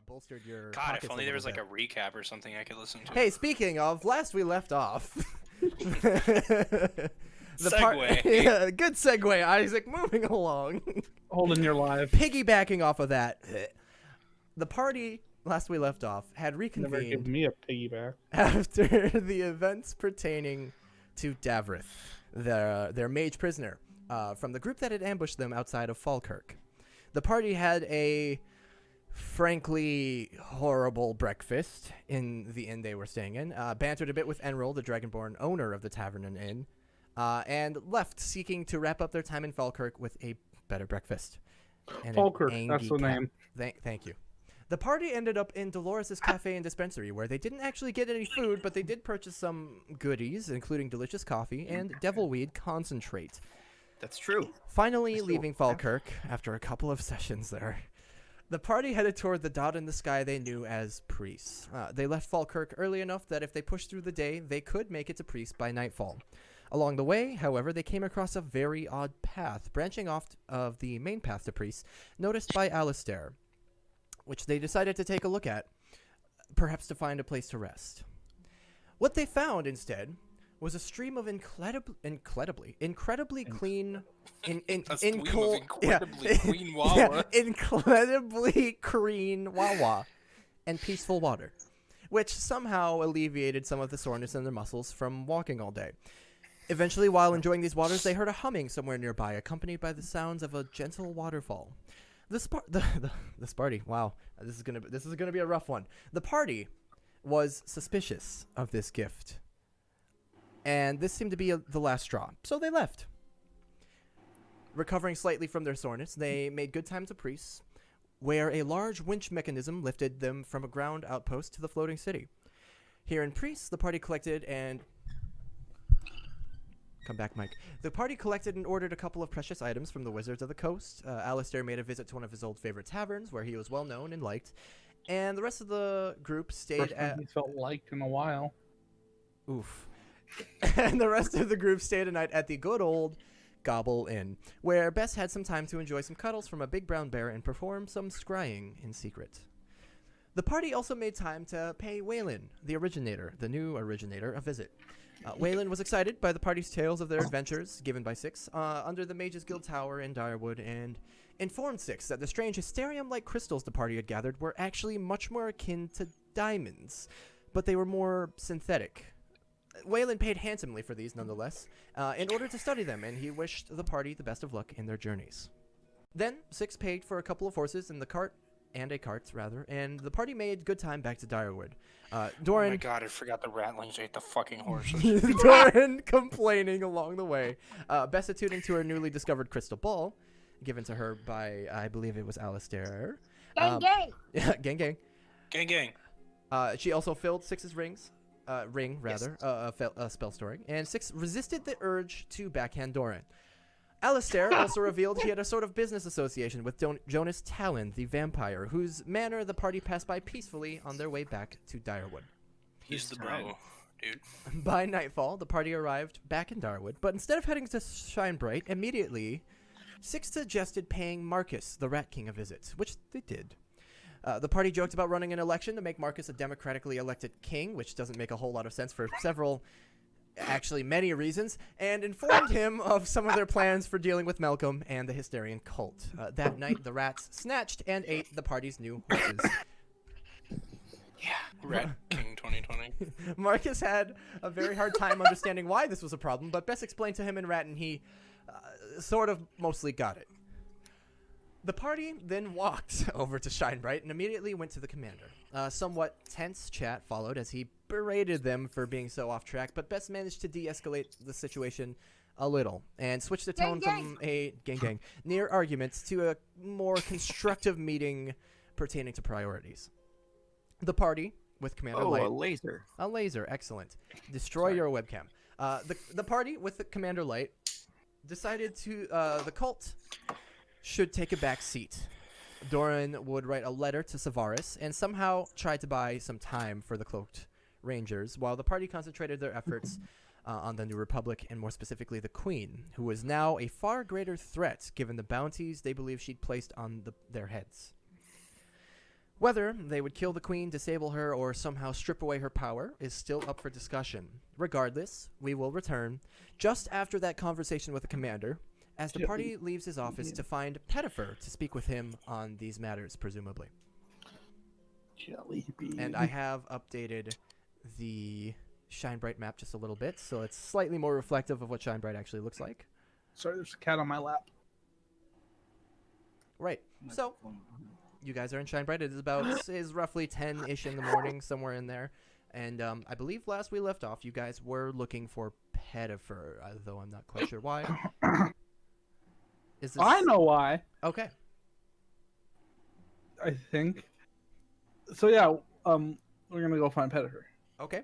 bolstered your God, pockets if only a there was little like a recap or something I could listen to. bit. Hey, speaking of, last we left off. Segue. Yeah, good segue, Isaac. Moving along. Holding your live. Piggybacking off of that, the party last we left off had Never give reconvened me a piggyback. after the events pertaining to Davrith, their mage prisoner, from the group that had ambushed them outside of Falkirk. The party had a frankly horrible breakfast in the inn they were staying in, bantered a bit with Enril, the Dragonborn owner of the tavern and inn, and left seeking to wrap up their time in Falkirk with a better breakfast. And Falkirk, that's the name. Thank you. The party ended up in Dolores' cafe and dispensary, where they didn't actually get any food, but they did purchase some goodies, including delicious coffee and devilweed concentrate. That's true. Finally leaving Falkirk after a couple of sessions there, the party headed toward the dot in the sky they knew as Priest. They left Falkirk early enough that if they pushed through the day, they could make it to Priest by nightfall. Along the way, however, they came across a very odd path, branching off of the main path to Priest, noticed by Alistair, which they decided to take a look at, perhaps to find a place to rest. What they found, instead, was a stream of incredibly clean, clean wawa. yeah, incredibly clean wawa, and peaceful water, which somehow alleviated some of the soreness in their muscles from walking all day. Eventually, while enjoying these waters, they heard a humming somewhere nearby, accompanied by the sounds of a gentle waterfall. The party. Wow, this is gonna be a rough one. The party was suspicious of this gift, and this seemed to be the last straw. So they left. Recovering slightly from their soreness, they made good time to Priest, where a large winch mechanism lifted them from a ground outpost to the floating city. Here in Priest, the party collected and Come back, Mike. The party collected and ordered a couple of precious items from the Wizards of the Coast. Alistair made a visit to one of his old favorite taverns, where he was well known and liked. And the rest of the group stayed at... He felt liked in a while. Oof. And the rest of the group stayed a night at the good old Gobble Inn, where Bess had some time to enjoy some cuddles from a big brown bear and perform some scrying in secret. The party also made time to pay Waylon, the new originator, a visit. Waylon was excited by the party's tales of their adventures, given by Six, under the Mages Guild Tower in Direwood, and informed Six that the strange hysterium-like crystals the party had gathered were actually much more akin to diamonds, but they were more synthetic. Waylon paid handsomely for these, nonetheless, in order to study them, and he wished the party the best of luck in their journeys. Then, Six paid for a couple of horses and a cart, and the party made good time back to Direwood. Doran, oh my god, I forgot the ratlings ate the fucking horses. Doran complaining along the way, Bess attuning to her newly discovered crystal ball, given to her by, I believe it was Alistair. Gang, gang! Yeah, gang. Gang, gang. She also filled Six's ring, spell storing, and Six resisted the urge to backhand Doran. Alistair also revealed he had a sort of business association with Jonas Talon, the vampire, whose manor the party passed by peacefully on their way back to Direwood. He's the bro, dude. By nightfall, the party arrived back in Direwood, but instead of heading to Shine Bright immediately, Six suggested paying Marcus, the Rat King, a visit, which they did. The party joked about running an election to make Marcus a democratically elected king, which doesn't make a whole lot of sense for many reasons, and informed him of some of their plans for dealing with Malcolm and the Hysterian cult. That night, the rats snatched and ate the party's new horses. Yeah, Rat King 2020. Marcus had a very hard time understanding why this was a problem, but Bess explained to him in Rat, and he sort of mostly got it. The party then walked over to Shine Bright and immediately went to the commander. Somewhat tense chat followed as he berated them for being so off track, but Bess managed to de-escalate the situation a little and switched the tone from a near arguments to a more constructive meeting pertaining to priorities. The party, with Commander Light... a laser. A laser, excellent. Destroy your webcam. The party, with the Commander Light, decided to... the cult should take a back seat. Doran would write a letter to Savaris and somehow try to buy some time for the Cloaked Rangers, while the party concentrated their efforts on the New Republic, and more specifically the Queen, who was now a far greater threat given the bounties they believed she'd placed on their heads. Whether they would kill the queen, disable her, or somehow strip away her power is still up for discussion. Regardless, we will return just after that conversation with the commander, as the party leaves his office to find Pettifer to speak with him on these matters, presumably. Jelly bean. And I have updated the Shinebright map just a little bit, so it's slightly more reflective of what Shinebright actually looks like. Sorry, there's a cat on my lap. Right. So, you guys are in Shinebright. It is roughly 10-ish in the morning, somewhere in there. And I believe last we left off, you guys were looking for Pettifer, though I'm not quite sure why. Is this... I know why. Okay. I think. So yeah, we're gonna go find Pettifer. Okay.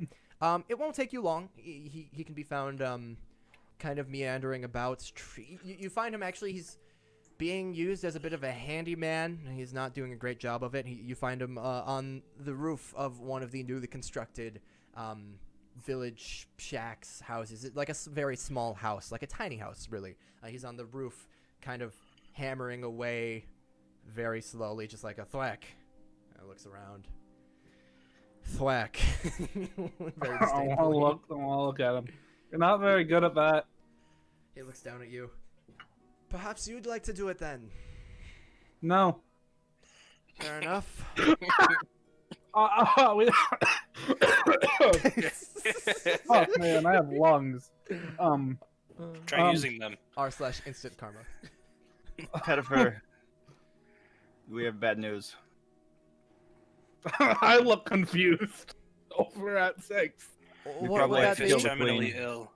It won't take you long. He can be found kind of meandering about. You find him actually. He's being used as a bit of a handyman. He's not doing a great job of it. You find him on the roof of one of the newly constructed village shacks, houses. Like a very small house, like a tiny house, really. He's on the roof, kind of hammering away very slowly, just like a thwack. Looks around. Thwack. Very I want to look at him. You're not very good at that. He looks down at you. Perhaps you'd like to do it then. No. Fair enough. Oh man, I have lungs. Try using them. r/instant karma. Pettifer, we have bad news. I look confused. Over at 6. What would that Wife is be? terminally ill.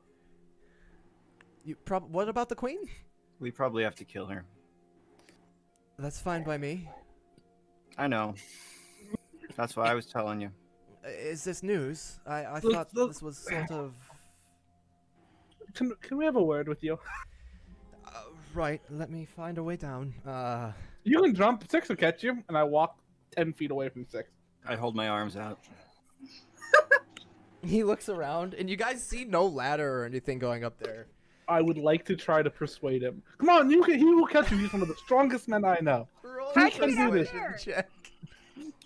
What about the queen? We probably have to kill her. That's fine by me. I know. That's why I was telling you. Is this news? I Look, thought this was sort of... Can we have a word with you? Right, let me find a way down. You can jump. 6 will catch you, and I walk 10 feet away from 6. I hold my arms out. He looks around, and you guys see no ladder or anything going up there. I would like to try to persuade him. Come on, he will catch you. He's one of the strongest men I know. Roll I a can do this. persuasion check.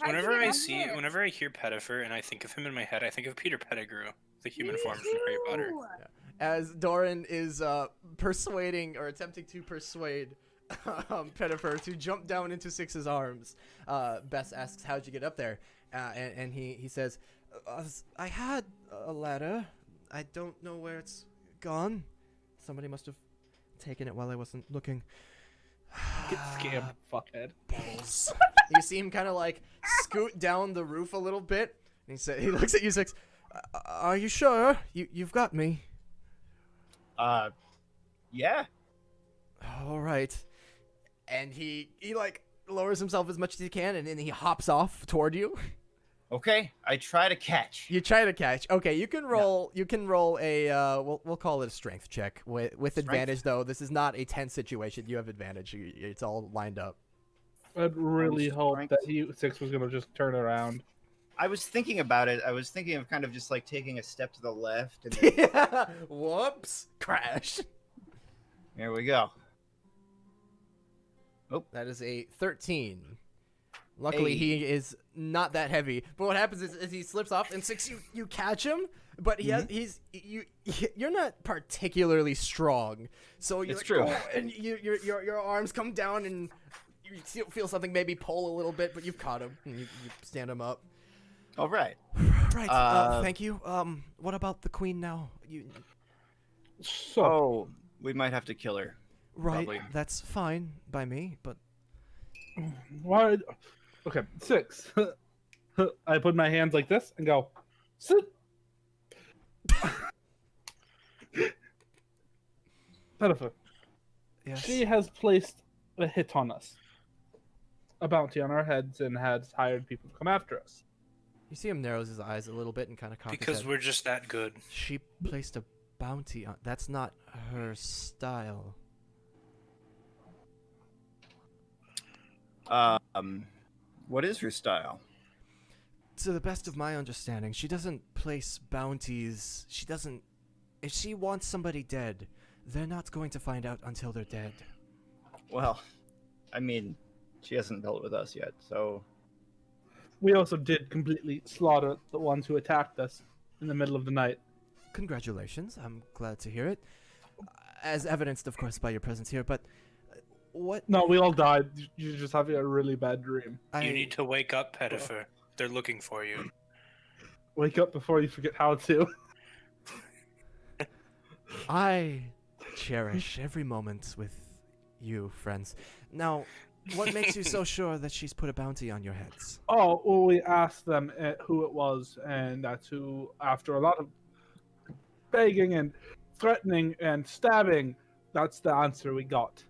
Whenever I hear Pettifer and I think of him in my head, I think of Peter Pettigrew, the human form from Harry Potter. As Doran is persuading or attempting to persuade Pettifer to jump down into Six's arms, Bess asks, "How'd you get up there?" And he says, "I had a ladder. I don't know where it's gone. Somebody must have taken it while I wasn't looking." Get scammed, fuckhead. Balls. You see him kind of like scoot down the roof a little bit. And he looks at you, Six. Are you sure? You've got me. Yeah. All right. And he like lowers himself as much as he can, and then he hops off toward you. Okay, I try to catch. You try to catch. Okay, you can roll. You can roll a. We'll call it a strength check with advantage, though. This is not a tense situation. You have advantage. It's all lined up. I'd really hope that 6 was gonna just turn around. I was thinking about it. I was thinking of kind of just like taking a step to the left. And then... Yeah. Whoops! Crash. Here we go. Oh, that is a 13. Luckily, he is not that heavy. But what happens is he slips off, and Six, you catch him, but you're not particularly strong. So you're it's true. Oh, and your arms come down, and you feel something maybe pull a little bit, but you've caught him, and you stand him up. All right. Right. Thank you. What about the queen now? So Oh, we might have to kill her. Right. Probably. That's fine by me, but why? Okay, 6. I put my hands like this and go, sit. Pettifer. yes. She has placed a hit on us, a bounty on our heads, and has hired people to come after us. You see him narrows his eyes a little bit and kind of cocks his Because head. we're just that good. She placed a bounty on... That's not her style. What is her style? To the best of my understanding, she doesn't place bounties. She doesn't... If she wants somebody dead, they're not going to find out until they're dead. Well, I mean, she hasn't dealt with us yet, so we also did completely slaughter the ones who attacked us in the middle of the night. Congratulations. I'm glad to hear it. As evidenced, of course, by your presence here, but what... No, we all died. You're just having a really bad dream. You need to wake up, Pettifer. They're looking for you. Wake up before you forget how to. I cherish every moment with you, friends. Now, what makes you so sure that she's put a bounty on your heads? Oh, well, we asked them who it was, and that's who, after a lot of begging and threatening and stabbing, that's the answer we got.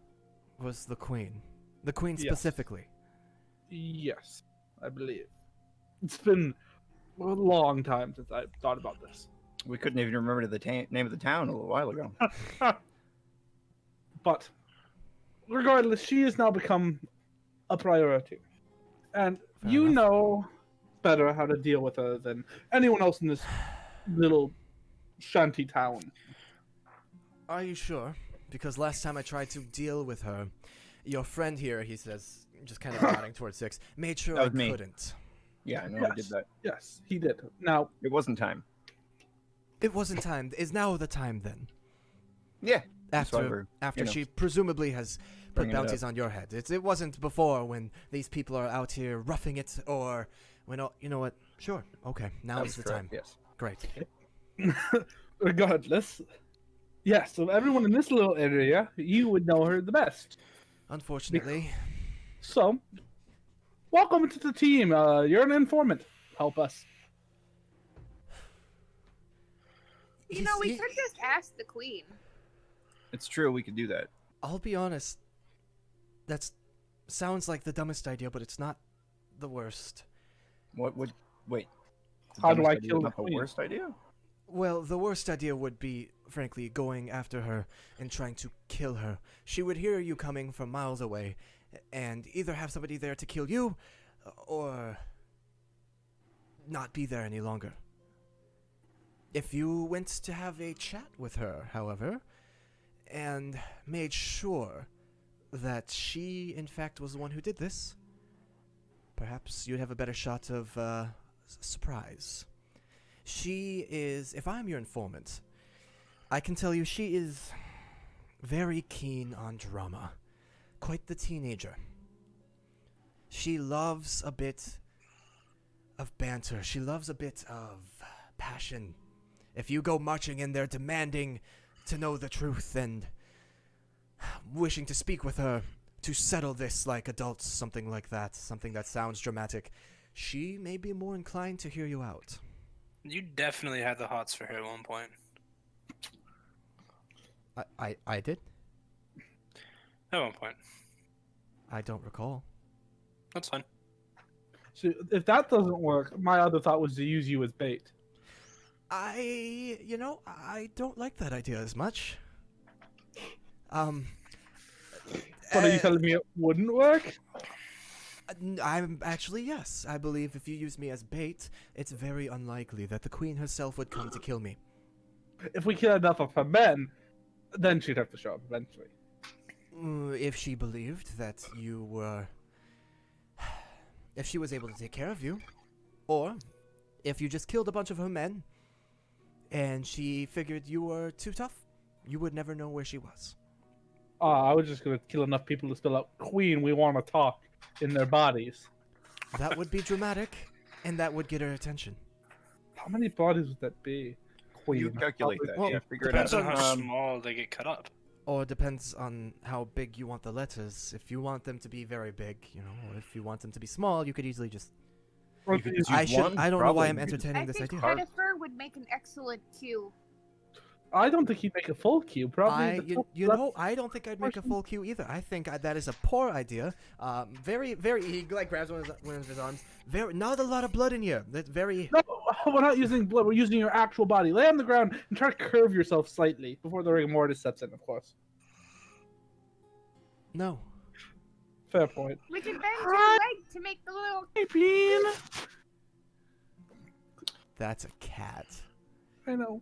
Was the Queen. The Queen Yes. specifically. Yes, I believe. It's been a long time since I thought about this. We couldn't even remember the name of the town a little while ago. But regardless, she has now become a priority. And Fair you enough. know better how to deal with her than anyone else in this little shanty town. Are you sure? Because last time I tried to deal with her, your friend here, he says, just kind of nodding towards Six, made sure That I was me. couldn't. Yeah, I know I did that. Yes, he did. Now, It wasn't time. It wasn't time. Is now the time then? Yeah. That's why After we're, after you know, she presumably has put bringing it bounties on your head. It wasn't before when these people are out here roughing it, or when you know what? Sure, okay, now that is was the correct, time. Yes. Great. regardless, yes, of everyone in this little area, you would know her the best. Unfortunately, So, welcome to the team. You're an informant. Help us. You know, we he- could just ask the queen. It's true. We could do that. I'll be honest. That's sounds like the dumbest idea, but it's not the worst. What would wait? the How do dumbest I idea kill is the not the queen? worst idea? Well, the worst idea would be, frankly, going after her and trying to kill her. She would hear you coming from miles away, and either have somebody there to kill you, or not be there any longer. If you went to have a chat with her, however, and made sure that she, in fact, was the one who did this, perhaps you'd have a better shot of surprise. She is, if I'm your informant, I can tell you she is very keen on drama. Quite the teenager. She loves a bit of banter. She loves a bit of passion. If you go marching in there demanding to know the truth and wishing to speak with her to settle this like adults, something like that, something that sounds dramatic, she may be more inclined to hear you out. You definitely had the hots for her at one point. I did? At one point. I don't recall. That's fine. So, if that doesn't work, my other thought was to use you as bait. I don't like that idea as much. But are you telling me it wouldn't work? I'm actually, yes. I believe if you use me as bait, it's very unlikely that the queen herself would come to kill me. If we kill enough of her men, then she'd have to show up eventually. If she believed that you were... If she was able to take care of you, or if you just killed a bunch of her men, and she figured you were too tough, you would never know where she was. I was just gonna kill enough people to spell out "Queen, we want to talk" in their bodies. That would be dramatic, and that would get her attention. How many bodies would that be? Queen. You calculate that. Well, yeah, figure it Depends out. on how small they get cut up. Or depends on how big you want the letters. If you want them to be very big, or if you want them to be small, you could easily just... Or You could use- use one, I don't know why probably. I'm You could- entertaining I this think idea. Pettifer would make an excellent Q. I don't think he'd make a full queue. Probably. I don't think I'd make a full queue either. I think that is a poor idea. Very, very. He grabs one of his arms. Very, not a lot of blood in here. That's very. No, we're not using blood. We're using your actual body. Lay on the ground and try to curve yourself slightly before the rigor mortis sets in. Of course. No. Fair point. We could bend your leg to make the little. Hey, Bean. That's a cat. I know.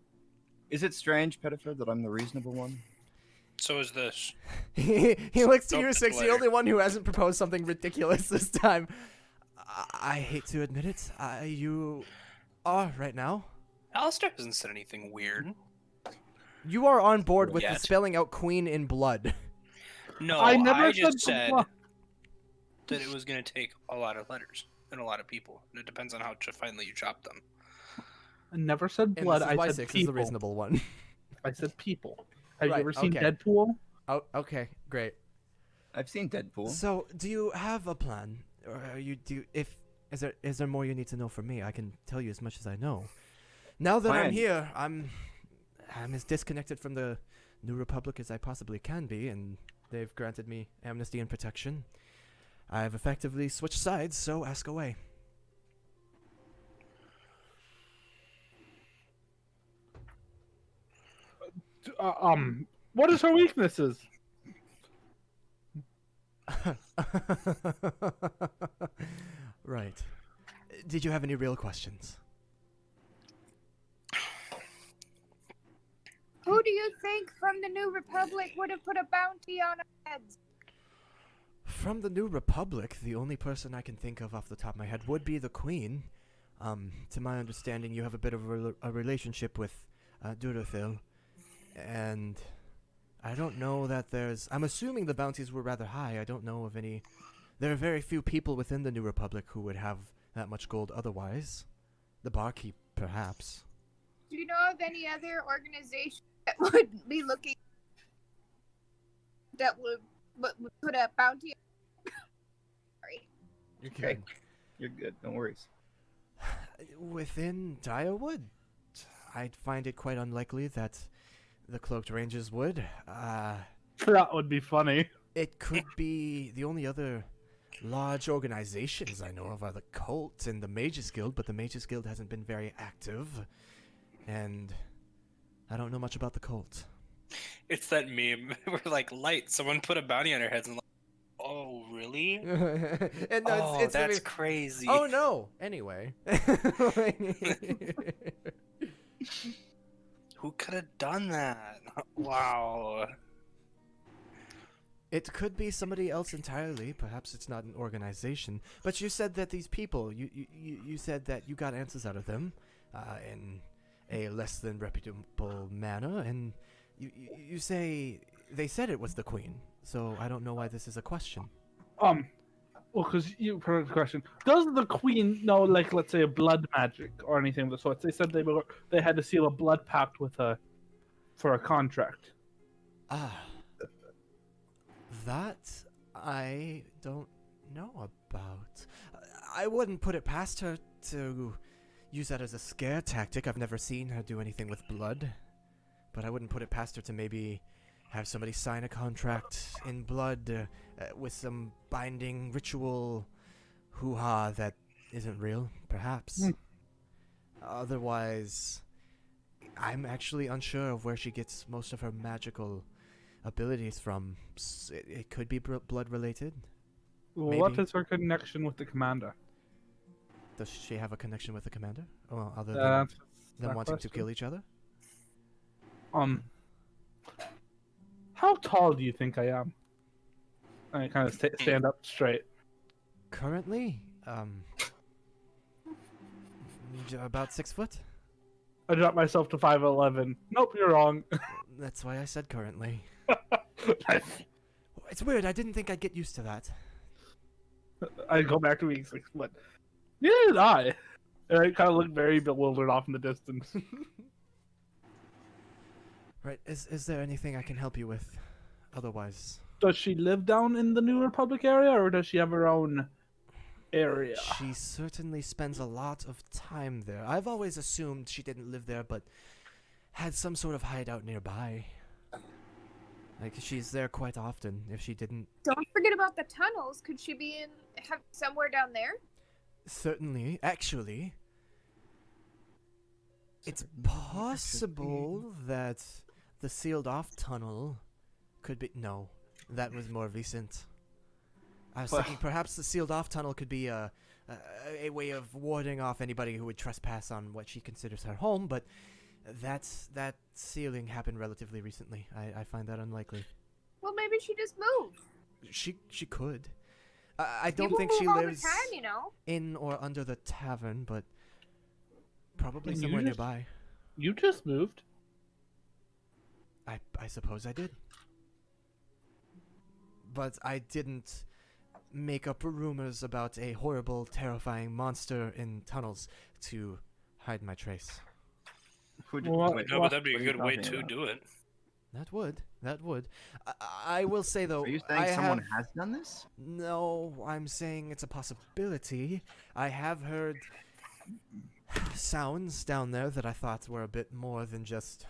Is it strange, Pettifer, that I'm the reasonable one? So is this. He looks to Nope, you, it's Six, the later. only one who hasn't proposed something ridiculous this time. I hate to admit it. You are right now. Alistair hasn't said anything weird. You are on board with the Yet. spelling out queen in blood. No, I never just said said blood. that it was going to take a lot of letters and a lot of people. And it depends on how finely you chop them. I never said And blood. this is I why said 6 is people. the reasonable one. I said people. Have Right, you ever seen okay. Deadpool? Oh, okay, great. I've seen Deadpool. So, do you have a plan, or are you is there more you need to know from me? I can tell you as much as I know. Now that I'm Plan. here, I'm as disconnected from the New Republic as I possibly can be, and they've granted me amnesty and protection. I've effectively switched sides, so ask away. What is her weaknesses? Right. Did you have any real questions? Who do you think from the New Republic would have put a bounty on our heads? From the New Republic, the only person I can think of off the top of my head would be the Queen. To my understanding, you have a bit of a relationship with Durathil, and I don't know that I'm assuming the bounties were rather high. I don't know of any. There are very few people within the New Republic who would have that much gold otherwise. The barkeep, perhaps. Do you know of any other organization that would be looking that would put a bounty? Sorry. You're Okay. You're good. No worries. Within Direwood, I'd find it quite unlikely that the Cloaked Rangers would. That would be funny. It could be the only other large organizations I know of are the Cult and the Mages Guild, but the Mages Guild hasn't been very active, and I don't know much about the Cult. It's that meme where, like, light, someone put a bounty on our heads and, like, oh, really? And no, Oh, it's that's really- crazy. Oh no! Anyway. Who could have done that? Wow. It could be somebody else entirely. Perhaps it's not an organization. But you said that these people, you said that you got answers out of them in a less than reputable manner, and you say they said it was the Queen. So I don't know why this is a question. Well, because you heard the question. Does the Queen know, like, let's say, a blood magic or anything of the sort? They said they had to seal a blood pact with her for a contract. That I don't know about. I wouldn't put it past her to use that as a scare tactic. I've never seen her do anything with blood. But I wouldn't put it past her to maybe have somebody sign a contract in blood with some binding ritual hoo-ha that isn't real, perhaps. Otherwise, I'm actually unsure of where she gets most of her magical abilities from. It could be blood-related. Well, what Maybe. is her connection with the commander? Does she have a connection with the commander? Well, other That's than that wanting to question. kill each other? How tall do you think I am? I kind of stand up straight. Currently, about 6 foot. I dropped myself to 5'11". Nope, you're wrong. That's why I said currently. It's weird. I didn't think I'd get used to that. I go back to being 6 foot. Neither did I. And I kind of look very bewildered off in the distance. Right. Is there anything I can help you with? Otherwise, Does she live down in the New Republic area, or does she have her own area? she certainly spends a lot of time there. I've always assumed she didn't live there, but had some sort of hideout nearby. Like, she's there quite often. If she didn't, Don't forget about the tunnels. Could she be somewhere down there? certainly, actually, it's possible that the sealed-off tunnel could be... No, that was more recent. I was thinking perhaps the sealed-off tunnel could be a way of warding off anybody who would trespass on what she considers her home, but that sealing happened relatively recently. I find that unlikely. Well, maybe she just moved. She could. I don't People think she move all lives the time, you know. in or under the tavern, but probably And you somewhere just- nearby. You just moved. I suppose I did. But I didn't make up rumors about a horrible, terrifying monster in tunnels to hide my trace. What- No, but that'd be what a are you good way talking to about? do it. That would. That would. I will say, though, Are you saying I someone have... has done this? No, I'm saying it's a possibility. I have heard sounds down there that I thought were a bit more than just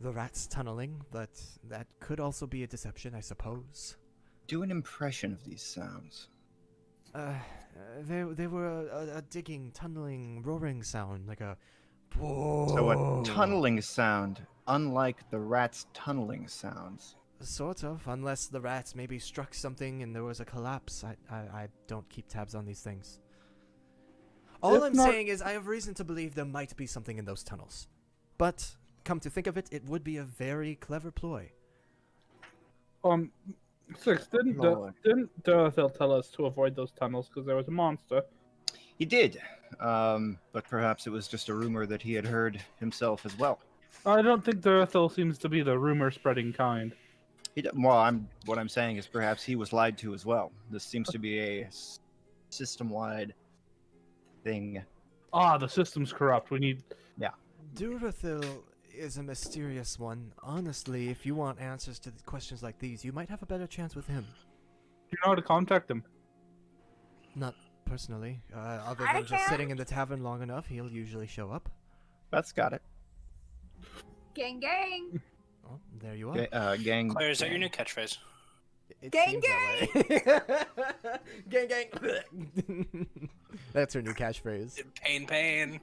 the rats tunneling, but that could also be a deception, I suppose. Do an impression of these sounds. They were a digging, tunneling, roaring sound, like a... So a tunneling sound, unlike the rat's tunneling sounds. Sort of, unless the rats maybe struck something and there was a collapse. I don't keep tabs on these things. All If I'm not- saying is I have reason to believe there might be something in those tunnels. But, come to think of it, it would be a very clever ploy. 6, didn't Lord. Durathil tell us to avoid those tunnels because there was a monster? He did, but perhaps it was just a rumor that he had heard himself as well. I don't think Durathil seems to be the rumor-spreading kind. What I'm saying is perhaps he was lied to as well. This seems to be a system-wide thing. Ah, the system's corrupt. We need... Durathil is a mysterious one. Honestly, if you want answers to questions like these, you might have a better chance with him. Do you know how to contact him? Not personally. Other I than just can. sitting in the tavern long enough, he'll usually show up. That's got it. Gang, gang. Oh, there you are. Gang. Claire, is that your new catchphrase? It Gang, seems that way. Gang, gang. That's her new catchphrase. Pain, pain.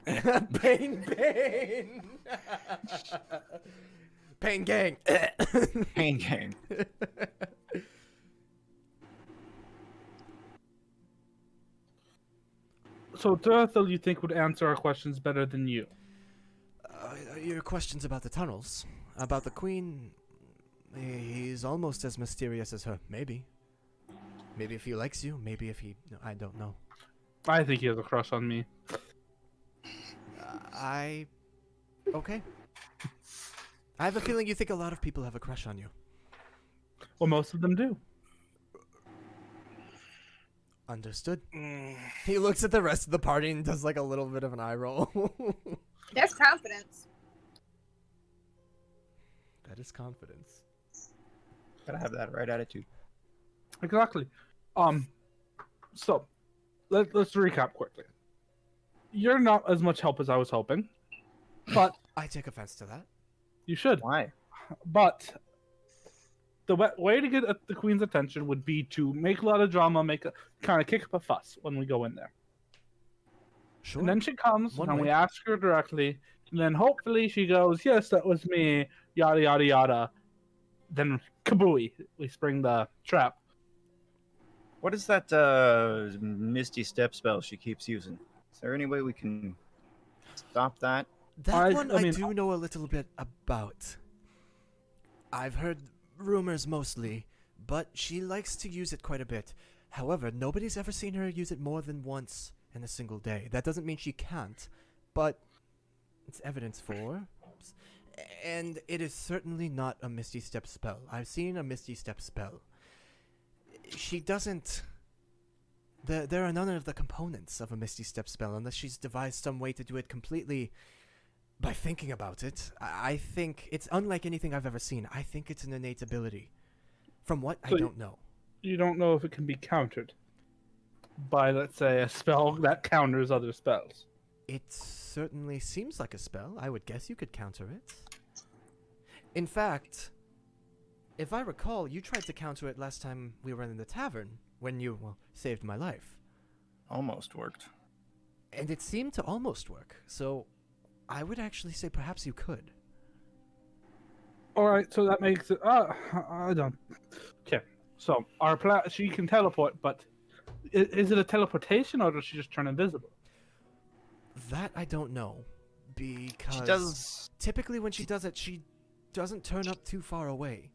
Pain, pain. Pain, gang. Pain gang. So Durathil, you think, would answer our questions better than you? Your questions about the tunnels, about the queen. He's almost as mysterious as her. Maybe. Maybe if he likes you. Maybe if he. No, I don't know. I think he has a crush on me. Okay. I have a feeling you think a lot of people have a crush on you. Well, most of them do. Understood. Mm, He looks at the rest of the party and does like a little bit of an eye roll. That's confidence. That is confidence. Gotta have that right attitude. Exactly. So, let's recap quickly. You're not as much help as I was hoping, but I take offense to that. you should. Why? But the way to get the queen's attention would be to make a lot of drama, kind of kick up a fuss when we go in there. Sure. And then she comes, One and we way. ask her directly, and then hopefully she goes, "Yes, that was me." Yada yada yada. Then kabooey, we spring the trap. What is that misty step spell she keeps using? Is there any way we can stop that? That I one I mean- do know a little bit about. I've heard rumors mostly, but she likes to use it quite a bit. However, nobody's ever seen her use it more than once in a single day. That doesn't mean she can't, but it's evidence for. And it is certainly not a Misty Step spell. I've seen a Misty Step spell. She doesn't... There are none of the components of a Misty Step spell unless she's devised some way to do it completely by thinking about it. I think it's unlike anything I've ever seen. I think it's an innate ability. From what? So I don't know. You don't know if it can be countered by, let's say, a spell that counters other spells. It certainly seems like a spell. I would guess you could counter it. In fact, if I recall, you tried to counter it last time we were in the tavern when you, well, saved my life. Almost worked. And it seemed to almost work. So I would actually say perhaps you could. All right, so that makes it. I don't. Okay, so our she can teleport, but is it a teleportation or does she just turn invisible? That I don't know. Because She does. typically when she does it, she doesn't turn up too far away.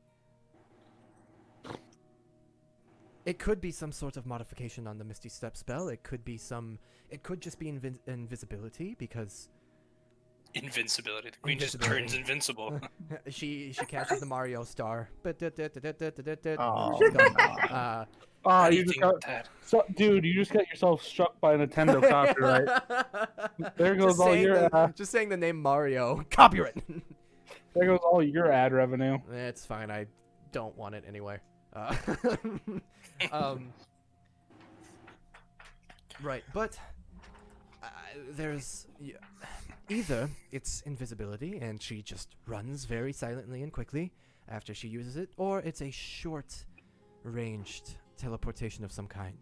It could be some sort of modification on the Misty Step spell. It could be some. It could just be invisibility because Invincibility. The queen just Invisibility. turns invincible. she catches the Mario star. Oh, She's gone. no. Ah, How do you you just think got, that? dude, you just got yourself struck by a Nintendo copyright. There goes Just all saying your just saying the name Mario. Copyright. there goes all your ad revenue. It's fine. I don't want it anyway. Right, but there's either it's invisibility and she just runs very silently and quickly after she uses it, or it's a short-ranged teleportation of some kind.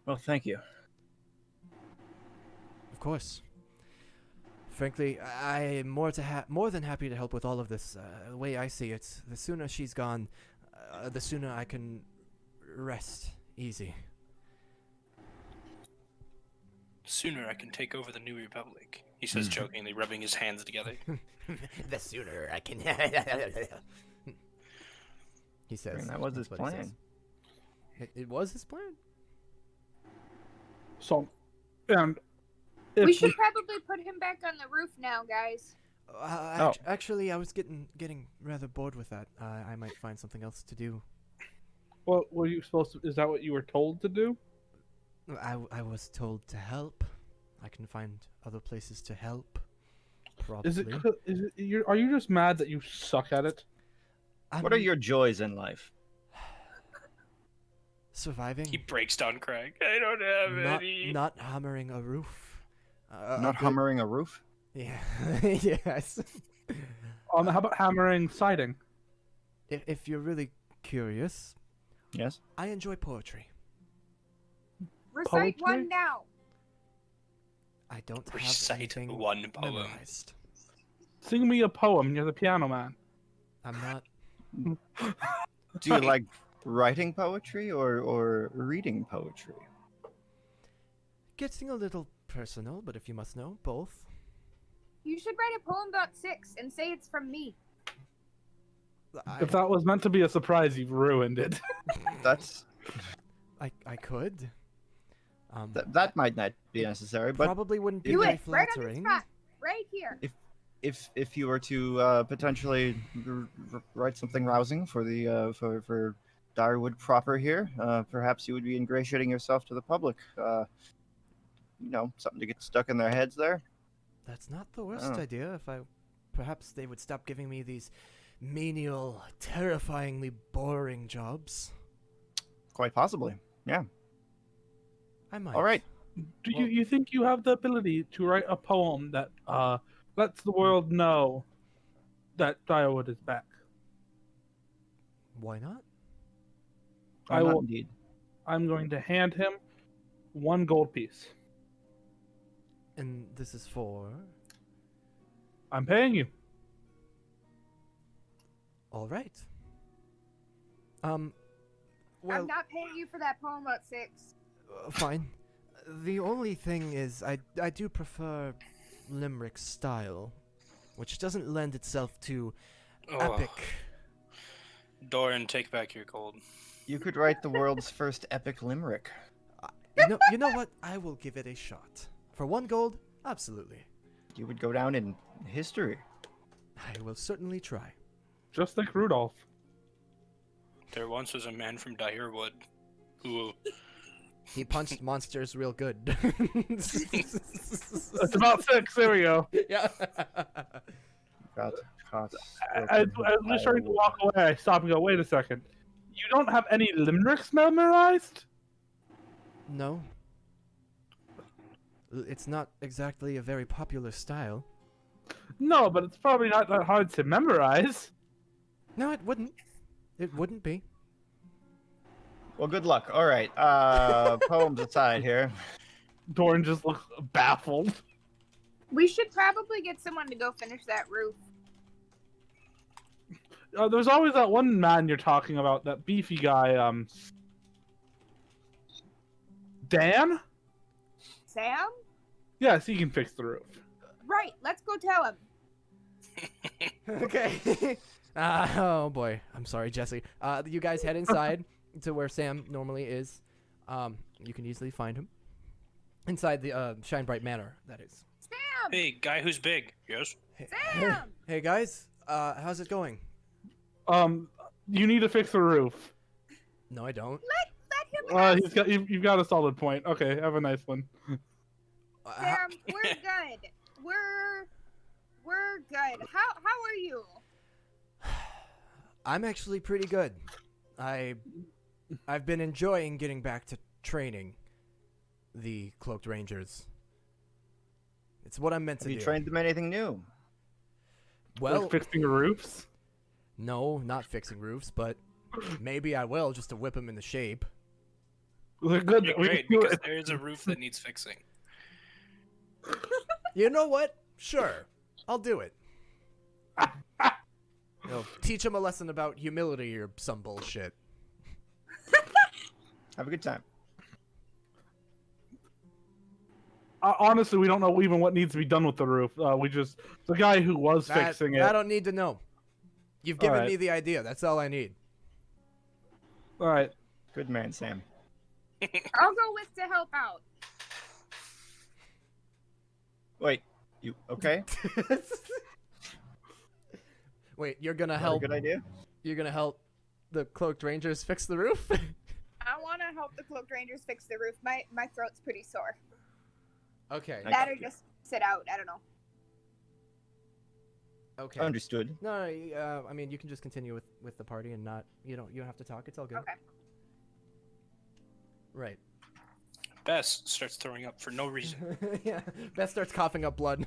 Well, thank you. Of course. Frankly, I'm more than happy to help with all of this. The way I see it, the sooner she's gone, the sooner I can rest easy. Sooner I can take over the New Republic, he says jokingly, rubbing his hands together. The sooner I can. He says. And that was his That's what he plan. says. It was his plan. So, and We if should probably put him back on the roof now, guys. Actually, I was getting rather bored with that. I might find something else to do. what were you supposed to? Is that what you were told to do? I was told to help. I can find other places to help. Probably. Is it? Are you just mad that you suck at it? What are your joys in life? surviving? He breaks down crying. I don't have any. Not hammering a roof. Not hammering a roof? Yeah. Yes. How about hammering siding? If you're really curious, Yes. I enjoy poetry. Recite Poetry? one now. I don't have Recite anything one poem. memorized. Sing me a poem. You're the piano man. I'm not. Do you like writing poetry or reading poetry? Getting a little personal, but if you must know, both. You should write a poem about 6 and say it's from me. If that was meant to be a surprise, you've ruined it. That's I could. that might not be necessary, but Probably wouldn't be Do very it right on the flattering. spot, right here. if you were to potentially write something rousing for the for Direwood proper here, perhaps you would be ingratiating yourself to the public. Something to get stuck in their heads there. That's not the worst Oh. idea. Perhaps they would stop giving me these menial, terrifyingly boring jobs. Quite possibly. Yeah. I might. All right. Do you think you have the ability to write a poem that lets the world know that Direwood is back? Why not? Why I not will. indeed. I'm going to hand him 1 gold piece. And this is for. I'm paying you. All right. Well, I'm not paying you for that poem about 6. fine. The only thing is, I do prefer limerick style, which doesn't lend itself to Oh, epic. Doran, take back your gold. You could write the world's first epic limerick. You know what? I will give it a shot. For 1 gold, absolutely. You would go down in history. I will certainly try. Just like Rudolph. There once was a man from Direwood who He punched monsters real good. It's about 6. There we go. Yeah. Got As we're starting to walk away, I stop and go, wait a second. You don't have any limericks memorized? No. It's not exactly a very popular style. No, but it's probably not that hard to memorize. No, it wouldn't. It wouldn't be. Well, good luck. All right. Poems aside here. Doran just looks baffled. We should probably get someone to go finish that roof. There's always that one man you're talking about, that beefy guy, Dan? Sam? Yes, he can fix the roof. Right, let's go tell him. Okay. Oh boy, I'm sorry, Jesse. You guys head inside to where Sam normally is. You can easily find him inside the Shine Bright Manor. That is. Sam! Hey, guy who's big. Yes. Sam! Hey guys, how's it going? You need to fix the roof. No, I don't. Let him ask. You've got a solid point. Okay, have a nice one. Sam, we're good. We're good. How are you? I'm actually pretty good. I've been enjoying getting back to training the Cloaked Rangers. It's what I'm meant to Have you do. trained them anything new? Well, Like fixing roofs. no, not fixing roofs, but maybe I will just to whip them into shape. They're good. Yeah, We great, can do because it. there's a roof that needs fixing. You know what? Sure, I'll do it. Teach them a lesson about humility or some bullshit. Have a good time. Honestly, we don't know even what needs to be done with the roof. The guy who was fixing it. I don't need to know. You've given Alright. me the idea. That's all I need. All right. Good man, Sam. I'll go with to help out. Wait, you okay? Wait, you're gonna Not a help? good idea. You're gonna help the Cloaked Rangers fix the roof? I want to help the Cloaked Rangers fix the roof. My throat's pretty sore. Okay. I That got or you. just sit out. I don't know. Okay. Understood. No, I mean you can just continue with the party and not you don't have to talk. It's all good. Okay. Right. Bess starts throwing up for no reason. Yeah. Beth starts coughing up blood.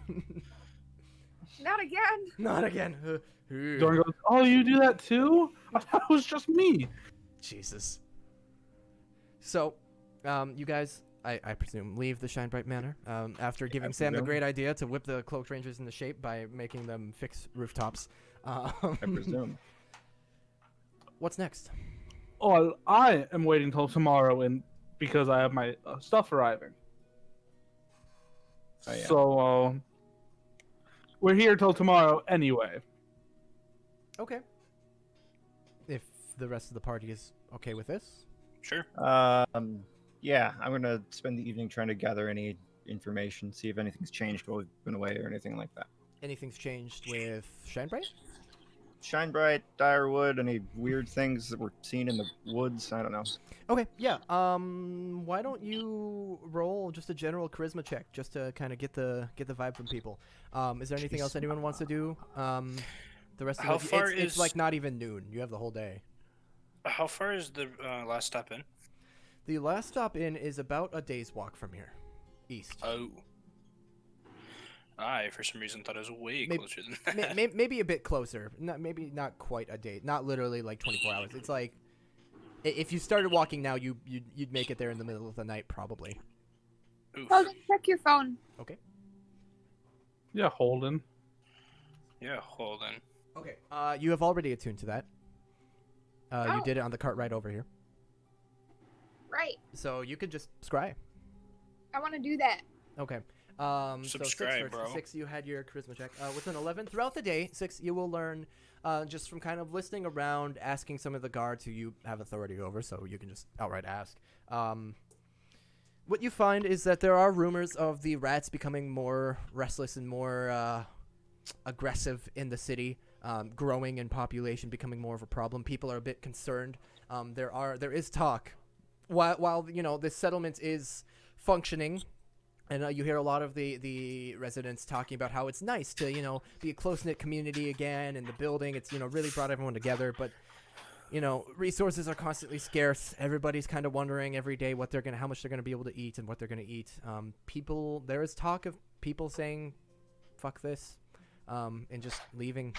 Not again. Not again. Dorn goes, "Oh, you do that too? I thought it was just me." Jesus. So, you guys, I presume, leave the Shine Bright Manor after giving Sam the presume. great idea to whip the Cloaked Rangers into shape by making them fix rooftops. I presume. What's next? Oh, I am waiting till tomorrow, and because I have my stuff arriving. Oh, yeah. So we're here till tomorrow anyway. Okay. If the rest of the party is okay with this. Sure. Yeah, I'm gonna spend the evening trying to gather any information, see if anything's changed while we've been away or anything like that. Anything's changed with Shine Bright? Shine Bright, Direwood, any weird things that were seen in the woods? I don't know. Okay, yeah. Why don't you roll just a general charisma check just to kind of get the vibe from people? Is there anything else anyone wants to do? The rest How of the far it's is- like not even noon. You have the whole day. How far is the last stop in? The last stop in is about a day's walk from here, east. Oh. I, for some reason, thought it was way Maybe- closer than that. Maybe a bit closer. Maybe not quite a day. Not literally like 24 hours. It's like if you started walking now, you'd make it there in the middle of the night probably. Oof. Holden, check your phone. Okay. Yeah, Holden. Yeah, hold on. Okay. You have already attuned to that. You Oh. did it on the cart right over here. Right. So you could just scry. I want to do that. Okay. So Subscribe, six, bro. Six, you had your charisma check. With an 11 throughout the day, Six, you will learn just from kind of listening around, asking some of the guards who you have authority over, so you can just outright ask. What you find is that there are rumors of the rats becoming more restless and more aggressive in the city, growing in population, becoming more of a problem. People are a bit concerned. There is talk, while this settlement is functioning. And you hear a lot of the residents talking about how it's nice to, be a close-knit community again in the building. It's, really brought everyone together. But, resources are constantly scarce. Everybody's kind of wondering every day how much they're going to be able to eat and what they're going to eat. There is talk of people saying, fuck this, and just leaving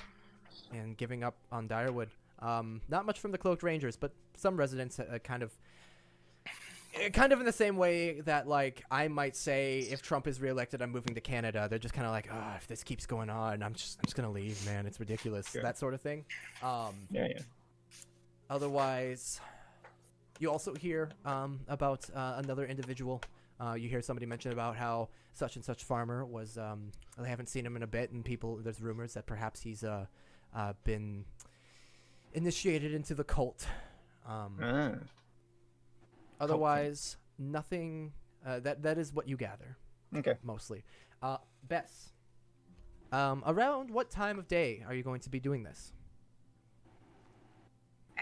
and giving up on Direwood. Not much from the Cloaked Rangers, but some residents kind of in the same way that, like, I might say if Trump is reelected, I'm moving to Canada. They're just kind of like, if this keeps going on, I'm just gonna leave, man. It's ridiculous, Sure. that sort of thing. Yeah. Otherwise, you also hear about another individual. You hear somebody mention about how such and such farmer was. They haven't seen him in a bit, and there's rumors that perhaps he's been initiated into the cult. Ah. Otherwise, nothing. That is what you gather. Okay. Mostly. Bess. Around what time of day are you going to be doing this?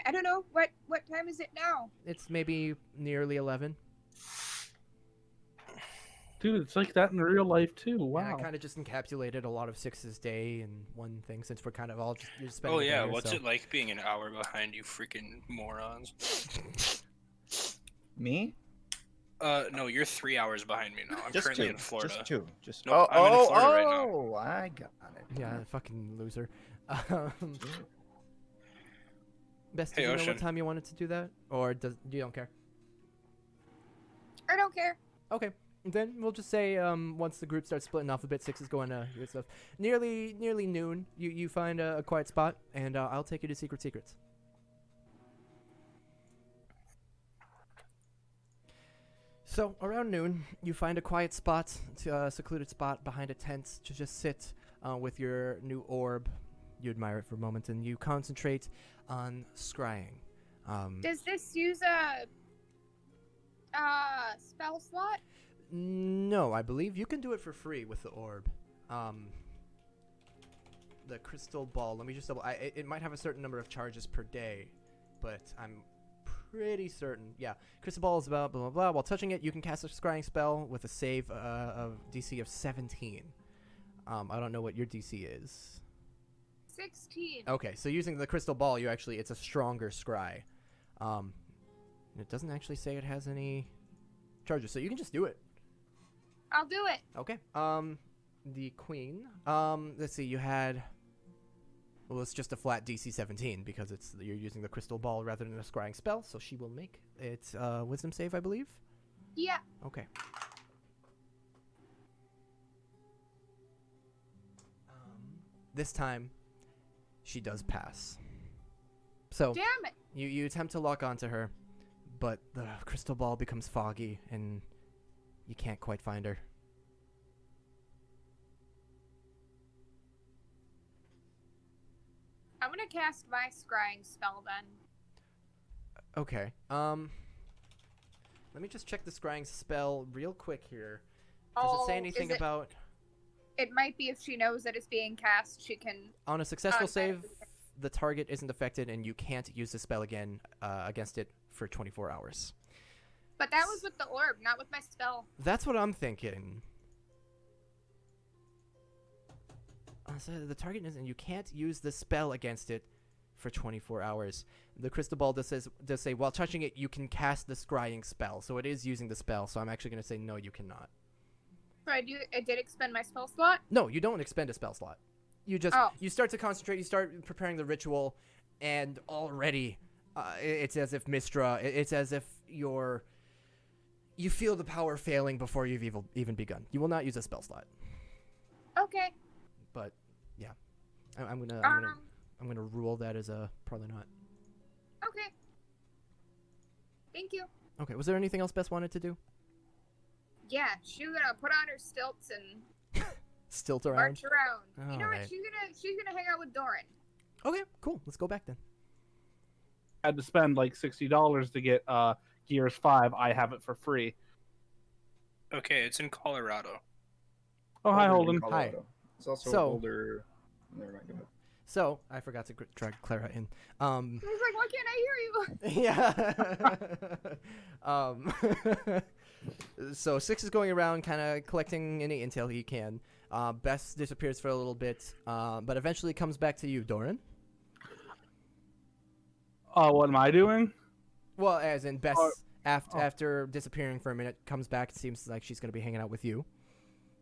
I don't know. What time is it now? It's maybe nearly 11. Dude, it's like that in real life too. Wow. Yeah, I kind of just encapsulated a lot of Six's day in one thing since we're kind of all just you're spending Oh the day yeah, here, what's so. it like being an hour behind, you freaking morons? Me? No, you're 3 hours behind me now. I'm Just currently two. in Florida. Just two. Just. No, I'm in Florida right now. Oh, I got it. Yeah, fucking loser. Best, Hey, do you know what Ocean. time you wanted to do that, or you don't care? I don't care. Okay, then we'll just say once the group starts splitting off a bit, Six is going to do stuff. Nearly noon, you find a quiet spot, and I'll take you to Secrets. So around noon, you find a quiet spot, a secluded spot behind a tent to just sit with your new orb. You admire it for a moment, and you concentrate on scrying. Does this use a spell slot? No, I believe you can do it for free with the orb. The crystal ball. Let me just double. It might have a certain number of charges per day, but I'm pretty certain. Yeah, crystal ball is about blah blah blah. While touching it, you can cast a scrying spell with a save of DC of 17. I don't know what your DC is. 16. Okay, so using the crystal ball, it's a stronger scry. It doesn't actually say it has any charges, so you can just do it. I'll do it. Okay. The queen. Let's see. You had. Well, it's just a flat DC 17 because you're using the crystal ball rather than a scrying spell, so she will make it wisdom save, I believe. Yeah. Okay. This time, she does pass. So Damn it. you attempt to lock onto her, but the crystal ball becomes foggy and you can't quite find her. I'm gonna cast my scrying spell then. Okay. Let me just check the scrying spell real quick here. Does it say anything about It might be if she knows that it's being cast, she can. on a successful okay. save, the target isn't affected and you can't use the spell again against it for 24 hours. But that was with the orb, not with my spell. That's what I'm thinking. So the target isn't, you can't use the spell against it for 24 hours. The crystal ball does say while touching it, you can cast the scrying spell. So it is using the spell. So I'm actually going to say no, you cannot. So I did expend my spell slot. No, you don't expend a spell slot. You just you start to concentrate. You start preparing the ritual, and already it's as if Mistra. It's as if you feel the power failing before you've even begun. You will not use a spell slot. Okay. But yeah, I'm gonna rule that as a probably not. Okay. Thank you. Okay. Was there anything else Bess wanted to do? Yeah, she's gonna put on her stilts and Stilt around. march around. You know Alright. what? She's gonna hang out with Doran. Okay. Cool. Let's go back then. I had to spend like $60 to get Gears 5. I have it for free. Okay, it's in Colorado. Oh, hi, Holden, Holden. Colorado. It's also So- older. Never mind. Go ahead. So I forgot to drag Clara in. I was like, why can't I hear you? Yeah. So Six is going around kind of collecting any intel he can. Bess disappears for a little bit, but eventually comes back to you, Doran. What am I doing? Well, as in Bess, Oh. after disappearing for a minute, comes back. It seems like she's going to be hanging out with you.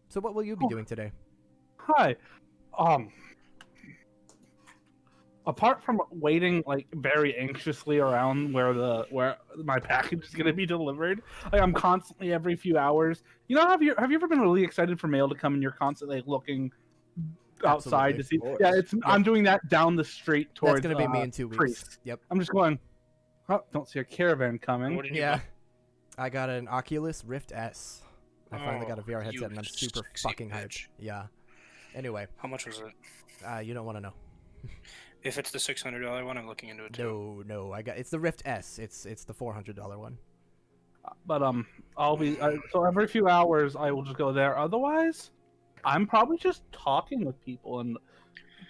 So what will you be doing today? Hi. Apart from waiting like very anxiously around where my package is gonna be delivered, like I'm constantly every few hours. You know, have you ever been really excited for mail to come and you're constantly like, looking outside Absolutely. to see? Of course. Yeah, I'm doing that down the street towards. That's going to be me in 2 weeks. Priest. Yep. I'm just going. Oh, don't see a caravan coming. What did you Yeah. buy? I got an Oculus Rift S. I finally got a VR you headset and I'm super sexy fucking hyped. bitch. Yeah. Anyway, How much was it? you don't want to know. If it's the $600 one, I'm looking into it too. No, it's the Rift S. It's the $400 one. But so every few hours I will just go there. Otherwise, I'm probably just talking with people and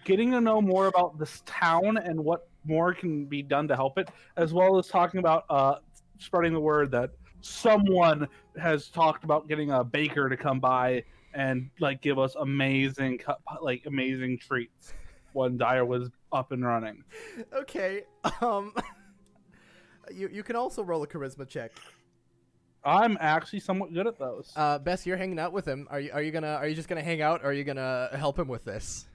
getting to know more about this town and what more can be done to help it, as well as talking about spreading the word that someone has talked about getting a baker to come by and like give us amazing treats when Dyer was up and running. Okay. You can also roll a charisma check. I'm actually somewhat good at those. Bess, you're hanging out with him. Are you just gonna hang out, or are you gonna help him with this?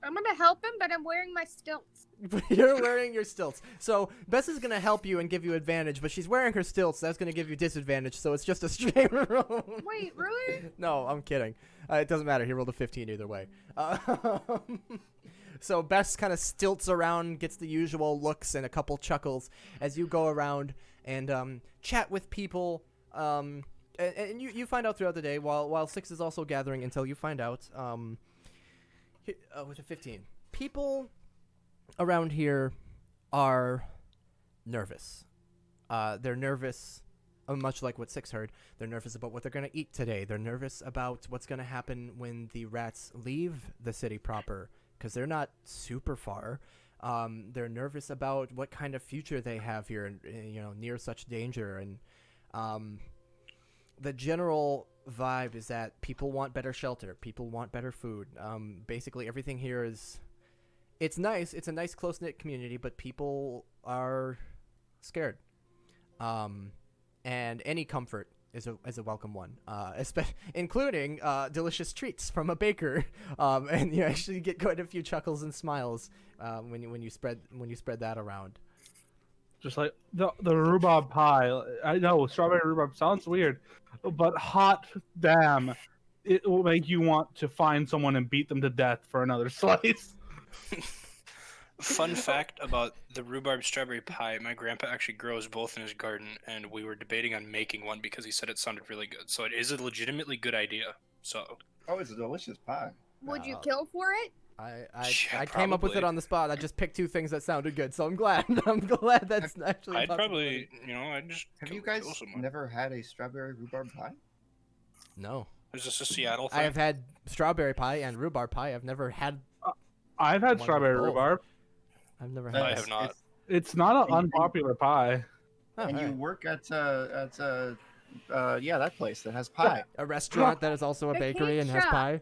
I'm gonna help him, but I'm wearing my stilts. You're wearing your stilts. So Bess is gonna help you and give you advantage, but she's wearing her stilts. That's gonna give you disadvantage. So it's just a straight roll. Wait, really? No, I'm kidding. It doesn't matter. He rolled a 15 either way. So Bess kind of stilts around, gets the usual looks and a couple chuckles as you go around and chat with people. And you find out throughout the day, while Six is also gathering intel, you find out with a 15. People around here are nervous. They're nervous, much like what Six heard. They're nervous about what they're going to eat today. They're nervous about what's going to happen when the rats leave the city proper, because they're not super far. They're nervous about what kind of future they have here, near such danger. And the general vibe is that people want better shelter. People want better food. Basically, everything here it's nice. It's a nice, close-knit community, but people are scared. And any comfort is a welcome one, including delicious treats from a baker. And you actually get quite a few chuckles and smiles when you spread that around. Just like the rhubarb pie. I know strawberry rhubarb sounds weird, but hot damn, it will make you want to find someone and beat them to death for another slice. Fun fact about the rhubarb strawberry pie, my grandpa actually grows both in his garden, and we were debating on making one because he said it sounded really good. So it is a legitimately good idea. So Oh, it's a delicious pie. Would you kill for it? I came up with it probably. on the spot. I just picked two things that sounded good, so I'm glad. I'm glad that's actually. I'd a probably, possibility. I'd just Have kill- you guys kill someone. never had a strawberry rhubarb pie? No. Is this a Seattle thing? I have had strawberry pie and rhubarb pie. I've never had. I've One had with strawberry both. rhubarb. I've never I had. have not. It's not an unpopular pie. Oh, And you alright. work at that place that has pie. A restaurant that is also a The bakery cake and has shop. pie.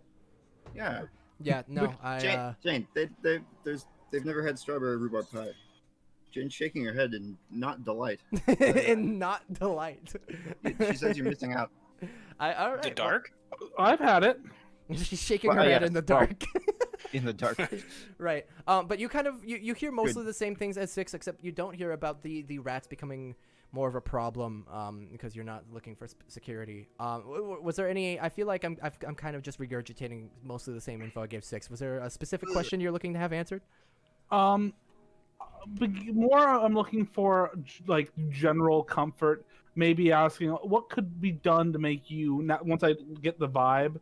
Yeah. Yeah, no, I. Jane, they've never had strawberry rhubarb pie. Jane's shaking her head in not delight. in not delight. She says you're missing out. All right. The dark? I've had it. She's shaking Well, her head yeah, in the well, dark. In the dark. Right. But you kind of you hear mostly the same things as Six, except you don't hear about the rats becoming more of a problem because you're not looking for security. Was there any? I feel like I'm kind of just regurgitating mostly the same info I gave Six. Was there a specific question you're looking to have answered? More I'm looking for like general comfort. Maybe asking what could be done to make you not once I get the vibe.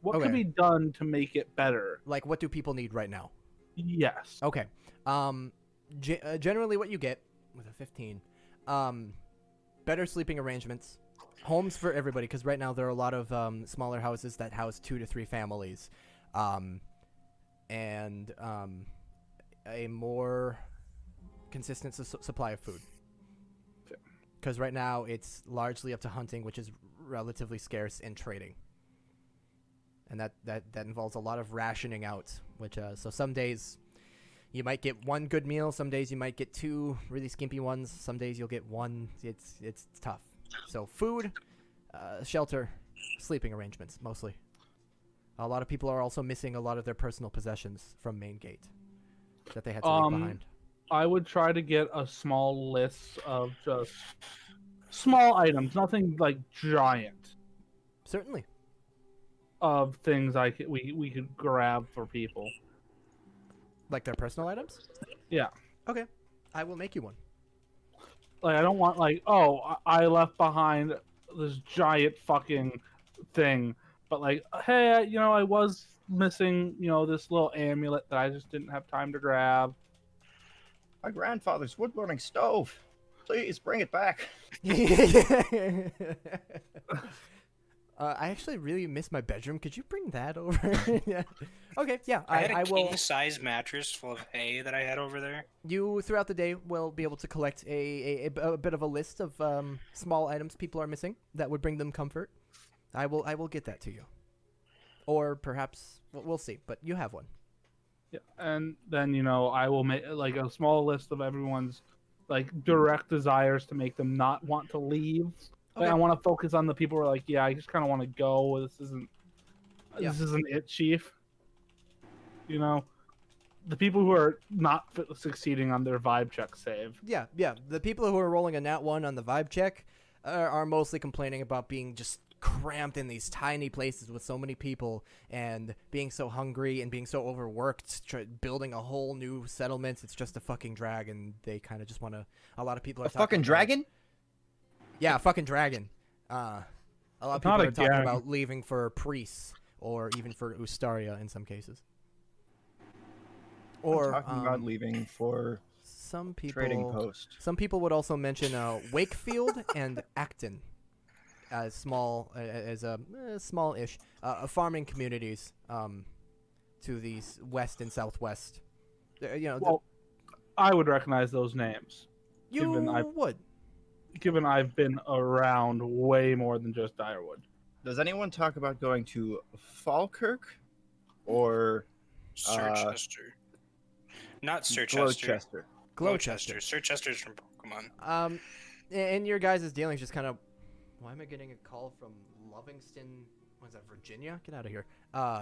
What could Okay. be done to make it better? Like, what do people need right now? Yes. Okay. Generally, what you get with a 15, better sleeping arrangements, homes for everybody. Because right now there are a lot of smaller houses that house 2 to 3 families, and a more consistent supply of food. Because right now it's largely up to hunting, which is relatively scarce, and trading. And that involves a lot of rationing out, which so some days you might get 1 good meal, some days you might get 2 really skimpy ones, some days you'll get 1. It's tough. So food, shelter, sleeping arrangements mostly. A lot of people are also missing a lot of their personal possessions from Main Gate that they had to leave behind. I would try to get a small list of just small items, nothing like giant, Certainly. of things we could grab for people. Like their personal items? Yeah. Okay. I will make you one. Like I don't want like, oh, I left behind this giant fucking thing, but like, hey, I was missing, this little amulet that I just didn't have time to grab. My grandfather's wood-burning stove. Please bring it back. I actually really miss my bedroom. Could you bring that over? Yeah. Okay, yeah. I had a I will. king-size mattress full of hay that I had over there. You throughout the day will be able to collect a bit of a list of small items people are missing that would bring them comfort. I will get that to you, or perhaps we'll see. But you have one. Yeah, and then I will make like a small list of everyone's like direct desires to make them not want to leave. Like, Okay. I want to focus on the people who are like, yeah, I just kind of want to go. Yeah. This isn't it, Chief. The people who are not succeeding on their vibe check save. Yeah. The people who are rolling a nat 1 on the vibe check are mostly complaining about being just cramped in these tiny places with so many people and being so hungry and being so overworked, building a whole new settlement. It's just a fucking drag, and they kind of just want to. A lot of people are A fucking talking about- dragon? Yeah, a fucking dragon. A lot of people Not are a talking gang. about leaving for priests or even for Ustaria in some cases. Or I'm talking about leaving for some people. trading post. Some people would also mention Wakefield and Acton as small-ish farming communities to the west and southwest. Well, I would recognize those names, you given would. given I've been around way more than just Direwood. Does anyone talk about going to Falkirk or Sir Chester. Not Sir Chester. Gloucester? Gloucester. Sir Chester's from Pokemon. In your guys' dealings, just kind of. Why am I getting a call from Livingston? What is that, Virginia? Get out of here.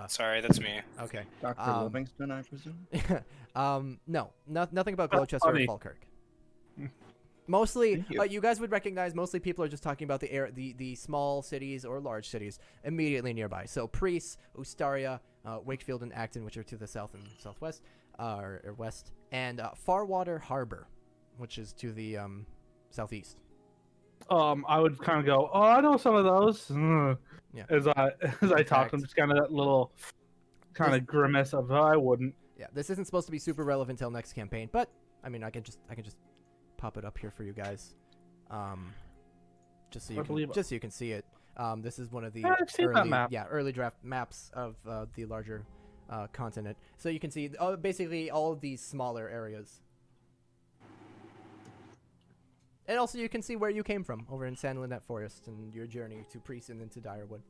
Sorry, that's me. Okay. Dr. Livingston, I presume? No, nothing about That's Gloucester or funny. Falkirk. Mostly, Thank you. you guys would recognize. Mostly, people are just talking about the small cities or large cities immediately nearby. So, Priest, Ustaria, Wakefield, and Acton, which are to the south and southwest, or west, and Farwater Harbor, which is to the southeast. I would kind of go, oh, I know some of those. Yeah. As I talk to them, fact. just kind of that little kind of grimace of, oh, I wouldn't. Yeah, this isn't supposed to be super relevant till next campaign, but I mean, I can just pop it up here for you guys, just so you can see it. This is one of the Yeah, I've seen that map. early draft maps of the larger continent. So you can see basically all of these smaller areas, and also you can see where you came from over in San Lynette Forest and your journey to Priest and then to Direwood.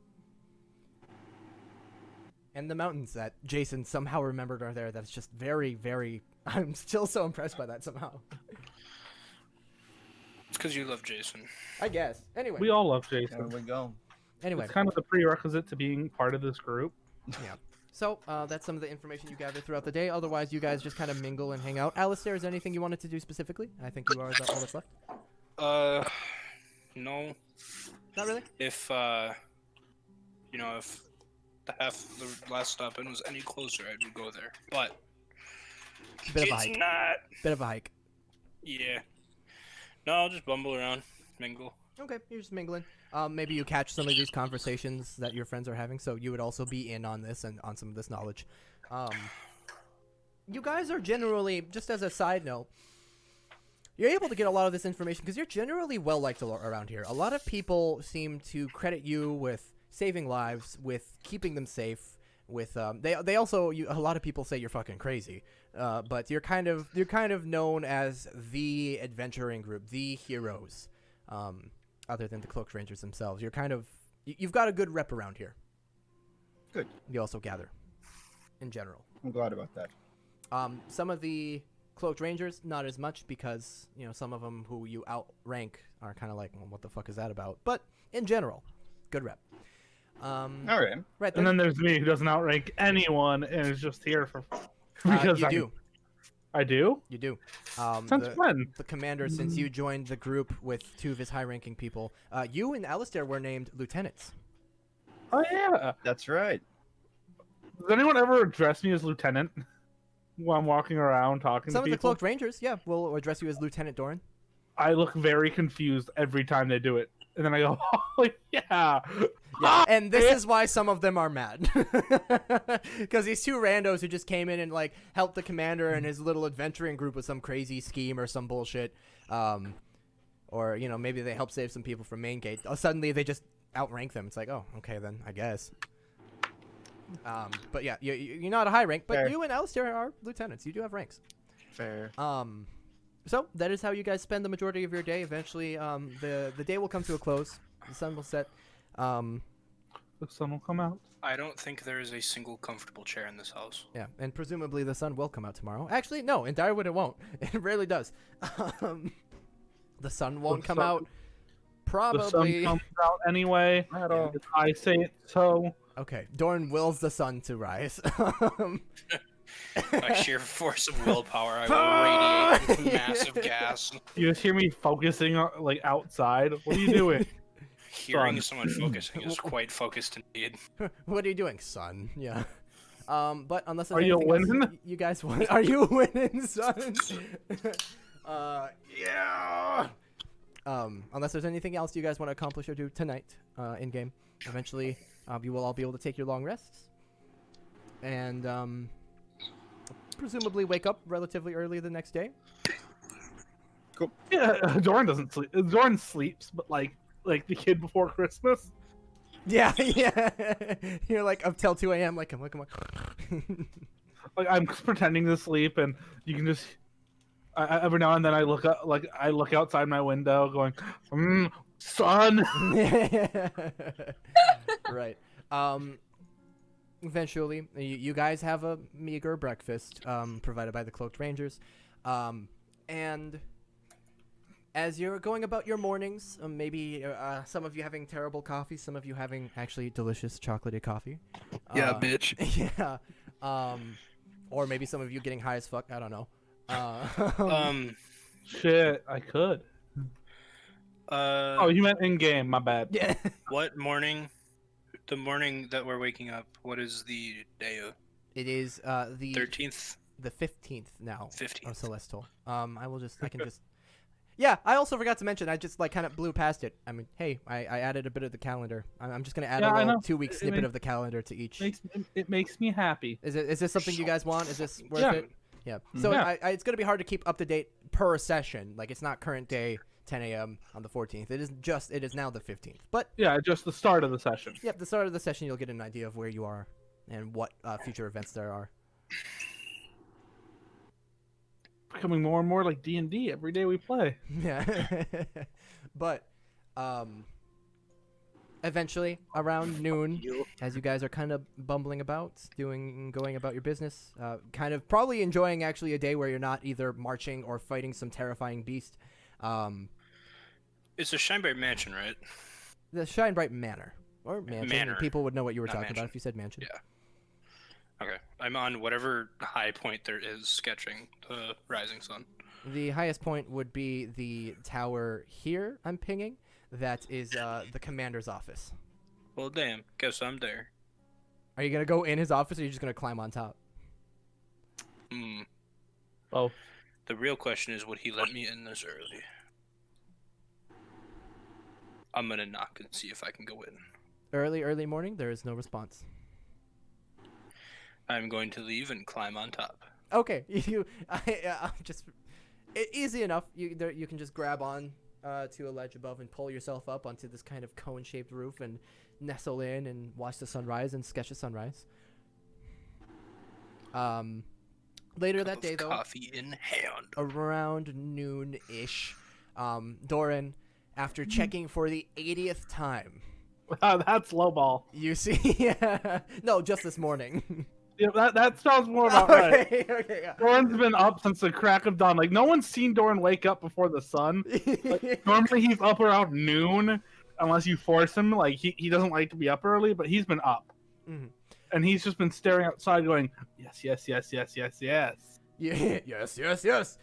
And the mountains that Jason somehow remembered are there. That's just very, very. I'm still so impressed by that somehow. It's because you love Jason. I guess. Anyway. We all love There Jason. we go. Anyway. It's kind of the prerequisite to being part of this group. Yeah. So that's some of the information you gather throughout the day. Otherwise, you guys just kind of mingle and hang out. Alistair, is there anything you wanted to do specifically? I think you are all that's left. No. Not really. If if the last stop in was any closer, I would go there. But Bit of a it's hike. not. Bit of a hike. Yeah. No, I'll just bumble around, mingle. Okay, you're just mingling. Maybe you catch some of these conversations that your friends are having, so you would also be in on this and on some of this knowledge. You guys are generally, just as a side note, you're able to get a lot of this information because you're generally well liked around here. A lot of people seem to credit you with saving lives, with keeping them safe. With they also a lot of people say you're fucking crazy, but you're kind of known as the adventuring group, the heroes. Other than the Cloaked Rangers themselves, you've got a good rep around here. Good. You also gather, in general. I'm glad about that. Some of the Cloaked Rangers, not as much because some of them who you outrank are kind of like, well, what the fuck is that about? But in general, good rep. All right. Right. And then there's me who doesn't outrank anyone and is just here for because you do. I do? You do. Since when? The commander, since you joined the group with two of his high-ranking people, you and Alistair were named lieutenants. Oh yeah. That's right. Does anyone ever address me as lieutenant while I'm walking around talking Some to of the people? Cloaked Rangers, yeah, will address you as Lieutenant Doran. I look very confused every time they do it. And then I go, oh, yeah. Yeah, and this is why some of them are mad. Because these two randos who just came in and like helped the commander and his little adventuring group with some crazy scheme or some bullshit, or you know maybe they help save some people from main gate. Suddenly they just outrank them. It's like, oh, okay then, I guess. But yeah, you're not a high rank, but Fair. you and Alistair are lieutenants. You do have ranks. Fair. So that is how you guys spend the majority of your day. Eventually, the day will come to a close. The sun will set. The sun will come out. I don't think there is a single comfortable chair in this house. Yeah, and presumably the sun will come out tomorrow. Actually, no, in Direwood it won't. It rarely does. The sun won't come out. Probably. The sun comes out anyway. I say it so. Okay, Dorn wills the sun to rise. By sheer force of willpower, I will radiate with massive gas. You just hear me focusing like outside. What are you doing? Hearing someone focusing is quite focused indeed. What are you doing, son? Yeah. But unless there's Are you anything else winning? you guys want, are you winning, son? Yeah. Unless there's anything else you guys want to accomplish or do tonight, in game, eventually, you will all be able to take your long rests, and presumably wake up relatively early the next day. Yeah, Doran doesn't sleep. Doran sleeps, but like the kid before Christmas. Yeah, yeah. You're like up till 2 a.m. Like, come on. Like I'm pretending to sleep, and you can just. Every now and then I look up, like I look outside my window, going, "Sun." Right. Eventually, you guys have a meager breakfast provided by the Cloaked Rangers, and as you're going about your mornings, maybe some of you having terrible coffee, some of you having actually delicious chocolatey coffee. Yeah, bitch. Yeah. Or maybe some of you getting high as fuck. I don't know. Shit, I could. Oh, you meant in game. My bad. Yeah. What morning? The morning that we're waking up. What is the day of? It is the 13th. the 15th now. 15th. Of Celestial. I can just. Yeah, I also forgot to mention. I just like kind of blew past it. I mean, hey, I added a bit of the calendar. I'm just gonna add Yeah, a I little know. 2-week It snippet makes- of the calendar to each. It makes me happy. Is this something you guys want? Is this worth Yeah. it? Yeah. So Yeah. it's gonna be hard to keep up to date per session. Like it's not current day 10 a.m. on the 14th. It is now the 15th. But Yeah, just the start of the session. yep, the start of the session you'll get an idea of where you are and what future events there are. Becoming more and more like D&D every day we play. Yeah. But eventually around noon, as you guys are kind of bumbling about, going about your business, kind of probably enjoying actually a day where you're not either marching or fighting some terrifying beast. It's a Shinebright Mansion, right? The Shine Bright Manor. Or mansion. Manor, People would know what you were not talking about mansion. if you said mansion. Yeah. Okay. I'm on whatever high point there is sketching the rising sun. The highest point would be the tower here I'm pinging. That is the commander's office. Well, damn. Guess I'm there. Are you going to go in his office or are you just going to climb on top? Oh, The real question is, would he let me in this early? I'm gonna knock and see if I can go in. Early morning, there is no response. I'm going to leave and climb on top. Okay, easy enough. You can just grab on to a ledge above and pull yourself up onto this kind of cone-shaped roof and nestle in and watch the sunrise and sketch the sunrise. Later that day, though, Coffee in hand. around noon-ish, Doran, after checking for the 80th time, that's lowball. you see, no, just this morning. Yeah, that sounds more about right. Okay, yeah. Doran's been up since the crack of dawn. Like no one's seen Doran wake up before the sun. Like, normally he's up around noon, unless you force him. Like he doesn't like to be up early, but he's been up, Mhm. and he's just been staring outside, going, yes, yes, yes, yes, yes, yes. Yeah, yes. Yes.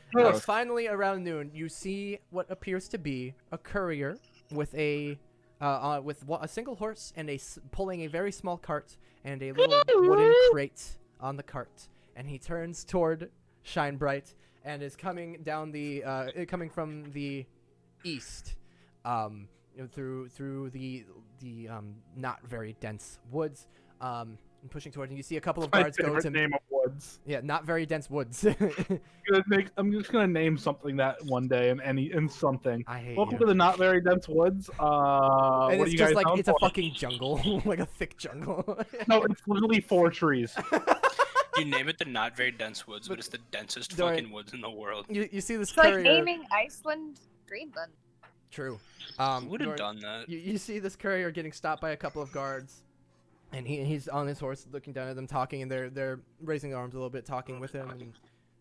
Finally, around noon, you see what appears to be a courier with a single horse and pulling a very small cart and a little wooden crate on the cart, and he turns toward Shine Bright and is coming down coming from the east. through the not very dense woods, and pushing towards. And you see a couple of My guards go favorite to name of woods. yeah, not very dense woods. I'm just gonna name something that one day in something. I hate Welcome you. to the not very dense woods. And What it's do you just guys like known it's a for? fucking jungle, like a thick jungle. No, it's literally 4 trees. You name it the not very dense woods, but it's the densest Don't- fucking woods in the world. You see this It's like courier. naming Iceland Greenland. True. Who would have Nord, done that? you see this courier getting stopped by a couple of guards, and he's on his horse, looking down at them, talking, and they're raising their arms a little bit, talking with him, and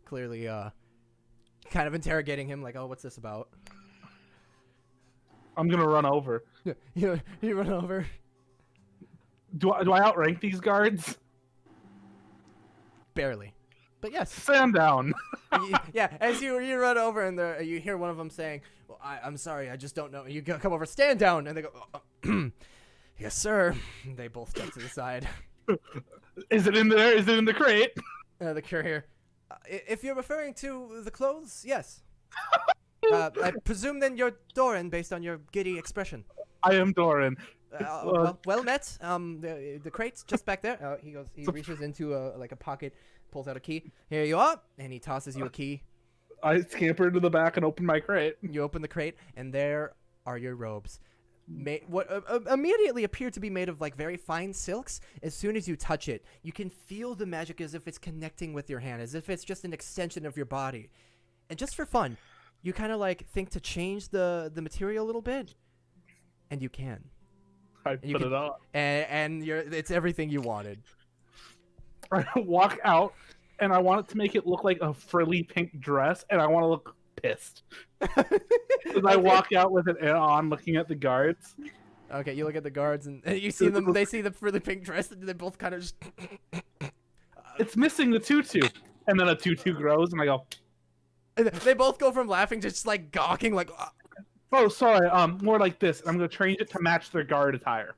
clearly kind of interrogating him, like, oh, what's this about? I'm gonna run over. you run over. Do I outrank these guards? Barely, but yes. Stand down. Yeah, as you run over and you hear one of them saying, well, I'm sorry, I just don't know. You come over, stand down, and they go, yes, sir. They both step to the side. Is it in there? Is it in the crate? The courier, if you're referring to the clothes, yes. I presume then you're Doran, based on your giddy expression. I am Doran. Well met. The crate's just back there. He reaches into like a pocket, pulls out a key. Here you are, and he tosses you a key. I scamper into the back and open my crate. You open the crate, and there are your robes. What immediately appear to be made of like very fine silks. As soon as you touch it, you can feel the magic as if it's connecting with your hand, as if it's just an extension of your body. And just for fun, you kind of like think to change the material a little bit, and you can. I put it on. And it's everything you wanted. I walk out, and I want it to make it look like a frilly pink dress, and I want to look pissed. As I walk out with it on, looking at the guards. Okay, you look at the guards, and you see them. They see the frilly pink dress, and they both kind of just. It's missing the tutu, and then a tutu grows, and I go, They both go from laughing to just like gawking, like. "Oh, sorry. More like this." And I'm gonna change it to match their guard attire,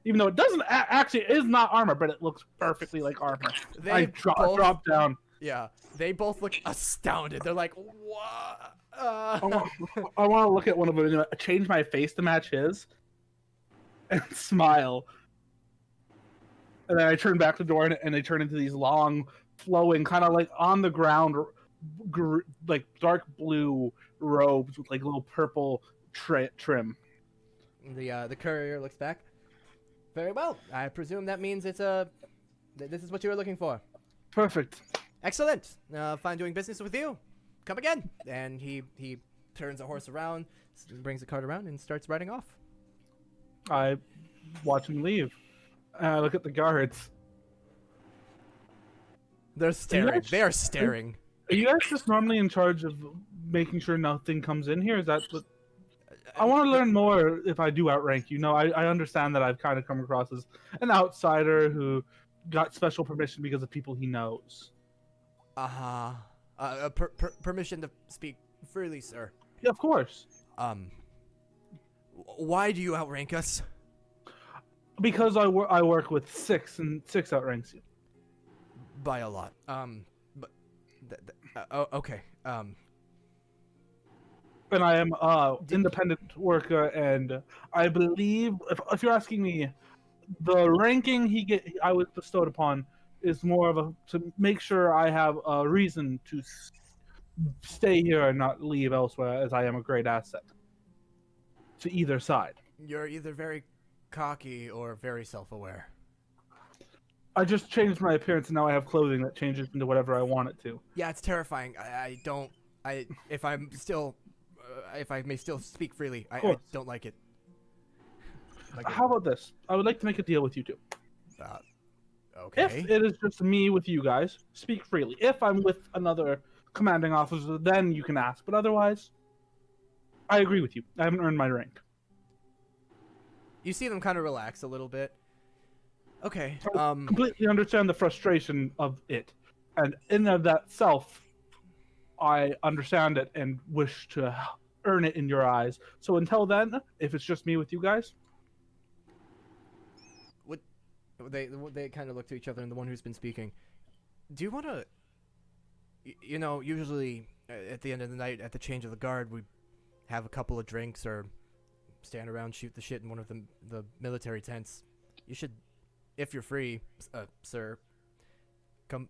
even though it doesn't actually it is not armor, but it looks perfectly like armor. I drop down. Yeah, they both look astounded. They're like, "What?" I want to look at one of them, change my face to match his, and smile. And then I turn back the door, and they turn into these long, flowing, kind of like on the ground, like dark blue robes with like little purple trim. The courier looks back. Very well. I presume that means this is what you were looking for. Perfect. Excellent. Fine doing business with you. Come again. And he turns the horse around, brings the cart around, and starts riding off. I watch him leave. I look at the guards. They're staring. guys- They are staring. Are you guys just normally in charge of making sure nothing comes in here? Is that what? I want to learn more if I do outrank you. No, I understand that I've kind of come across as an outsider who got special permission because of people he knows. Permission to speak freely, sir. Yeah, of course. Why do you outrank us? Because I work with 6, and 6 outranks you. By a lot. But okay. And I am independent worker, and I believe if you're asking me, the ranking I was bestowed upon is more of to make sure I have a reason to stay here and not leave elsewhere, as I am a great asset to either side. You're either very cocky or very self-aware. I just changed my appearance, and now I have clothing that changes into whatever I want it to. Yeah, it's terrifying. If I may still speak freely, I don't like it. How about this? I would like to make a deal with you two. Okay. If it is just me with you guys, speak freely. If I'm with another commanding officer, then you can ask. But otherwise, I agree with you. I haven't earned my rank. You see them kind of relax a little bit. Okay. I completely understand the frustration of it, and in of that self, I understand it and wish to earn it in your eyes. So until then, if it's just me with you guys, They kind of look to each other, and the one who's been speaking, do you want to? Usually at the end of the night, at the change of the guard, we have a couple of drinks or stand around, shoot the shit in one of the military tents. You should, if you're free, sir, come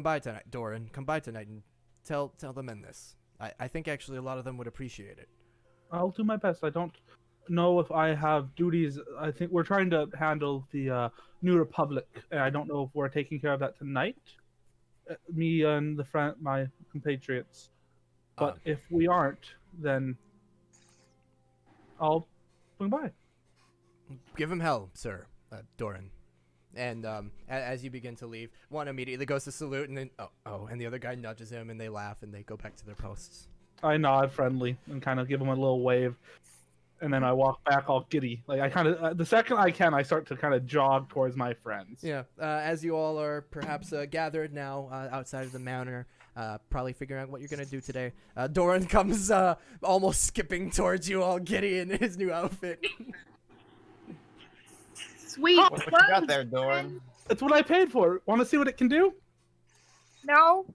by tonight, Doran. Come by tonight and tell the men this. I think actually a lot of them would appreciate it. I'll do my best. I don't know if I have duties. I think we're trying to handle the New Republic, and I don't know if we're taking care of that tonight. Me and my compatriots. But if we aren't, then I'll swing by. Give him hell, sir, Doran. And as you begin to leave, one immediately goes to salute, and then and the other guy nudges him, and they laugh, and they go back to their posts. I nod friendly and kind of give him a little wave, and then I walk back all giddy. Like I kind of, the second I can, I start to kind of jog towards my friends. Yeah. As you all are perhaps gathered now outside of the manor, probably figuring out what you're gonna do today. Doran comes almost skipping towards you, all giddy in his new outfit. Sweet. What you got there, Doran? That's what I paid for. Want to see what it can do? No,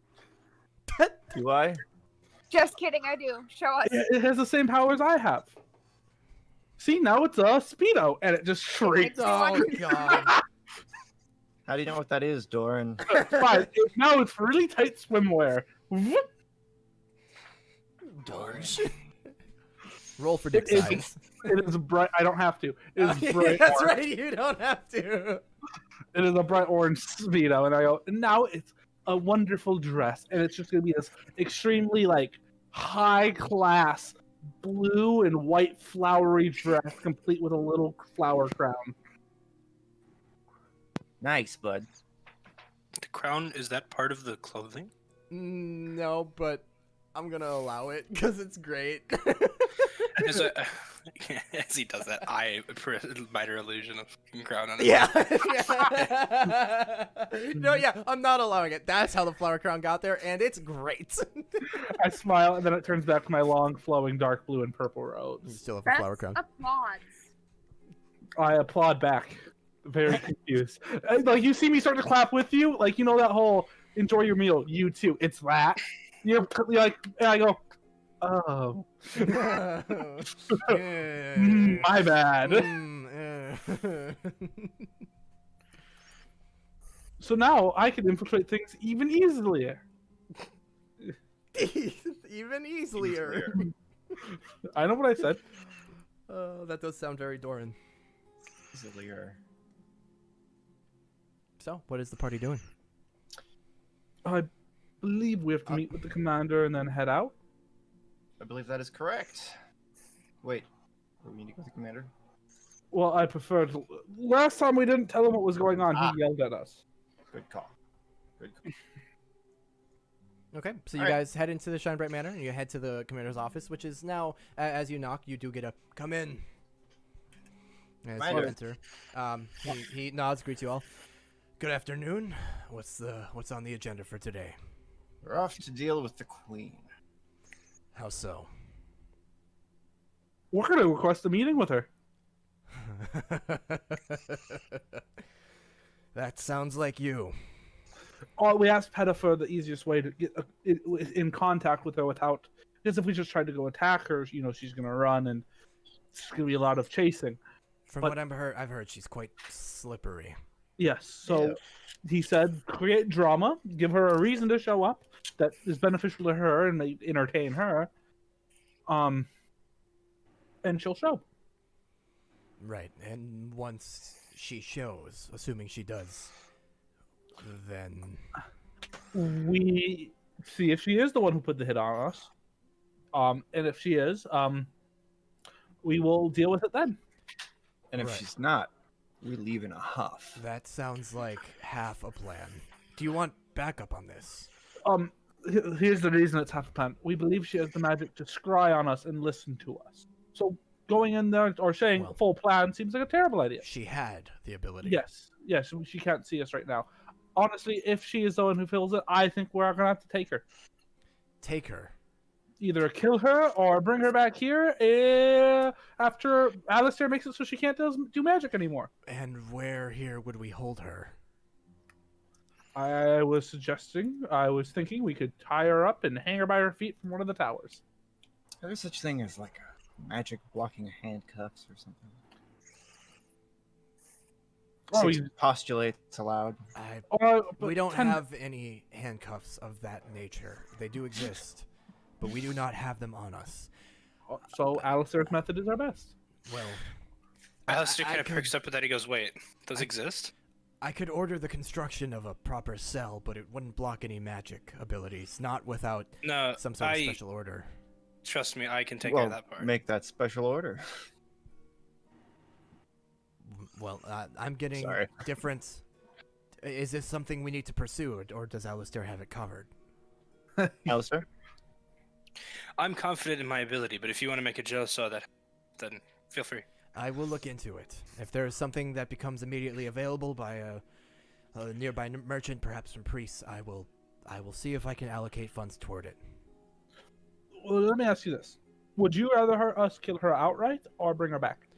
Do I? just kidding. I do. Show us. It has the same powers I have. See, now it's a Speedo, and it just shrinks. Oh god. How do you know what that is, Doran? Fine. Now it's really tight swimwear. Whoop. Doran. Roll for dick It- size. It is bright. I don't have to. It is bright That's orange. right. You don't have to. It is a bright orange Speedo, and I go. And now it's a wonderful dress, and it's just gonna be this extremely like high class blue and white flowery dress, complete with a little flower crown. Nice, bud. The crown, is that part of the clothing? No, but I'm gonna allow it because it's great. As he does that, I put a minor illusion of fucking crown on his Yeah. head. No, yeah, I'm not allowing it. That's how the flower crown got there, and it's great. I smile, and then it turns back to my long, flowing dark blue and purple You robes. still have a That's flower crown. applause. I applaud back, very confused. Like you see me start to clap with you, like you know that whole enjoy your meal. You too. It's that. You're like, and I go, oh, my bad. So now I can infiltrate things even easier. Even easier. I know what I said. That does sound very Doran. Easier. So, what is the party doing? I believe we have to meet with the commander and then head out. I believe that is correct. Wait, we need to go with the commander? Well, I prefer to... Last time we didn't tell him what was going on. Ah. He yelled at us. Good call. Good call. Okay, so you All right. guys head into the Shine Bright Manor, and you head to the commander's office, which is now, as you knock, you do get a come in. As you Commander. enter, he nods, greets you all. Good afternoon. What's on the agenda for today? We're off to deal with the queen. How so? We're going to request a meeting with her. That sounds like you. We asked Peta for the easiest way to get in contact with her without... Because if we just tried to go attack her, you know, she's going to run and it's going to be a lot of chasing. From But- what I've heard she's quite slippery. Yes, so Yeah. he said create drama, give her a reason to show up that is beneficial to her and may entertain her. And she'll show. Right, and once she shows, assuming she does, then We see if she is the one who put the hit on us. And if she is, we will deal with it then. And if Right. she's not, we leave in a huff. that sounds like half a plan. Do you want backup on this? Here's the reason it's half a plan. We believe she has the magic to scry on us and listen to us. So going in there or saying Well- full plan seems like a terrible idea. She had the ability. Yes, she can't see us right now. Honestly, if she is the one who fills it, I think we're gonna have to take her. Take her. Either kill her or bring her back here after Alistair makes it so she can't do magic anymore. And where here would we hold her? I was thinking we could tie her up and hang her by her feet from one of the towers. There's such thing as like a magic blocking handcuffs or something. Oh, Six postulates allowed. We don't have any handcuffs of that nature. They do exist, but we do not have them on us. So Alistair's method is our best. Well, Alistair I kind of could- perks up with that. He goes, "Wait, those exist?" I could order the construction of a proper cell, but it wouldn't block any magic abilities, not without No, some sort of special order. trust me, I can take care Well, of that part. make that special order. Well, I'm getting Sorry. different. Is this something we need to pursue, or does Alistair have it covered? Alistair? I'm confident in my ability, but if you want to make a Joe so that, then feel free. I will look into it. If there is something that becomes immediately available by a nearby merchant, perhaps from priests, I will see if I can allocate funds toward it. Well, let me ask you this: would you rather us kill her outright or bring her back?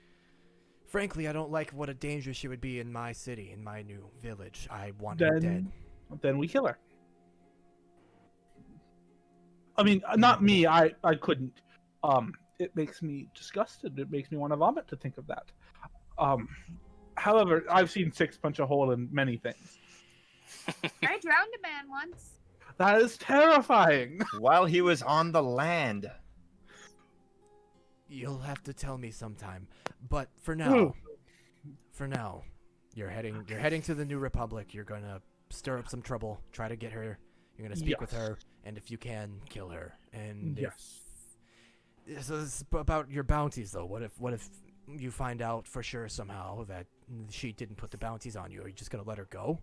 Frankly, I don't like what a danger she would be in my city, in my new village. I want her dead. Then we kill her. I mean, not me. I couldn't. It makes me disgusted. It makes me want to vomit to think of that. However, I've seen Six punch a hole in many things. I drowned a man once. That is terrifying. While he was on the land. You'll have to tell me sometime. But for now, you're heading to the New Republic. You're gonna stir up some trouble. Try to get her. You're gonna speak with Yes. her, and if you can, kill her. And Yes. so this is about your bounties, though. What if you find out for sure somehow that she didn't put the bounties on you? Are you just gonna let her go?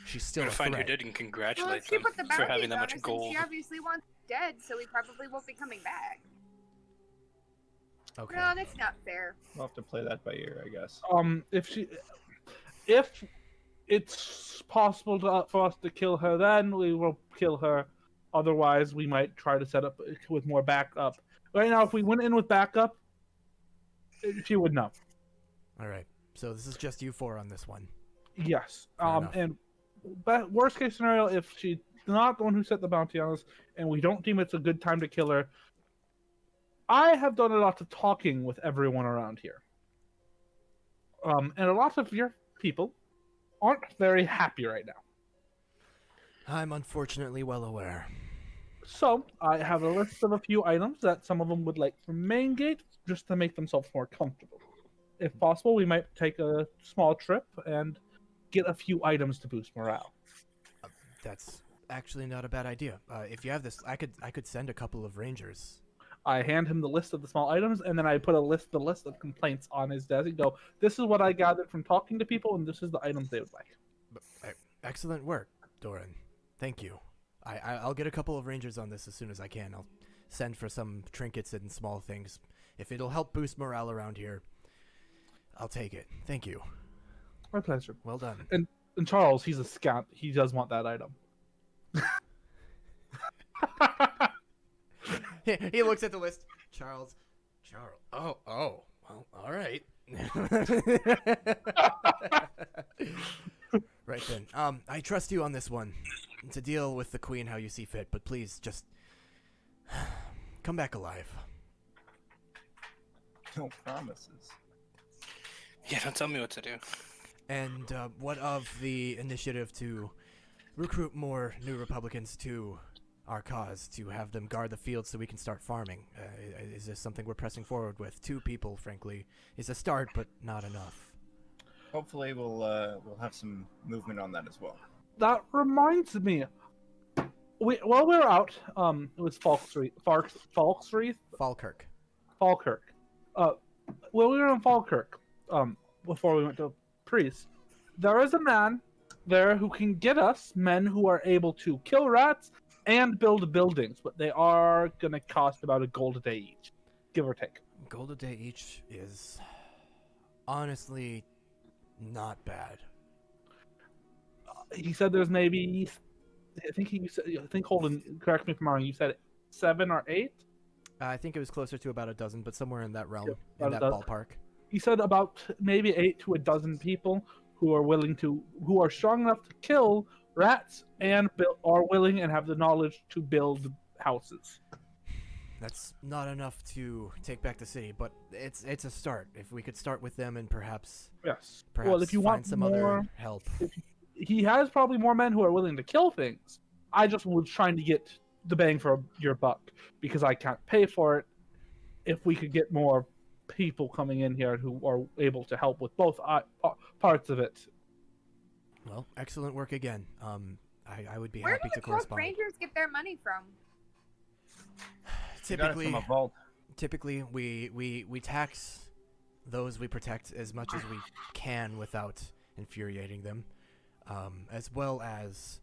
She's still I'm a gonna find who threat. did and Well, congratulate if she them put the for bounties having that on much us, gold. then she obviously wants dead, so we probably won't be coming back. Okay. No, that's not fair. We'll have to play that by ear, I guess. If it's possible for us to kill her, then we will kill her. Otherwise, we might try to set up with more backup. Right now, if we went in with backup, she would know. All right. So this is just you four on this one. Yes. Fair enough. And worst case scenario, if she's not the one who set the bounty on us, and we don't deem it's a good time to kill her, I have done a lot of talking with everyone around here. And a lot of your people aren't very happy right now. I'm unfortunately well aware. So, I have a list of a few items that some of them would like from main gate, just to make themselves more comfortable. If possible, we might take a small trip and get a few items to boost morale. That's actually not a bad idea. If you have this, I could send a couple of rangers. I hand him the list of the small items, and then I put the list of complaints on his desk and go, this is what I gathered from talking to people, and this is the items they would like. Excellent work, Doran. Thank you. I'll get a couple of rangers on this as soon as I can. I'll send for some trinkets and small things. If it'll help boost morale around here, I'll take it. Thank you. My pleasure. Well done. And Charles, he's a scamp. He does want that item. He looks at the list. Charles. Oh. Well, all right. Right then. I trust you on this one to deal with the queen how you see fit, but please just come back alive. No promises. Yeah, don't tell me what to do. And what of the initiative to recruit more New Republicans to our cause, to have them guard the field so we can start farming? Is this something we're pressing forward with? 2 people, frankly, is a start, but not enough. Hopefully we'll have some movement on that as well. That reminds me. While we were out, it was Falkreath. Falkirk. While we were in Falkirk, before we went to Priest, there is a man there who can get us men who are able to kill rats and build buildings, but they are gonna cost about a gold a day each, give or take. Gold a day each is honestly not bad. He said there's maybe, I think Holden, correct me if I'm wrong, you said 7 or 8? I think it was closer to about a dozen, but somewhere in that realm, Yeah, in that about- ballpark. He said about maybe 8 to a dozen people who are strong enough to kill rats and are willing and have the knowledge to build houses. That's not enough to take back the city, but it's a start. If we could start with them and perhaps Yes. Well, if you find want some more, other help. he has probably more men who are willing to kill things. I just was trying to get the bang for your buck because I can't pay for it. If we could get more people coming in here who are able to help with both parts of it. Well, excellent work again. I would be Where happy do to the cloaked correspond. rangers get their money from? You got it from a vault. Typically, we tax those we protect as much as we can without infuriating them, as well as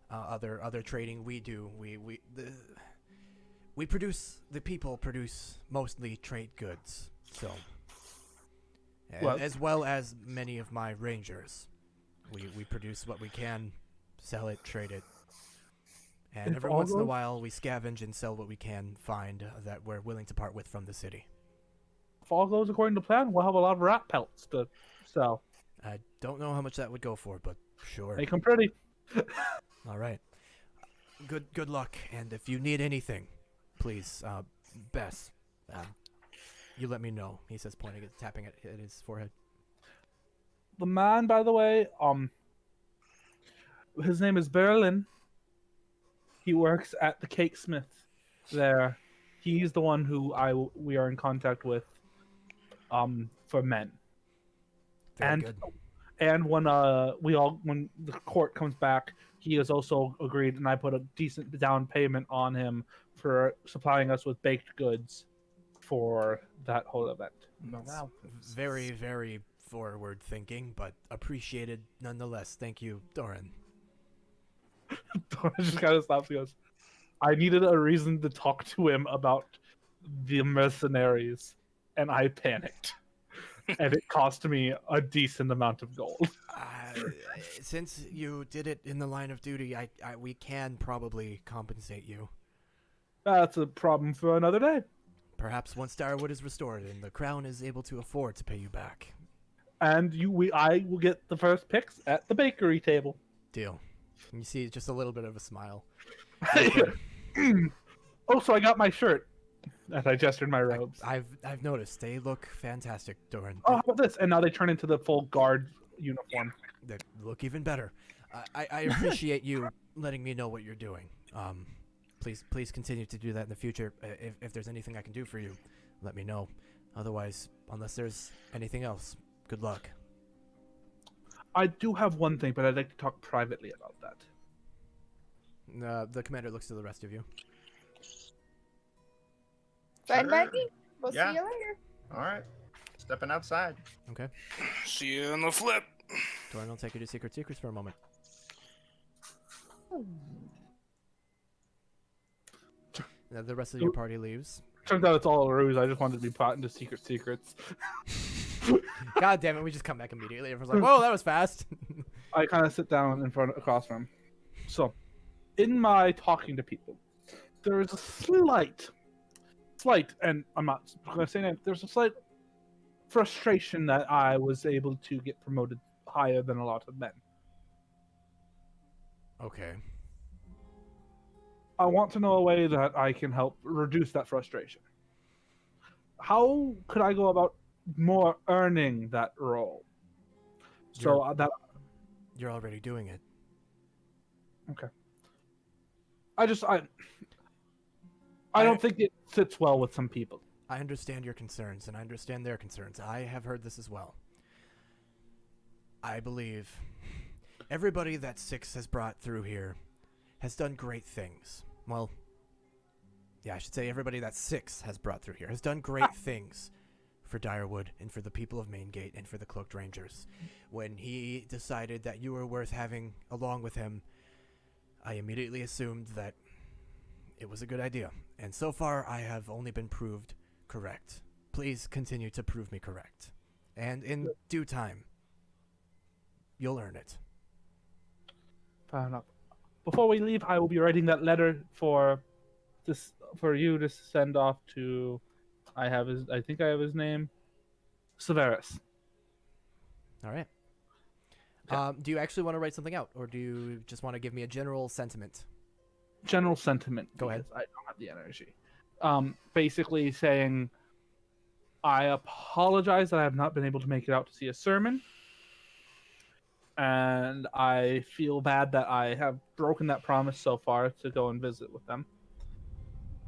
other trading we do. The people produce mostly trade goods, so as well as many of my rangers, we produce what we can, sell it, trade it. And every once in a while, we scavenge and sell what we can find that we're willing to part with from the city. If all goes according to plan, we'll have a lot of rat pelts to sell. I don't know how much that would go for, but sure. Make them pretty. All right. Good luck, and if you need anything, please, Bess, you let me know. He says, tapping at his forehead. The man, by the way, his name is Berlin. He works at the Cake Smith there. He's the one who we are in contact with for men. Very good. And when the court comes back, he has also agreed, and I put a decent down payment on him for supplying us with baked goods for that whole event. Wow. Very, very forward thinking, but appreciated nonetheless. Thank you, Doran. Dora just kind of stops and goes, I needed a reason to talk to him about the mercenaries, and I panicked. And it cost me a decent amount of gold. Since you did it in the line of duty, we can probably compensate you. That's a problem for another day. Perhaps once Direwood is restored and the crown is able to afford to pay you back. And I will get the first picks at the bakery table. Deal. And you see just a little bit of a smile. Oh, so I got my shirt. As I gestured my robes. I've noticed. They look fantastic, Doran. Oh, how about this? And now they turn into the full guard uniform. They look even better. I appreciate you letting me know what you're doing. Please continue to do that in the future. If there's anything I can do for you, let me know. Otherwise, unless there's anything else, good luck. I do have one thing, but I'd like to talk privately about that. The commander looks to the rest of you. Fine by me. We'll Yeah. see you later. All right. Stepping outside. Okay. See you on the flip. Doran will take you to Secrets for a moment. The rest of your party leaves. Turns out it's all a ruse. I just wanted to be brought into secrets. God damn it, we just come back immediately. Everyone's like, whoa, that was fast. I kind of sit down across from him. So, in my talking to people, there is a slight, and I'm not going to say name, there's a slight frustration that I was able to get promoted higher than a lot of men. Okay. I want to know a way that I can help reduce that frustration. How could I go about more earning that role? You're already doing it. Okay. I don't think it sits well with some people. I understand your concerns, and I understand their concerns. I have heard this as well. I believe everybody that Six has brought through here has done great things. Well, yeah, I should say everybody that Six has brought through here has done great things for Direwood and for the people of Maingate and for the Cloaked Rangers. When he decided that you were worth having along with him, I immediately assumed that it was a good idea. And so far, I have only been proved correct. Please continue to prove me correct. And in due time, you'll earn it. Fair enough. Before we leave, I will be writing that letter for you to send off to. I think I have his name, Severus. All right. Okay. Do you actually want to write something out, or do you just want to give me a general sentiment? General sentiment. Go ahead. I don't have the energy. basically saying, I apologize that I have not been able to make it out to see a sermon. And I feel bad that I have broken that promise so far to go and visit with them.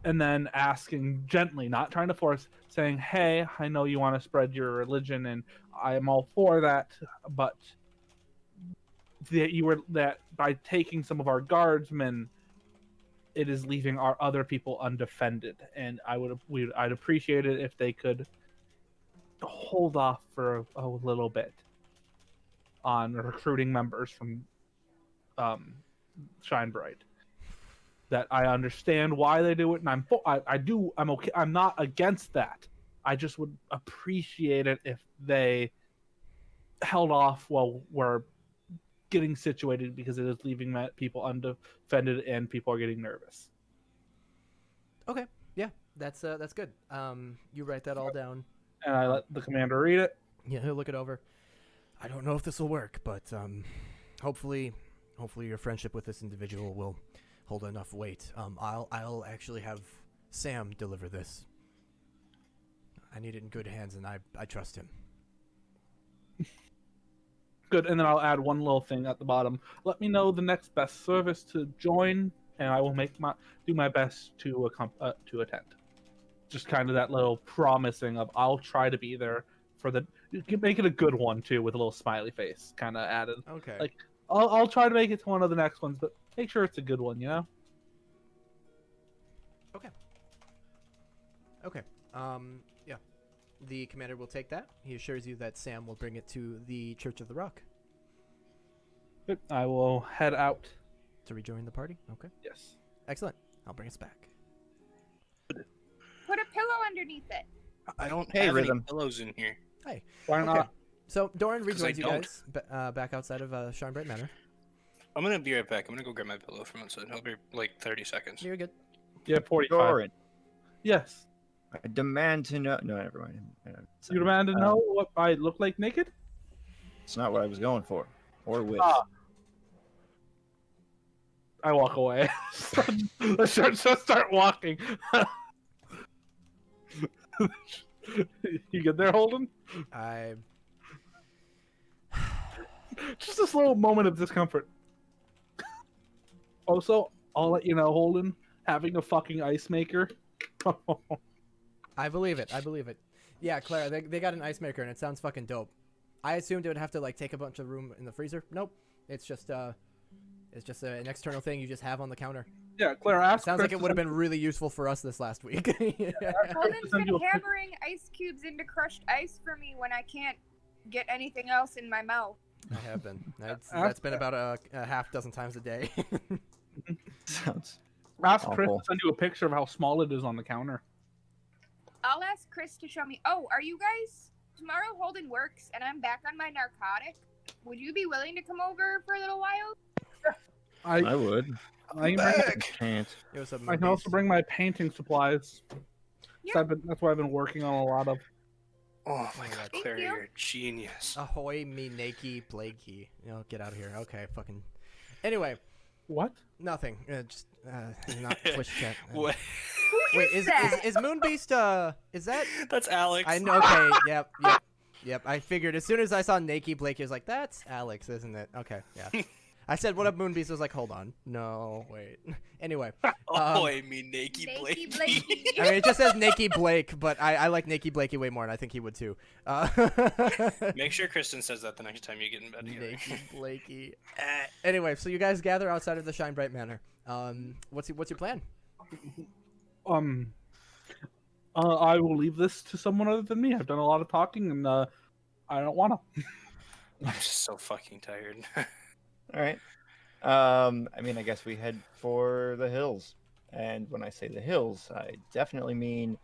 And then asking gently, not trying to force, saying, hey, I know you want to spread your religion and I am all for that, but that by taking some of our guardsmen, it is leaving our other people undefended, and I'd appreciate it if they could hold off for a little bit on recruiting members from Shine Bright. That I understand why they do it, and I'm okay. I'm not against that. I just would appreciate it if they held off while we're getting situated, because it is leaving people undefended and people are getting nervous. Okay, yeah, that's good. You write that all down. And I let the commander read it. Yeah, he'll look it over. I don't know if this will work, but hopefully your friendship with this individual will hold enough weight. I'll actually have Sam deliver this. I need it in good hands, and I trust him. Good, and then I'll add one little thing at the bottom. Let me know the next best service to join, and I will do my best to attend. Just kind of that little promising of I'll try to be there for the. You can make it a good one too, with a little smiley face kind of added. Okay. Like I'll try to make it to one of the next ones, but make sure it's a good one, you know. Okay. Yeah. The commander will take that. He assures you that Sam will bring it to the Church of the Rock Good. I will head out. to rejoin the party. Okay. Yes. Excellent. I'll bring us back. Put a pillow underneath it. I don't Hey, have Rhythm. any pillows in here. Hey. Why Okay. not? So Doran 'Cause I rejoins you don't. guys back outside of Shinebright Manor. I'm gonna be right back. I'm gonna go grab my pillow from outside. I'll be like 30 seconds. You're good. Yeah, 45. Doran, Yes. I demand to know. No, never mind. You demand to know what I look like naked? It's not what I was going for, or with. I walk away. Let's start walking. You get there, Holden? I Just this little moment of discomfort. Also, I'll let you know, Holden, having a fucking ice maker. I believe it. I believe it. Yeah, Clara, they got an ice maker and it sounds fucking dope. I assumed it would have to like take a bunch of room in the freezer. Nope. It's just an external thing you just have on the counter. Yeah, Claire, ask Sounds Chris like it would have been really useful for us this last week. Holden's send been you a pic- hammering ice cubes into crushed ice for me when I can't get anything else in my mouth. I have been. That's been about a half dozen times a day. Sounds Ask Chris awful. to send you a picture of how small it is on the counter. I'll ask Chris to show me. Oh, are you guys tomorrow? Holden works, and I'm back on my narcotic. Would you be willing to come over for a little while? I would. I can, I can't. It was I can also bring my painting supplies. Yeah. So that's what I've been working on a lot of. Oh my god, Thank Claire, you. you're a genius. Ahoy me nakey blakey. Get out of here. Okay, fucking. Anyway, What? nothing. Just not Twitch chat. What? Who Wait, is that? is Moonbeast is that? That's Alex. I know. Okay. Yep. I figured as soon as I saw Nakey Blakey, I was like, "That's Alex, isn't it?" Okay. Yeah. I said, "What up, Moonbeast?" I was like, "Hold on. No, wait." Anyway. Oh, I mean, Nakey Nakey Blakey. Blakey. I mean, it just says Nakey Blake, but I like Nakey Blakey way more, and I think he would too. Make sure Kristen says that the next time you get in bed together. Nakey Blakey. Anyway, so you guys gather outside of the Shine Bright Manor. What's your plan? I will leave this to someone other than me. I've done a lot of talking, and I don't want to. I'm just so fucking tired. All right. I mean, I guess we head for the hills. And when I say the hills, I definitely mean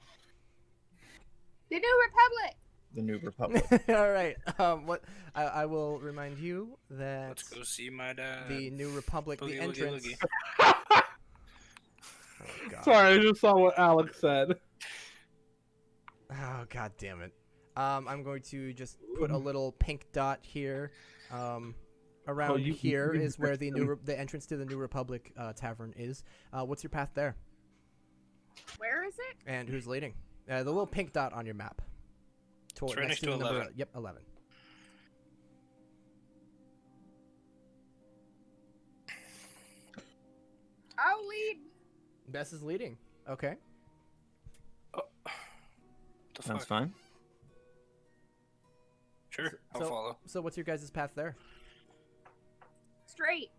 The New Republic. the New Republic. All right. What I will remind you that Let's go see my dad. the New Republic, the Boogie, woogie, entrance. woogie. Oh, God. Sorry, I just saw what Alex said. Oh, God damn it. I'm going to just put a little pink dot here. Around you- here you- is where the entrance to the New Republic tavern is. What's your path there? Where is it? And who's leading? The little pink dot on your map. It's right next to the number. 11. Yep, 11. I'll lead. Bess is leading. Okay. The Sounds fuck? fine. Sure, I'll So- follow. So what's your guys' path there? Straight.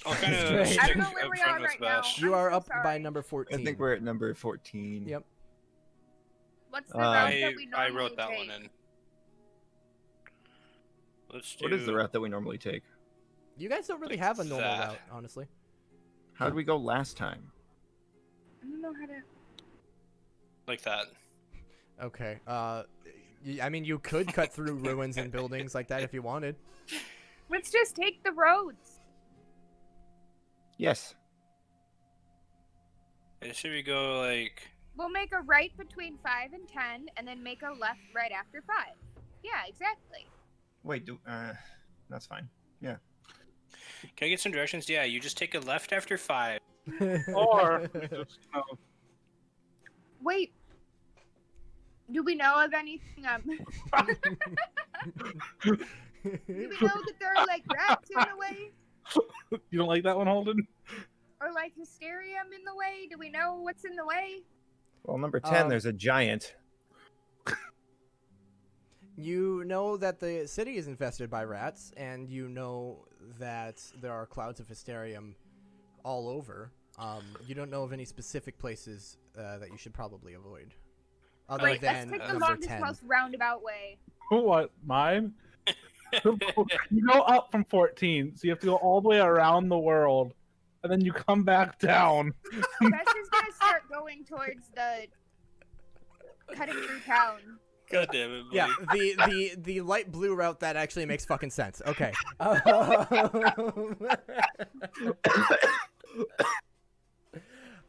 I'll kind of Straight. I stick don't know where up we front are with right now. Bash. You I'm are so up by sorry. number 14. I think we're at number 14. Yep. What's the Uh, route that we I normally wrote that take? one in. Let's do. What is the route that we normally take? You guys don't really have a normal that. route, honestly. How did we go last time? I don't know how to. Like that. Okay. I mean, you could cut through ruins and buildings like that if you wanted. Let's just take the roads. Yes. Should we go like? We'll make a right between 5 and 10, and then make a left right after 5. Yeah, exactly. Wait, that's fine. Can I get some directions? Yeah, you just take a left after 5. Or just, Wait. Do we know of anything? Do we know that there are like rats in the way, you don't like that one, Holden? or like hysterium in the way? Do we know what's in the way? Well, number 10, Um, there's a giant. You know that the city is infested by rats, and you know that there are clouds of hysterium all over. You don't know of any specific places that you should probably avoid. Other Wait, let's than take the number longest, 10. most roundabout way. What? Mine? You go up from 14, so you have to go all the way around the world, and then you come back down. Bess is gonna start going towards the cutting through town. God damn it. Yeah, the light blue route that actually makes fucking sense. Okay.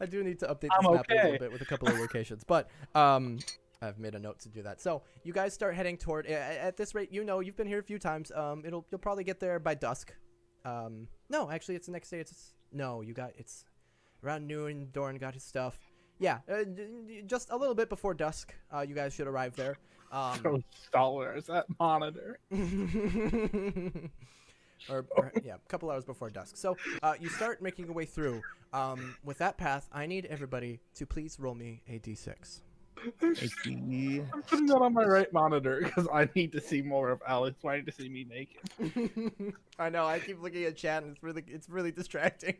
I do need to update this I'm map a little okay. bit with a couple of locations, but I've made a note to do that. So you guys start heading toward. At this rate, you know you've been here a few times. You'll probably get there by dusk. No, actually, it's the next day. It's around noon. Doran got his stuff. Yeah, just a little bit before dusk. You guys should arrive there. $1 that monitor. or yeah, a couple hours before dusk. So you start making your way through. With that path, I need everybody to please roll me a d6. I'm putting that on my right monitor because I need to see more of Alex wanting to see me naked. I know. I keep looking at chat, and it's really distracting.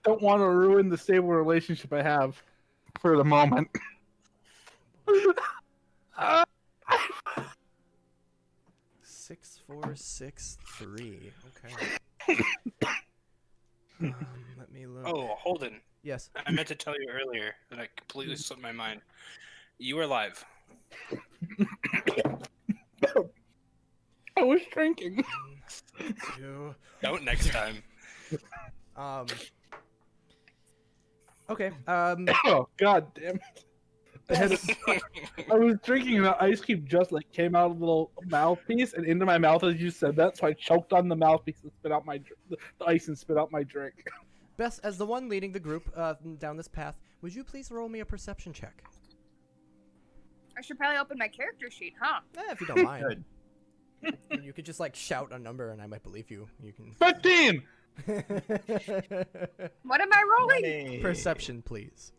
Don't want to ruin the stable relationship I have for the moment. 6, 4, 6, 3. Okay. Let me look. Oh, Holden. Yes. I meant to tell you earlier, and I completely slipped my mind. You were live. I was drinking. 2. Don't next time. Okay. Oh, god damn it. I was drinking and the ice cube just like came out of the little mouthpiece and into my mouth as you said that, so I choked on the mouthpiece and spit out the ice and spit out my drink. Bess, as the one leading the group down this path, would you please roll me a perception check? I should probably open my character sheet, huh? If you don't mind. Good. You could just like shout a number and I might believe you. You can. 15! What am I rolling? Perception, please.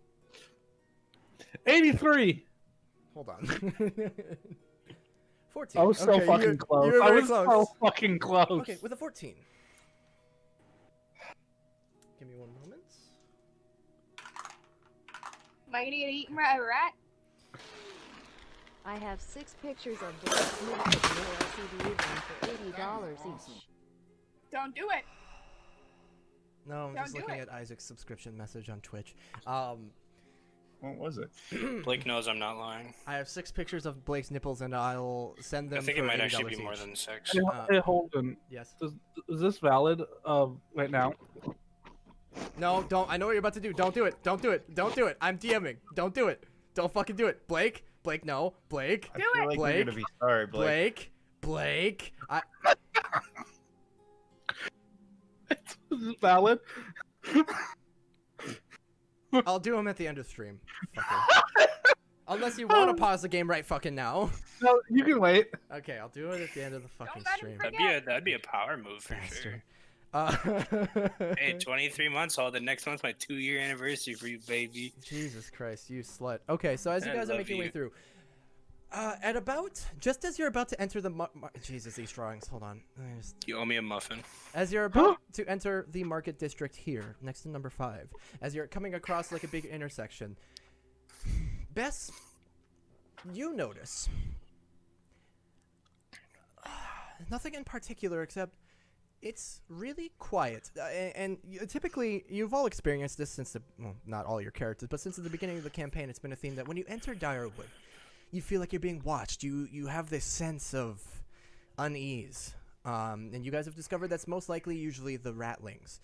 83! Hold on. 14. I was so Okay, fucking you close. were I very was close. so fucking close. Okay, with a 14. Give me one moment. Am I gonna get eaten by a rat? I have 6 pictures of Blake's nipple LCD even for $80 each. Don't do it. No, I'm Don't just do looking it. at Isaac's subscription message on Twitch. What was it? Blake knows I'm not lying. I have 6 pictures of Blake's nipples, and I'll send them. I think for it might $80 actually be more each. than 6. Hey, Holden, Yes. is this valid right now? No, don't. I know what you're about to do. Don't do it. Don't do it. Don't do it. I'm DMing. Don't do it. Don't fucking do it. Blake. Blake, no. Blake. I Do feel it. like Blake. you're gonna be sorry, Blake. Blake. Is this valid? I'll do them at the end of stream. Fucker. Unless you want to pause the game right fucking now. No, you can wait. Okay, I'll do it at the end of the fucking let him stream. forget. That'd be a power move for sure. Bastard. Hey, 23 months. The next month's my 2-year anniversary for you, baby. Jesus Christ, you slut. Okay, so as you I guys are love making your way you. through, at about just as you're about to enter the Jesus, these drawings. Hold on. Let me just- You owe me a muffin. As you're about to enter the market district here, next to number 5, as you're coming across like a big intersection, Bess, you notice nothing in particular except it's really quiet. Typically, you've all experienced this since not all your characters, but since the beginning of the campaign, it's been a theme that when you enter Direwood, you feel like you're being watched. You have this sense of unease. And you guys have discovered that's most likely usually the ratlings.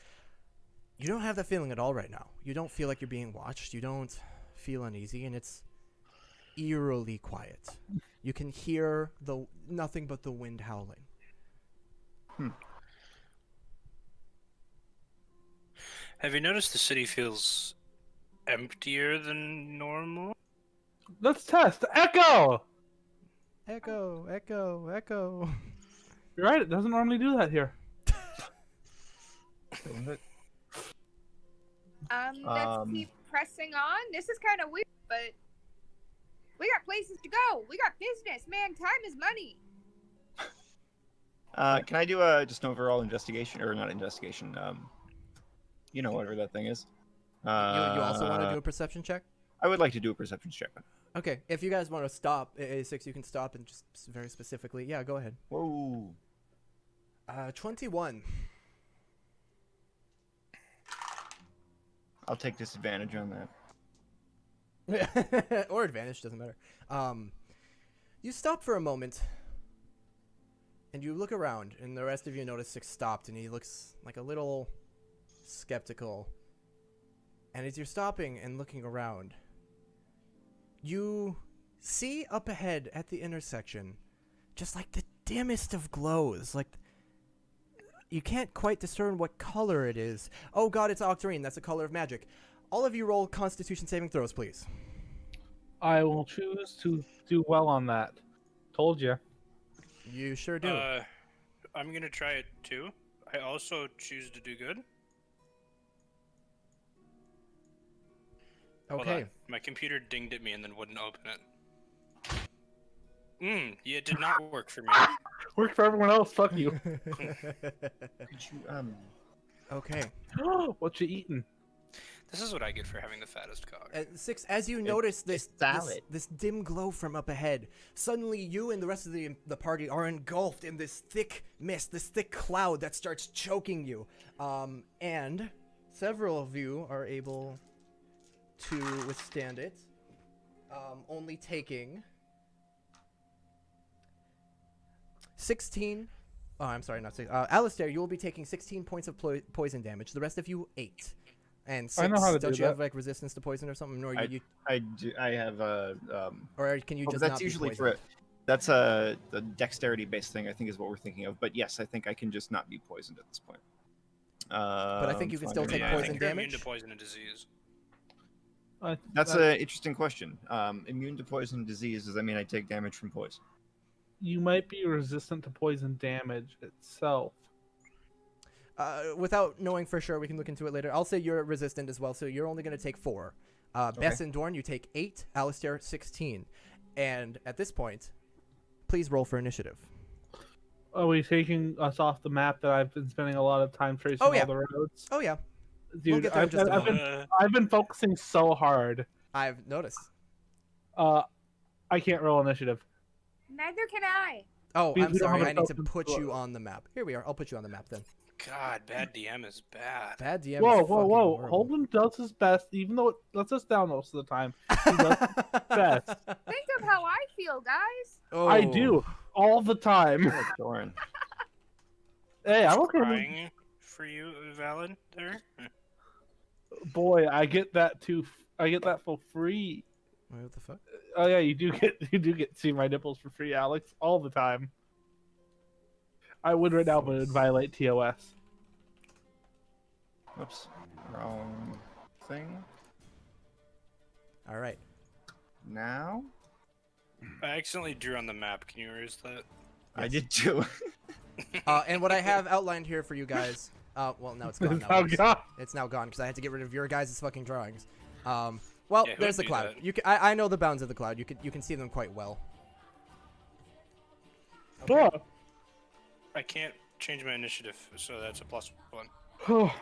You don't have that feeling at all right now. You don't feel like you're being watched. You don't feel uneasy, and it's eerily quiet. You can hear nothing but the wind howling. Have you noticed the city feels emptier than normal? Let's test. Echo! Echo, echo, echo. You're right, it doesn't normally do that here. Let's keep pressing on. This is kind of weird, but we got places to go. We got business, man. Time is money. Can I do just an overall investigation, or not investigation? You know, whatever that thing is. You also want to do a perception check? I would like to do a perception check. Okay, if you guys want to stop, A6, you can stop and just very specifically. Yeah, go ahead. Whoa. 21. I'll take disadvantage on that. Or advantage, doesn't matter. You stop for a moment, and you look around, and the rest of you notice Six stopped, and he looks like a little skeptical. And as you're stopping and looking around, you see up ahead at the intersection just like the dimmest of glows. Like, you can't quite discern what color it is. Oh god, it's octarine. That's the color of magic. All of you roll Constitution saving throws, please. I will choose to do well on that. Told you. You sure do. I'm gonna try it too. I also choose to do good. Hold Okay. on. My computer dinged at me and then wouldn't open it. Yeah, it did not work for me. Work for everyone else. Fuck you. Could you Okay. What you eating? This is what I get for having the fattest cock. Six, as you notice this salad. this dim glow from up ahead, suddenly you and the rest of the party are engulfed in this thick mist, this thick cloud that starts choking you. And several of you are able to withstand it, only taking 16. Oh, I'm sorry, not 6. Alistair, you will be taking 16 points of poison damage. The rest of you, 8. And 6, I know how to don't do you have that. like resistance to poison or something? Or you I have or can you just that's not usually be for poisoned? that's a the dexterity based thing, I think, is what we're thinking of. But yes, I think I can just not be poisoned at this point. But I think you can still take I poison think you're immune damage. to poison and disease. That's an interesting question. Immune to poison disease, does that mean I take damage from poison? You might be resistant to poison damage itself. Without knowing for sure, we can look into it later. I'll say you're resistant as well, so you're only going to take 4. Bess and Dorn, you take 8. Alistair, 16. And at this point, please roll for initiative. Are we taking us off the map that I've been spending a lot of time tracing Oh, yeah. all the roads? Oh yeah, Dude, get there in just a moment. I've been focusing so hard. I've noticed. I can't roll initiative. Neither can I. Oh, We I'm don't sorry. have a I need to token put to- you on the map. Here we are. I'll put you on the map then. God, bad DM is bad. Bad DM. Whoa, is whoa, fucking whoa! horrible. Holden does his best, even though it lets us down most of the time. He does his best. Think of how I feel, guys. Oh. I do all the time. Oh, Doran. Hey, I'm okay. with- Crying for you, valid there. Boy, I get that too. I get that for free. Wait, what the fuck? Oh yeah, you do get to see my nipples for free, Alex, all the time. I would right now, but it would violate TOS. Whoops. Wrong thing. All right. Now I accidentally drew on the map. Can you erase that? I did too. And what I have outlined here for you guys. Well, now it's gone. It's Now now gone. It's now gone because I had to get rid of your guys' fucking drawings. Well, Yeah, who there's the would do cloud. that? You can, I know the bounds of the cloud. You can see them quite well. Oh. I can't change my initiative, so that's a +1. Oh.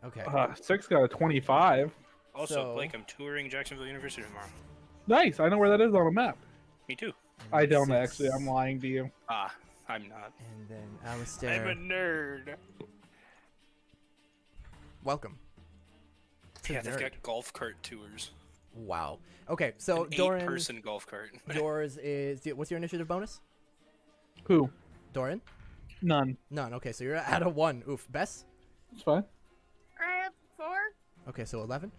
Okay. 6 got a 25. Also, So- Blake, I'm touring Jacksonville University tomorrow. Nice. I know where that is on a map. Me too. I don't 6. actually. I'm lying to you. Ah, I'm not. And then I'm Alistair. a nerd. Welcome. to Yeah, they've nerd. got golf cart tours. Wow. Okay, so An Doran, 8-person golf cart. yours is. What's your initiative bonus? Who? Doran? None. None. Okay, so you're at a 1. Oof. Bess? It's fine. I have 4. Okay, so 11.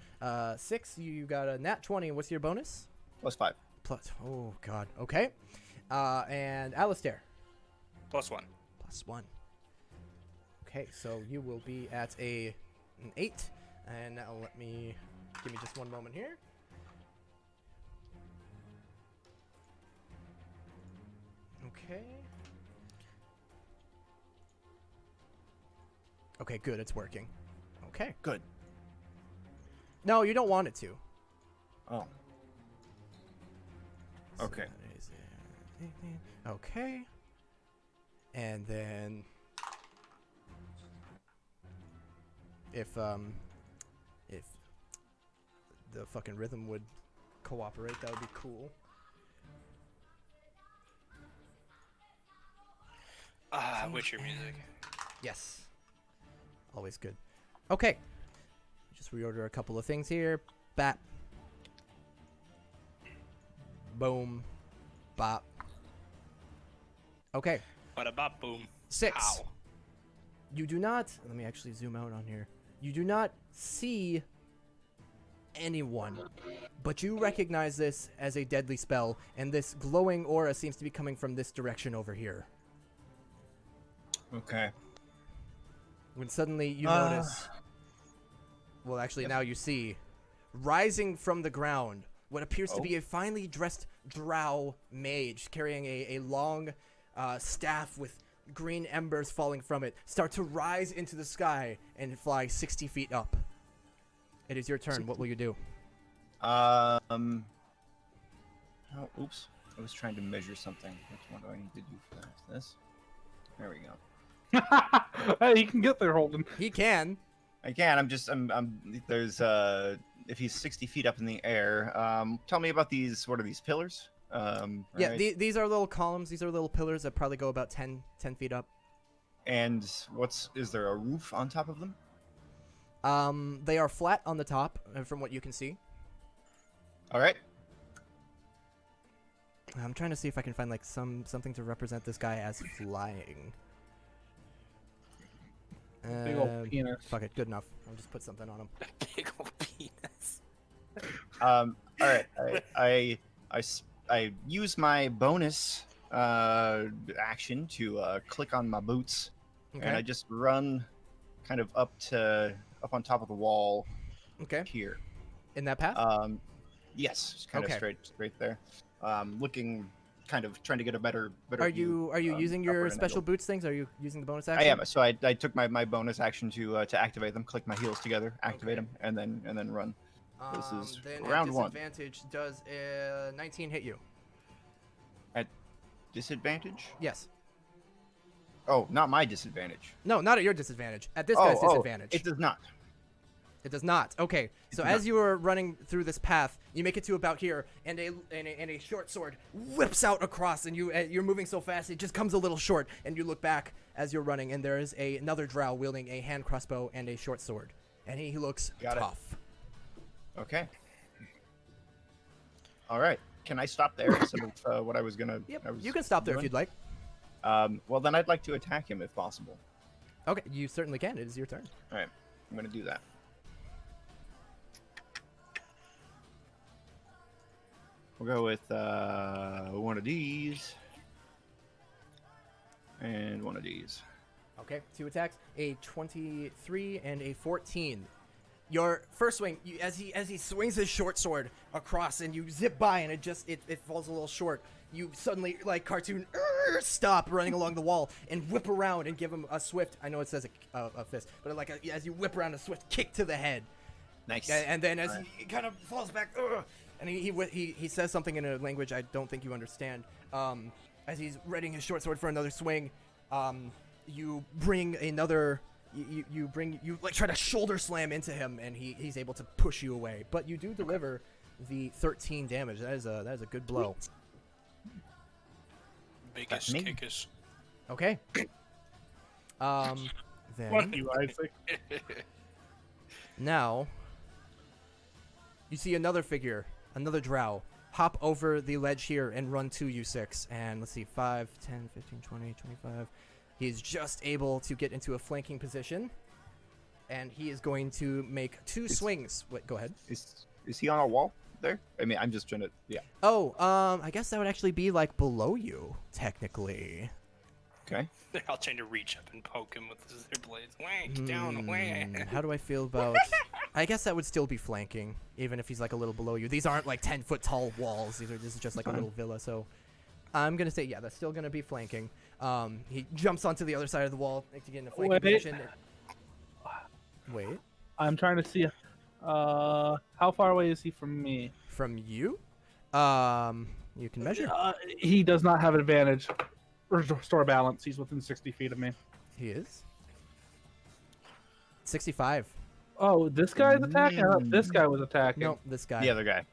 6, you got a nat 20. What's your bonus? +5. Plus. Oh, God. Okay. And Alistair? +1. +1. Okay, so you will be at an 8. And now give me just one moment here. Okay. Okay, good. It's working. Okay. Good. No, you don't want it to. Oh. So Okay. that is, okay. And then if the fucking rhythm would cooperate, that would be cool. Ah, Witcher music. Yes. Always good. Okay. Just reorder a couple of things here. Bap. Boom. Bop. Okay. Bada bop boom. 6. Ow. You do not. Let me actually zoom out on here. You do not see anyone, but you recognize this as a deadly spell, and this glowing aura seems to be coming from this direction over here. Okay. When suddenly you notice. Well, actually, Yes. now you see, rising from the ground, what appears to Oh. be a finely dressed drow mage carrying a long staff with green embers falling from it, start to rise into the sky and fly 60 feet up. It is your turn. What will you do? Oh, oops. I was trying to measure something. Which one do I need to do for that? This? There we go. Hey, you can get there, Holden. He can. I can. There's, if he's 60 feet up in the air, tell me about these, what are these, pillars? Yeah, Right? these are little columns. These are little pillars that probably go about 10 feet up. And is there a roof on top of them? They are flat on the top, from what you can see. All right. I'm trying to see if I can find like something to represent this guy as flying. Big old penis. Fuck it, good enough. I'll just put something on him. Big old penis. All right. I use my bonus action to click on my boots, Okay. and I just run kind of up on top of the wall Okay. here. In that path? Yes, just kind Okay. of straight there. Looking, kind of trying to get a better Are view, you using your upward and special angled. boots things? Are you using the bonus I action? am. So I took my bonus action to activate them. Click my heels together, activate Okay. them, and then run. This is then round at 1. disadvantage, does 19 hit you? Disadvantage? Yes. Oh, not my disadvantage. No, not at your disadvantage. At this guy's disadvantage. It does not. It does not. Okay. So does as not. you are running through this path, you make it to about here, and a short sword whips out across, and you're moving so fast it just comes a little short. And you look back as you're running, and there is another drow wielding a hand crossbow and a short sword, and he looks Got it. tough. Okay. All right. Can I stop there instead of what I was gonna? Yep. I was You can stop there if doing? you'd like. Well, then I'd like to attack him if possible. Okay, you certainly can. It is your turn. All right. I'm gonna do that. We'll go with one of these and one of these. Okay, 2 attacks, a 23 and a 14. Your first swing, as he swings his short sword across, and you zip by, and it falls a little short. You suddenly, like cartoon, stop running along the wall and whip around and give him a swift. I know it says a fist, but as you whip around, a swift kick to the head. Nice. And then as he kind of falls back, and he says something in a language I don't think you understand. As he's readying his short sword for another swing, you bring another. You like try to shoulder slam into him, and he's able to push you away. But you do deliver the 13 damage. That is a good blow. Biggest kickers. Okay. Fuck Then you, Isaac. now you see another figure, another drow, hop over the ledge here and run to you 6. And let's see, 5, 10, 15, 20, 25. He's just able to get into a flanking position, and he is going to make 2 swings. Wait, go ahead. Is he on a wall there? I mean, I'm just trying to. Yeah. Oh, I guess that would actually be like below you, technically. Okay. They're all trying to reach up and poke him with their blades. Whack down, whack. How do I feel about? I guess that would still be flanking, even if he's like a little below you. These aren't like 10-foot tall walls. This is just like a little villa. So I'm gonna say yeah, that's still gonna be flanking. He jumps onto the other side of the wall to get in a flanking position. Wait. I'm trying to see. How far away is he from me? From you? You can measure. He does not have advantage. Restore balance. He's within 60 feet of me. He is. 65. Oh, this guy's attacking? I thought this guy was attacking. Nope, this guy. The other guy.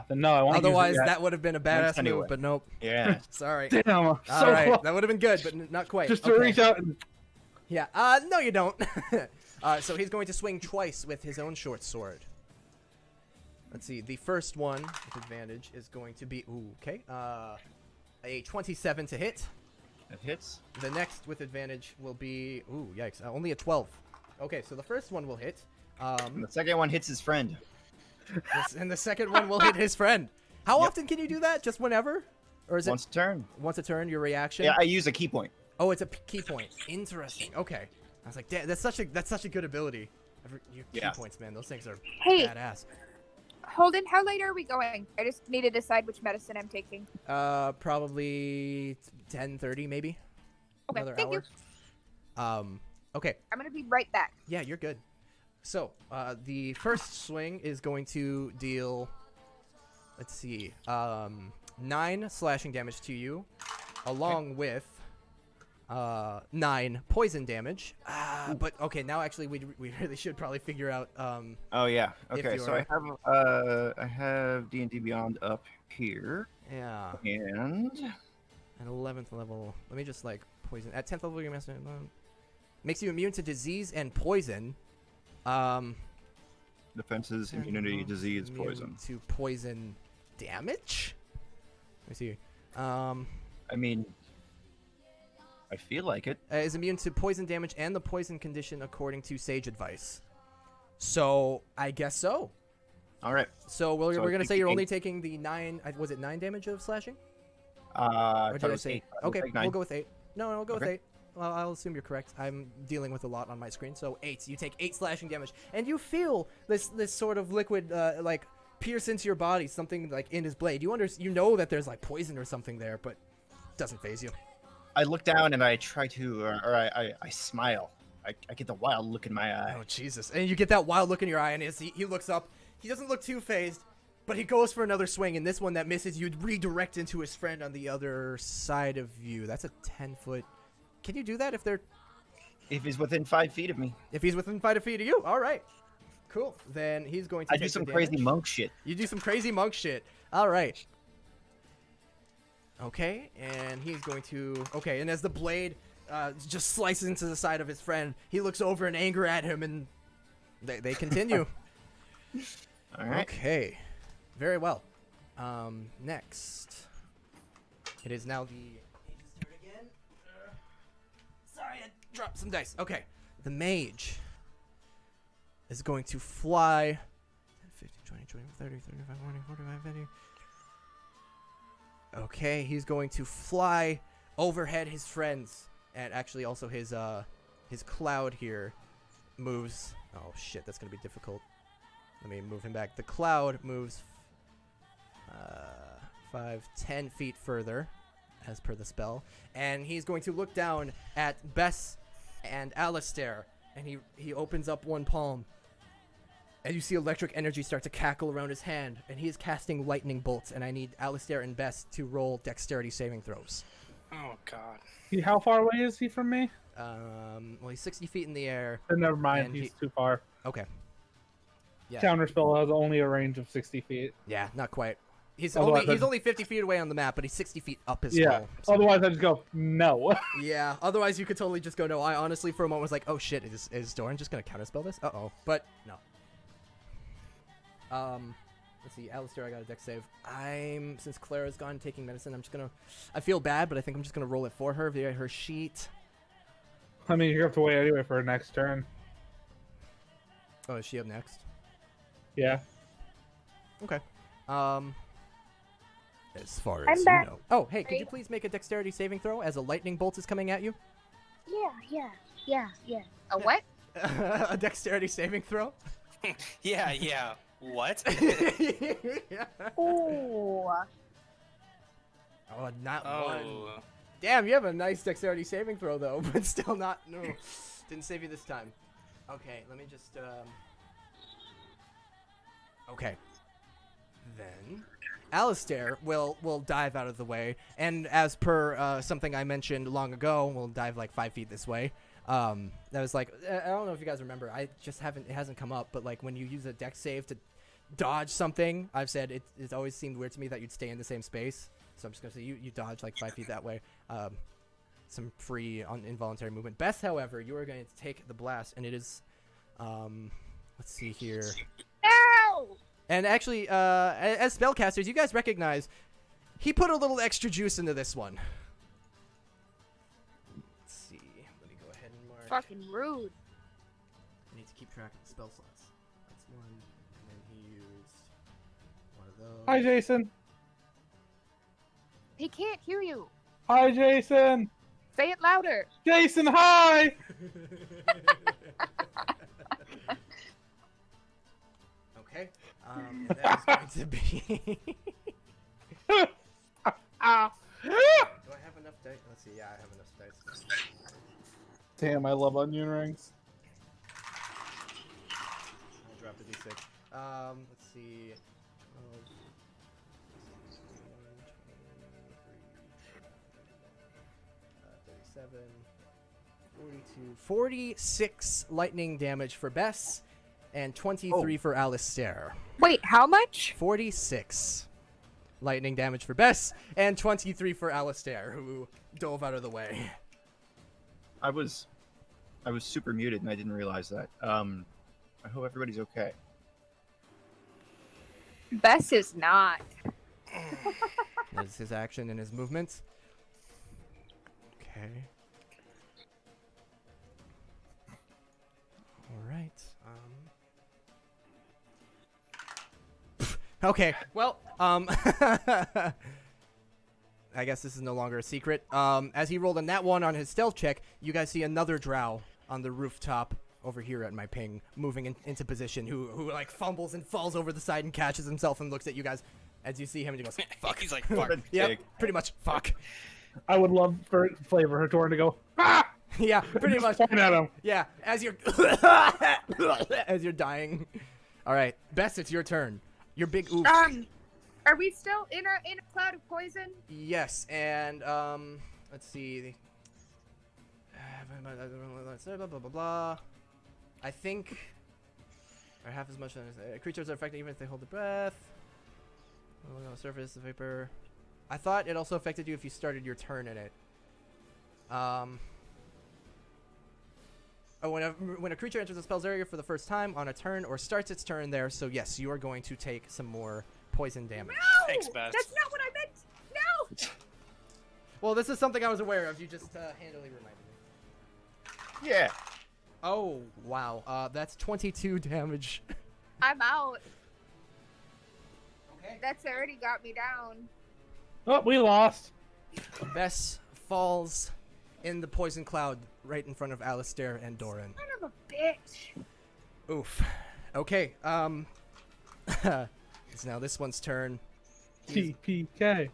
Then no, I want to Otherwise, use it that would have been a badass anyway. move, but nope. Yeah. Sorry. Damn, All so right, close. that would have been good, but not quite. Just to Okay. reach out and... Yeah. No, you don't. So he's going to swing twice with his own short sword. Let's see. The first one with advantage is going to be okay. A 27 to hit. That hits. The next with advantage will be yikes, only a 12. Okay, so the first one will hit. And the second one hits his friend. And the second one will hit his friend. How often can you do that? Just whenever? Or is Once a turn. once a turn, your reaction? Yeah, I use a key point. Oh, it's a key point. Interesting. Okay. I was like, damn, that's such a good ability. Key Yeah. points, man. Those things are Hey, badass. Holden, how late are we going? I just need to decide which medicine I'm taking. Probably 10:30 maybe. Okay, Another thank you. hour. Okay. I'm gonna be right back. Yeah, you're good. So, the first swing is going to deal, let's see, 9 slashing damage to you, along with 9 poison damage. But okay, now actually we really should probably figure out. Oh yeah. If Okay, you so I have D&D Beyond up here, Yeah, and at 11th level. Let me just like poison. At 10th level, your master makes you immune to disease and poison. defenses, immunity, disease, Immune poison. to poison damage. Let me see. I mean, I feel like it. Is immune to poison damage and the poison condition according to sage advice. So I guess so. All right. So we're So gonna I say think you're you only taking the 9. Was it 9 damage of slashing? I Or thought did it I was say? 8. I Okay, was like 9. we'll go with 8. No, we'll go with Okay. 8. Well, I'll assume you're correct. I'm dealing with a lot on my screen, so 8. You take 8 slashing damage, and you feel this sort of liquid like pierce into your body, something like in his blade. You know that there's like poison or something there, but it doesn't phase you. I look down and I try to, or I smile. I get the wild look in my eye. Oh Jesus! And you get that wild look in your eye, and as he looks up, he doesn't look too phased, but he goes for another swing, and this one that misses, you'd redirect into his friend on the other side of you. That's a 10-foot. Can you do that If he's within 5 feet of me, if he's within 5 feet of you? All right, cool. Then he's going to. I take do the some damage. crazy monk shit. You do some crazy monk shit. All right. Okay, and he's going to. Okay, and as the blade just slices into the side of his friend, he looks over in anger at him, and they continue. All right. Okay, very well. Next, it is now the. Again. Sorry, I dropped some dice. Okay, the mage is going to fly. 10, 15, 20, 25, 30, 35, 40, 45, 50. Okay, he's going to fly overhead his friends, and actually also his cloud here moves Oh shit, that's gonna be difficult. Let me move him back. The cloud moves 10 feet further, as per the spell, and he's going to look down at Bess and Alistair, and he opens up one palm, and you see electric energy start to cackle around his hand, and he is casting lightning bolts, and I need Alistair and Bess to roll dexterity saving throws. Oh God. How far away is he from me? Well, he's 60 feet in the air. Never mind, And he's too far. Okay. Yeah. Counterspell has only a range of 60 feet. Yeah, not quite. He's Otherwise, only 50 feet away on the map, but he's 60 feet up as Yeah. well. So. Otherwise, I just go, no. Yeah, otherwise you could totally just go no. I honestly for a moment was like, oh shit, is Doran just gonna counterspell this? Uh-oh. But no. Let's see, Alistair, I got a dex save. Since Clara's gone taking medicine, I feel bad, but I think I'm just gonna roll it for her via her sheet. I mean, you have to wait anyway for her next turn. Oh, is she up next? Yeah. Okay. As far I'm as you back. know. Oh, hey, could you please make a dexterity saving throw as a lightning bolt is coming at you? Yeah. A what? A dexterity saving throw? Yeah. What? Ooh. Oh, not one. Oh. Damn, you have a nice dexterity saving throw, though, but still not. No. Didn't save you this time. Okay, let me just. Okay. Then. Alistair will dive out of the way, and as per something I mentioned long ago, we'll dive like 5 feet this way. That was like, I don't know if you guys remember, it hasn't come up, but like when you use a dex save to dodge something, I've said it always seemed weird to me that you'd stay in the same space. So I'm just gonna say you dodge like 5 feet that way. Some free involuntary movement. Beth, however, you are going to take the blast, and it is, let's see here. No! And actually, as spellcasters, you guys recognize he put a little extra juice into this one. Let's see. Let me go ahead and mark. Fucking rude. I need to keep track of the spell slots. That's one. And then he used one of those. Hi, Jason. He can't hear you. Hi, Jason. Say it louder. Jason, hi. Okay. And that is going to be. Do I have enough dice? Let's see. Yeah, I have enough dice. Damn, I love onion rings. I'll drop the d6. Let's see. 12, 37, 42, 46 lightning damage for Bess, and 23 for Alistair. Wait, how much? 46 lightning damage for Bess, and 23 for Alistair, who dove out of the way. I was super muted and I didn't realize that. I hope everybody's okay. Bess is not. That's his action and his movements. Okay. All right. Okay. Well, I guess this is no longer a secret. As he rolled a nat 1 on his stealth check, you guys see another drow on the rooftop over here at my ping, moving into position, who like fumbles and falls over the side and catches himself and looks at you guys as you see him and he goes, fuck. He's like, fuck. Yep, pretty much. Fuck. I would love for Flavor her Torn to go, ah! Yeah, pretty much. Point at him. Yeah, as you're dying. All right, Bess, it's your turn. Your big oof. Are we still in a cloud of poison? Yes, and let's see. Blah blah blah blah. I think, or half as much as creatures are affected even if they hold their breath. On the surface, the vapor. I thought it also affected you if you started your turn in it. Oh, when a creature enters a spell's area for the first time on a turn or starts its turn there, so yes, you are going to take some more poison damage. No! Thanks, Bess. That's not what I meant! No! Well, this is something I was aware of. You just handily reminded me. Yeah. Oh, wow. That's 22 damage. I'm out. Okay. That's already got me down. Oh, we lost. Bess falls in the poison cloud right in front of Alistair and Doran. Son of a bitch. Oof. Okay. It's now this one's turn. TPK.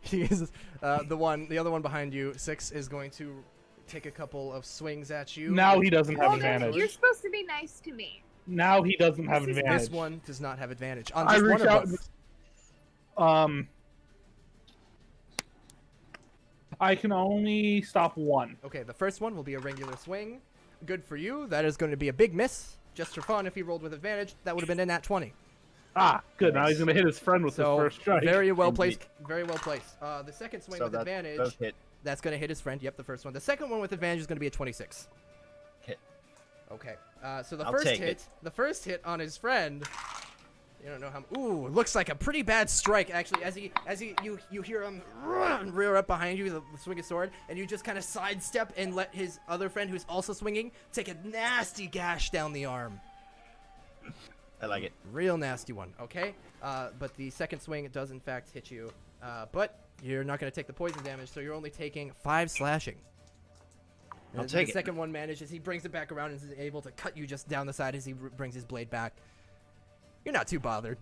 He is the other one behind you. 6 is going to take a couple of swings at you. Now he doesn't have Hold on, advantage. you're supposed to be nice to me. Now he doesn't have advantage. This one does not have advantage on I just one reach or out. both. I can only stop one. Okay, the first one will be a regular swing. Good for you. That is going to be a big miss. Just for fun, if he rolled with advantage, that would have been a nat 20. Ah, good. Now he's gonna hit his friend with So his first strike. very well placed. Very well placed. The second swing So with that advantage. does hit. That's going to hit his friend. Yep, the first one. The second one with advantage is going to be a 26. Hit. Okay. So the I'll first take hit, it. the first hit on his friend. You don't know how. Ooh, looks like a pretty bad strike actually. You hear him rear up behind you, the swing of sword, and you just kind of sidestep and let his other friend, who's also swinging, take a nasty gash down the arm. I like it. Real nasty one. Okay. But the second swing does in fact hit you. But you're not going to take the poison damage, so you're only taking 5 slashing. I'll The take it. second one manages. He brings it back around and is able to cut you just down the side as he brings his blade back. You're not too bothered.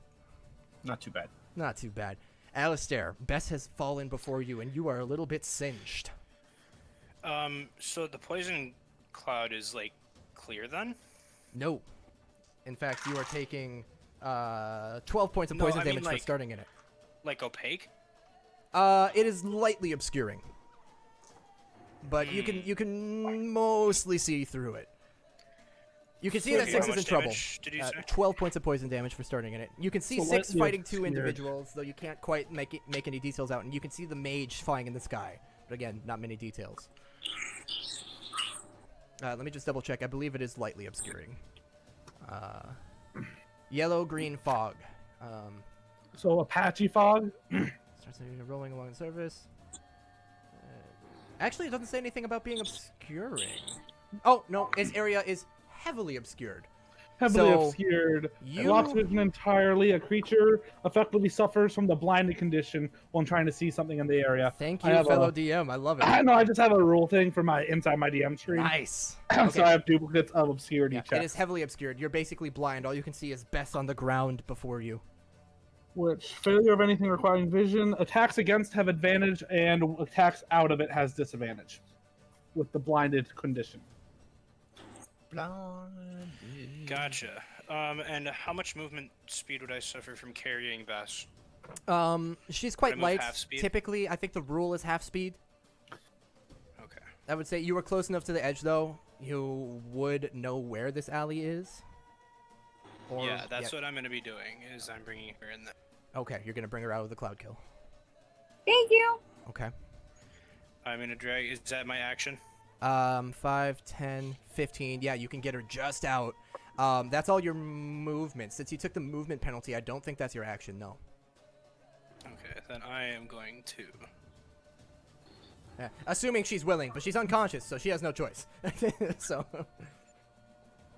Not too bad. Not too bad. Alistair, Bess has fallen before you, and you are a little bit singed. So the poison cloud is like clear then? No. In fact, you are taking 12 points of No, poison I mean, damage for like- starting in it. Like opaque? It is lightly obscuring, but you can mostly see through it. You can see that Okay, 6 how is in much trouble. damage did you say? 12 points of poison damage for starting in it. You can see So 6 lightly fighting 2 obscured. individuals, though you can't quite make any details out, and you can see the mage flying in the sky. But again, not many details. Let me just double check. I believe it is lightly obscuring. Yellow-green fog. So Apache fog. Starts rolling along the surface. Actually, it doesn't say anything about being obscuring. Oh, no. His area is heavily obscured. Heavily So, obscured. you- Blocks vision entirely. A creature effectively suffers from the blinded condition when trying to see something in the area. Thank I you, have fellow a- DM. I love it. I know. I just have a rule thing for my inside my DM screen. Nice. So Okay. I have duplicates of obscurity Yeah, checks. it is heavily obscured. You're basically blind. All you can see is Bess on the ground before you. Which failure of anything requiring vision, attacks against have advantage, and attacks out of it has disadvantage, with the blinded condition. Gotcha. And how much movement speed would I suffer from carrying Bess? She's quite Would I move light. half speed? Typically, I think the rule is half speed. Okay. I would say you were close enough to the edge, though. You would know where this alley is. Or, Yeah, that's what I'm going to be doing, is I'm bringing her in there. Okay, you're gonna bring her out of the cloud kill. Thank you. Okay. I'm going to drag... Is that my action? 5, 10, 15. Yeah, you can get her just out. That's all your movement. Since you took the movement penalty, I don't think that's your action, no. Okay, then I am going to... Yeah, assuming she's willing, but she's unconscious, so she has no choice. So.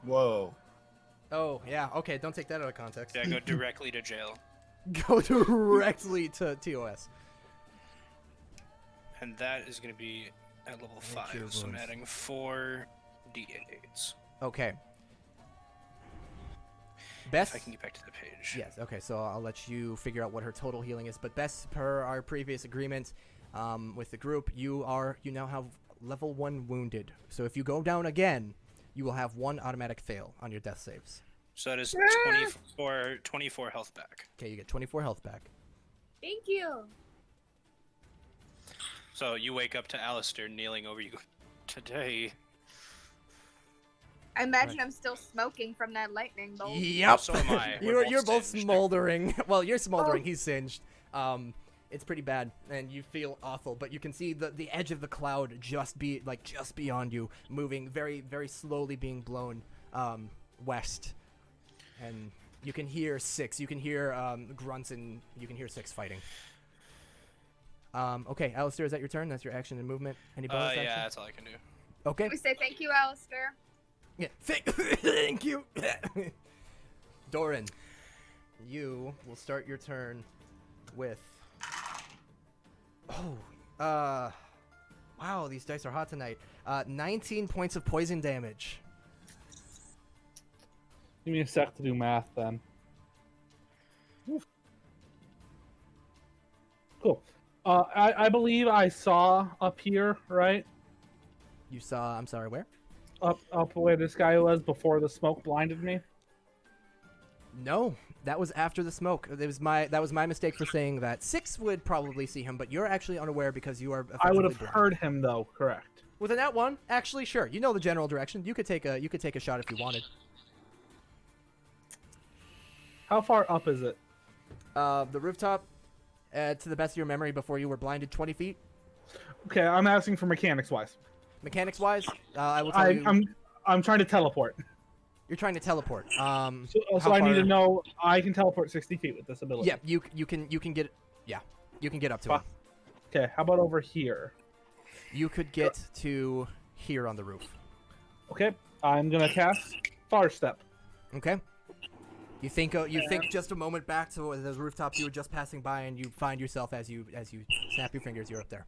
Whoa. Oh, yeah, okay, don't take that out of context. Yeah, go directly to jail. Go directly to TOS. And that is going to be at level Cure 5, so I'm wounds. adding 4 d8s. Okay. If Bess? I can get back to the page. Yes, okay, so I'll let you figure out what her total healing is. But Bess, per our previous agreement with the group, you now have level 1 wounded. So if you go down again, you will have 1 automatic fail on your death saves. So that is 24 health back. Okay, you get 24 health back. Thank you. So you wake up to Alistair kneeling over you. Today. I imagine I'm still smoking from that lightning bolt. Yep. So am I. We're you're both singed. smoldering. Well, you're smoldering. Oh. He's singed. It's pretty bad, and you feel awful. But you can see the edge of the cloud just beyond you, moving very, very slowly, being blown west. And you can hear 6. You can hear grunts, and you can hear 6 fighting. Okay, Alistair, is that your turn? That's your action and movement. Any bonus action? Yeah, that's all I can do. Okay. We say thank you, Alistair. Yeah. Thank you. Doran, you will start your turn with. Wow, these dice are hot tonight. 19 points of poison damage. Give me a sec to do math then. Cool. I believe I saw up here, right? You saw, I'm sorry, where? Up where this guy was before the smoke blinded me. No, that was after the smoke. That was my mistake for saying that. 6 would probably see him, but you're actually unaware because you are. I would have effectively blind. heard him though, correct? With a nat 1, actually, sure. You know the general direction. You could take a shot if you wanted. How far up is it? The rooftop, to the best of your memory, before you were blinded, 20 feet. Okay, I'm asking for mechanics wise. Mechanics wise, I will tell you. I'm trying to teleport. You're trying to teleport. So how I need to far- know I can teleport 60 feet with this ability. Yeah, you can get. Yeah, you can get up to him. Okay, how about over here? You could get to here on the roof. Okay, I'm gonna cast Far Step. Okay. You think just a moment back to those rooftops you were just passing by, and you find yourself as you snap your fingers, you're up there.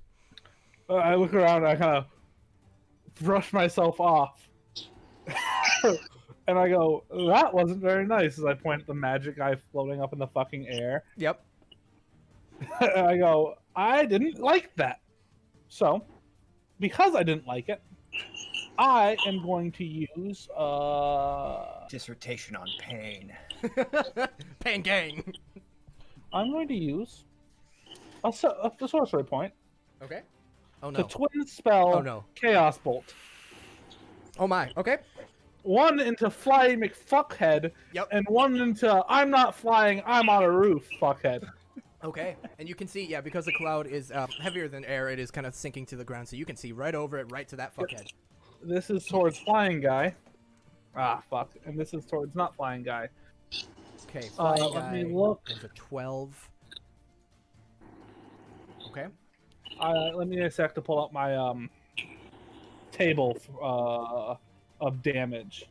I look around, and I kind of brush myself off, and I go, "That wasn't very nice." As I point at the magic guy floating up in the fucking air. Yep. And I go, "I didn't like that." So, because I didn't like it, I am going to use Dissertation on pain. Pain gang. I'm going to use a sorcery point Okay. Oh to no. twin spell Oh no. Chaos Bolt. Oh my. Okay. One into Fly McFuckhead, Yep. and one into I'm not flying, I'm on a roof, fuckhead. Okay. And you can see, yeah, because the cloud is heavier than air, it is kind of sinking to the ground, so you can see right over it, right to that fuckhead. This is towards flying guy. Ah, fuck. And this is towards not flying guy. Okay. Flying let guy me look. is a 12. Okay. Let me a sec to pull up my table of damage.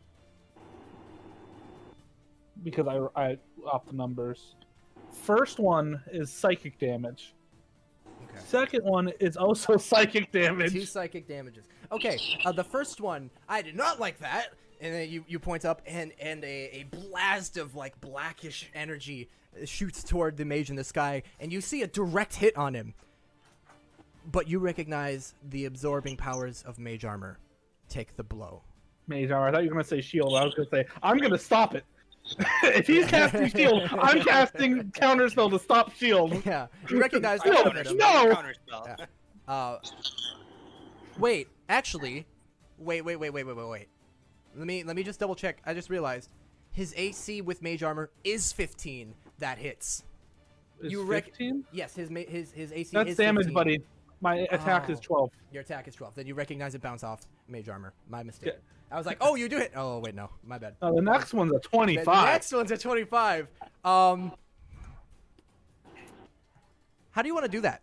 Because I upped the numbers. First one is psychic damage. Okay. Second one is also psychic 2 damage. psychic damages. Okay, the first one, I did not like that. And then you point up, and a blast of like blackish energy shoots toward the mage in the sky, and you see a direct hit on him. But you recognize the absorbing powers of mage armor take the blow. Mage armor. I thought you were going to say shield. I was going to say, I'm going to stop it. If he's casting shield, I'm casting counterspell to stop shield. Yeah, you recognize No, that. hit him. no! Counterspell. Yeah. Wait, actually, wait. Let me just double check. I just realized his AC with mage armor is 15. That hits. Is You 15? Yes, his AC That's is damage, 15. buddy. My attack is Oh. 12. Your attack is 12. Then you recognize it bounce off mage armor. My mistake. Yeah. I was like, oh, you do it. Oh, wait, no. My bad. The next one's a The 25. next one's a 25. How do you want to do that?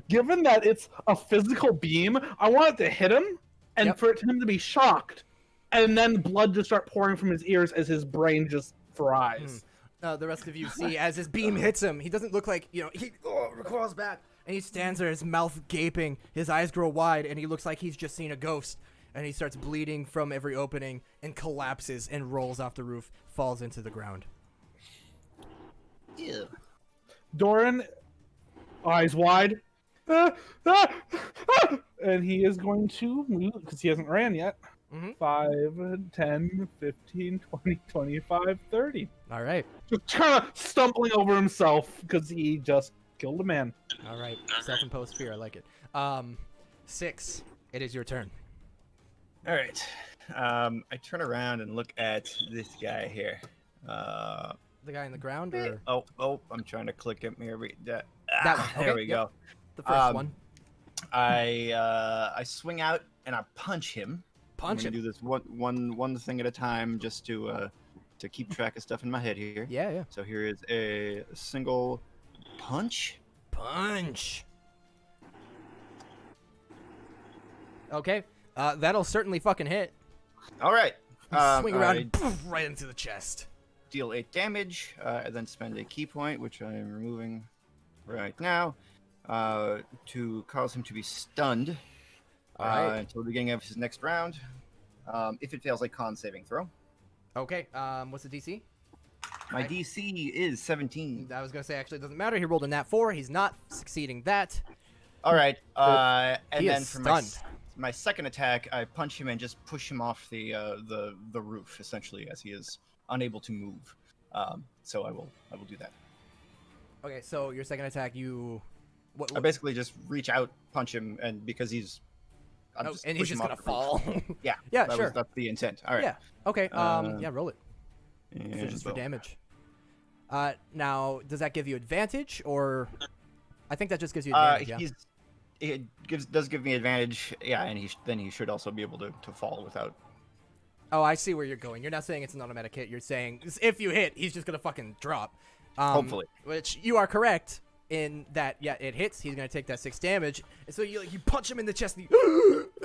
Given that it's a physical beam, I want it to hit him and Yep. for him to be shocked, and then blood just start pouring from his ears as his brain just fries. The rest of you see as his beam hits him. He doesn't look like, he recoils back. And he stands there, his mouth gaping. His eyes grow wide, and he looks like he's just seen a ghost. And he starts bleeding from every opening and collapses and rolls off the roof, falls into the ground. Ew. Doran, eyes wide, and he is going to move because he hasn't ran yet. Mhm. 5, 10, 15, 20, 25, 30. All right. Just kind of stumbling over himself because he just killed a man. All right. Self-imposed fear. I like it. 6. It is your turn. All right. I turn around and look at this guy here. The guy in the ground, or Oh, I'm trying to click him here. That one, There okay, we yep. go. the first one? I swing out and I punch him. Punch I'm gonna him. do this one thing at a time, just to keep track of stuff in my head here. Yeah, yeah. So here is a single punch. Punch. Okay. That'll certainly fucking hit. All right. Swing around I and poof, right into the chest. deal 8 damage, and then spend a key point, which I am removing right now, to cause him to be stunned All right. until the beginning of his next round. If it fails a con saving throw. Okay. What's the DC? My DC is 17. I was gonna say actually it doesn't matter. He rolled a nat 4. He's not succeeding that. All right. And He then is for stunned. my second attack, I punch him and just push him off the roof, essentially, as he is unable to move. So I will do that. Okay, so your second attack, you. I basically just reach out, punch him, and because he's. And push he's just him gonna off the roof. fall. Yeah. Yeah, sure. That's the intent. All right. Yeah. Okay. Yeah, roll it. And So just for boom. damage. Now, does that give you advantage, or I think that just gives you advantage? Yeah. Does give me advantage. Yeah, and then he should also be able to fall without. Oh, I see where you're going. You're not saying it's an automatic hit. You're saying if you hit, he's just gonna fucking drop. Hopefully. Which you are correct in that. Yeah, it hits. He's gonna take that 6 damage. And so you punch him in the chest,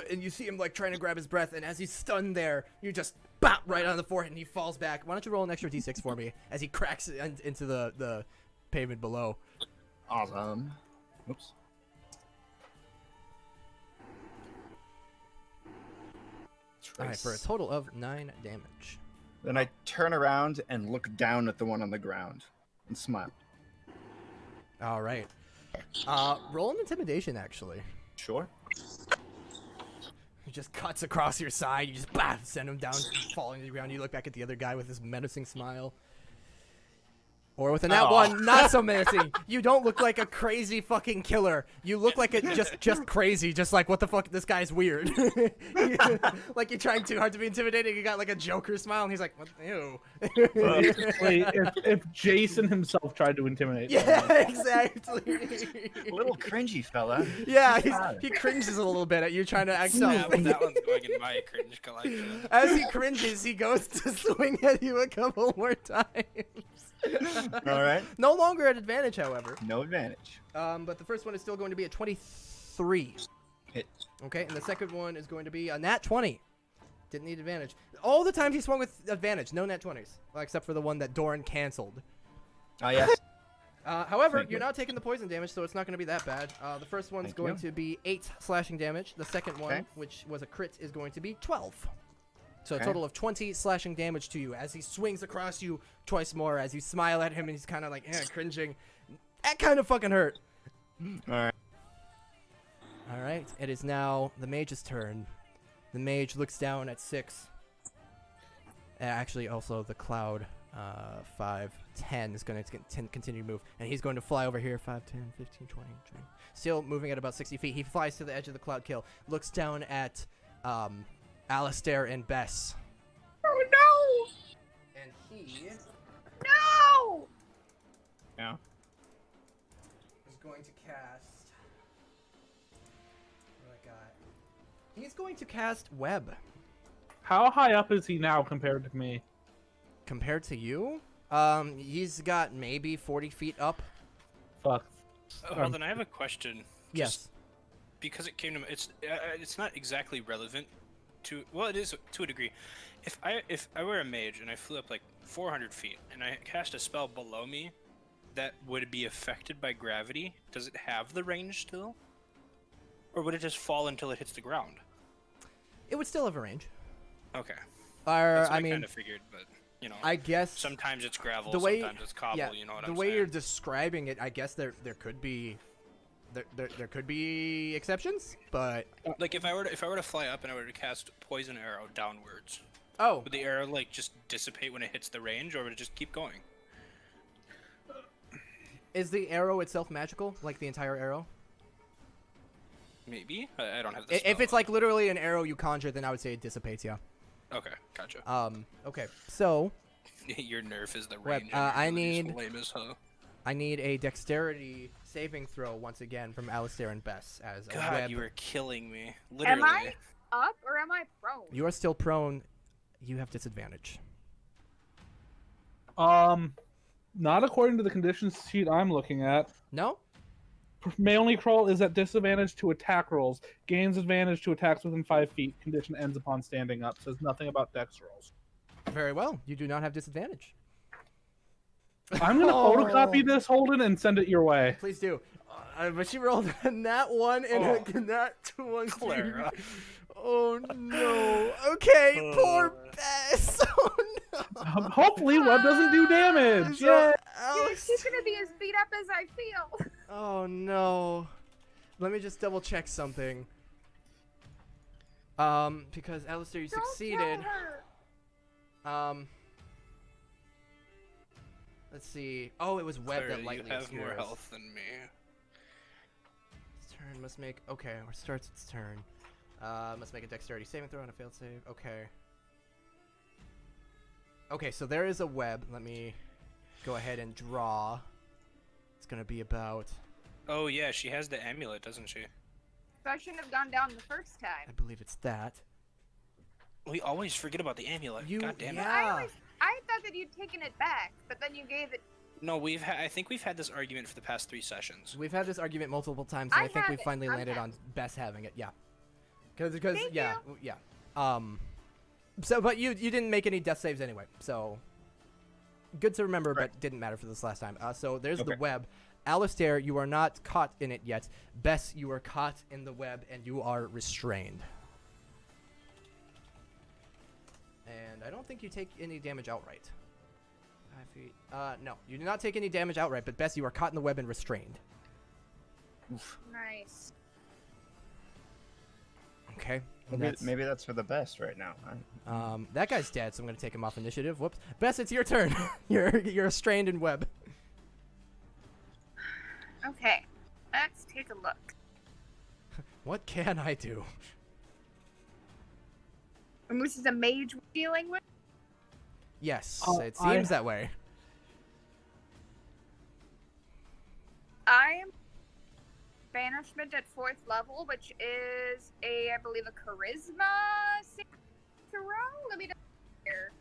and you see him like trying to grab his breath. And as he's stunned there, you just bop right on the forehead, and he falls back. Why don't you roll an extra d6 for me as he cracks into the pavement below? Awesome. Oops. All right, for a total of 9 damage. Then I turn around and look down at the one on the ground and smile. All right. Roll an intimidation, actually. Sure. He just cuts across your side. You just send him down, falling to the ground. You look back at the other guy with this menacing smile. Or with a nat 1, not so menacing. You don't look like a crazy fucking killer. You look like a just crazy. Just like, what the fuck? This guy's weird. Like you're trying too hard to be intimidating. You got like a Joker smile, and he's like, what? Ew. Wait, if Jason himself tried to intimidate Yeah, someone. exactly. A little cringy, fella. Yeah, he cringes a little bit at you trying to act Yeah, tough. but that one's going in my cringe collection. As he cringes, he goes to swing at you a couple more times. All right. No longer at advantage, however. No advantage. But the first one is still going to be a 23. Hit. Okay, and the second one is going to be a nat 20. Didn't need advantage. All the times he swung with advantage, no nat 20s. Well, except for the one that Doran canceled. Yes. However, Thank you're you. not taking the poison damage, so it's not going to be that bad. The first one's Thank going you. to be 8 slashing damage. The second one, Okay. which was a crit, is going to be 12. So Okay. a total of 20 slashing damage to you as he swings across you twice more, as you smile at him and he's kind of like, cringing. That kind of fucking hurt. All right. All right, it is now the mage's turn. The mage looks down at 6. Actually, also the cloud, 5, 10 is going to continue to move. And he's going to fly over here, 5, 10, 15, 20, 20. Still moving at about 60 feet. He flies to the edge of the cloud kill, looks down at Alistair and Bess. Oh no! And he is No! Yeah. going to cast... What do I got? He's going to cast Web. How high up is he now compared to me? Compared to you? He's got maybe 40 feet up. Fuck. Oh, hold on, I have a question. Yes. Because it came to it's not exactly relevant to, well, it is to a degree. If I were a mage and I flew up like 400 feet and I cast a spell below me that would be affected by gravity, does it have the range still? Or would it just fall until it hits the ground? It would still have a range. Okay. Or, That's what I I mean, kind of figured, but, you know, I guess sometimes it's gravel, the way, sometimes it's cobble, yeah, you know what the I'm way saying? you're describing it, I guess there could be there could be exceptions, but Like if I were to fly up and I were to cast poison arrow downwards, oh, would the arrow like just dissipate when it hits the range, or would it just keep going? is the arrow itself magical, like the entire arrow? Maybe. I don't have the If spell. it's like literally an arrow you conjure, then I would say it dissipates. Yeah. Okay, gotcha. Okay. So Your nerf is the Web, range. I and your ability is need- lame as hell. I need a dexterity saving throw once again from Alistair and Bess as a God, web. you are killing me. Literally. Am I up or am I prone? You are still prone. You have disadvantage. Not according to the conditions sheet I'm looking at. No? May only crawl is at disadvantage to attack rolls. Gains advantage to attacks within 5 feet. Condition ends upon standing up. Says nothing about dex rolls. Very well. You do not have disadvantage. I'm gonna Oh. photocopy this, Holden, and send it your way. Please do. But she rolled a nat 1 and a nat 20. Clara. Oh no. Okay, poor Bess. Oh no. Hopefully, web doesn't do damage. So, Yeah. Alex- She's gonna be as beat up as I feel. Oh no. Let me just double check something. Because Alistair, you Don't succeeded. kill her. Let's see. Oh, it was web Clara, that lightly you have obscures. more health than me. Its turn must make. Okay, or starts its turn. Must make a dexterity saving throw and a failed save. Okay. Okay, so there is a web. Let me go ahead and draw. It's gonna be about. Oh yeah, she has the amulet, doesn't she? So I shouldn't have gone down the first I time. believe it's that. We always forget about the amulet. God damn it. Yeah. I thought that you'd taken it back, but then you gave it. No, I think we've had this argument for the past 3 sessions. We've had this argument multiple times, and I I think we have it. finally I'm landed happy. on Bess having it. Yeah. Because Thank yeah, yeah. So, but you didn't make any death saves anyway, so good to remember, Right. but didn't matter for this last time. So there's the Okay. web. Alistair, you are not caught in it yet. Bess, you are caught in the web, and you are restrained. And I don't think you take any damage outright. 5 feet. No, you do not take any damage outright, but Bess, you are caught in the web and restrained. Nice. Okay. Maybe that's for the best right now. That guy's dead, so I'm gonna take him off initiative. Whoops. Bess, it's your turn. you're restrained in web. Okay. Let's take a look. What can I do? And this is a mage we're dealing with. Yes, it I- seems that way. I'm banishment at 4th level, which is I believe, a charisma saving throw. Let me double here.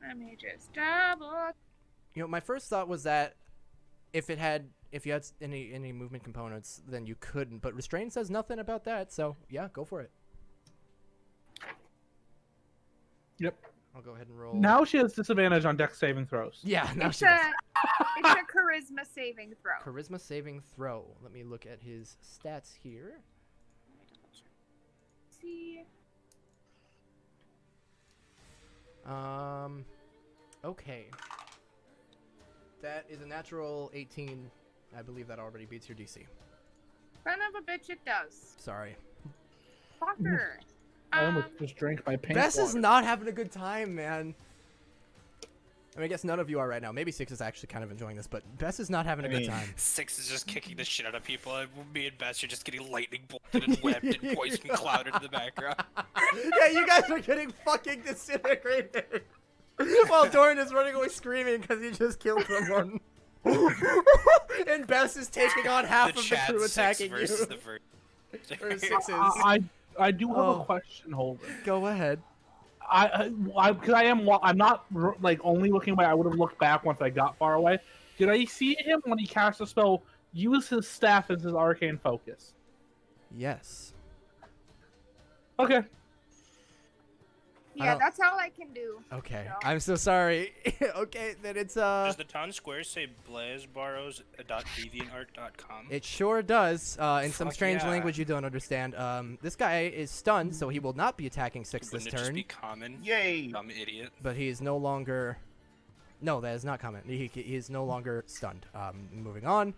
Let me just double. You know, my first thought was that if you had any movement components, then you couldn't. But restraint says nothing about that, so yeah, go for it. Yep. I'll go ahead and roll. Now she has disadvantage on dex saving throws. Yeah, now It's she does. it's a charisma saving throw. Charisma saving throw. Let me look at his stats here. See. Okay. That is a natural 18. I believe that already beats your DC. Son of a bitch, it does. Sorry. Fucker. I almost just drank my paint. Bess is water. not having a good time, man. I mean, I guess none of you are right now. Maybe Six is actually kind of enjoying this, but Bess is not having a I good mean- time. 6 is just kicking the shit out of people. Me and Bess are just getting lightning bolted and webbed and poison clouded in the background. Yeah, you guys are getting fucking disintegrated. While Doran is running away screaming because he just killed someone. And Bess is taking on half of the chat crew 6 attacking versus you. the Or versus. 6s. I do have Oh. a question, Holden. Go ahead. Because I'm not like only looking away. I would have looked back once I got far away. Did I see him when he cast a spell? Use his staff as his arcane focus. Yes. Okay. Yeah, don't- that's all I can do. Okay. No. I'm so sorry. Okay, then it's Does the town square say blazebarrows.deviantart.com? It sure does. In some Fuck strange yeah. language you don't understand. This guy is stunned, so he will not be attacking Six this Wouldn't it just turn. be common? Yay! Dumb idiot. But he is no longer. No, that is not common. He is no longer stunned. Moving on.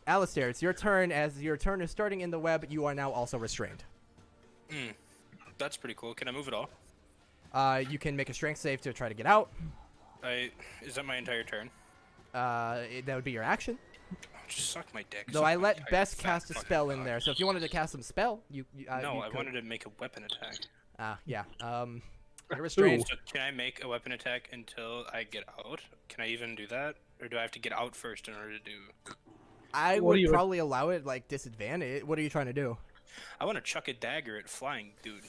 Alistair, it's your turn. As your turn is starting in the web, you are now also restrained. That's pretty cool. Can I move at all? You can make a strength save to try to get out. Is that my entire turn? That would be your action. Just suck my dick. Though suck I my let entire Bess fat cast a fucking spell in cock. there. So if you wanted to cast some spell, No, you I could. wanted to make a weapon attack. Yeah. You're restrained. So can I make a weapon attack until I get out? Can I even do that? Or do I have to get out first in order to do... I What do would you- probably allow it like disadvantage. What are you trying to do? I want to chuck a dagger at flying dude.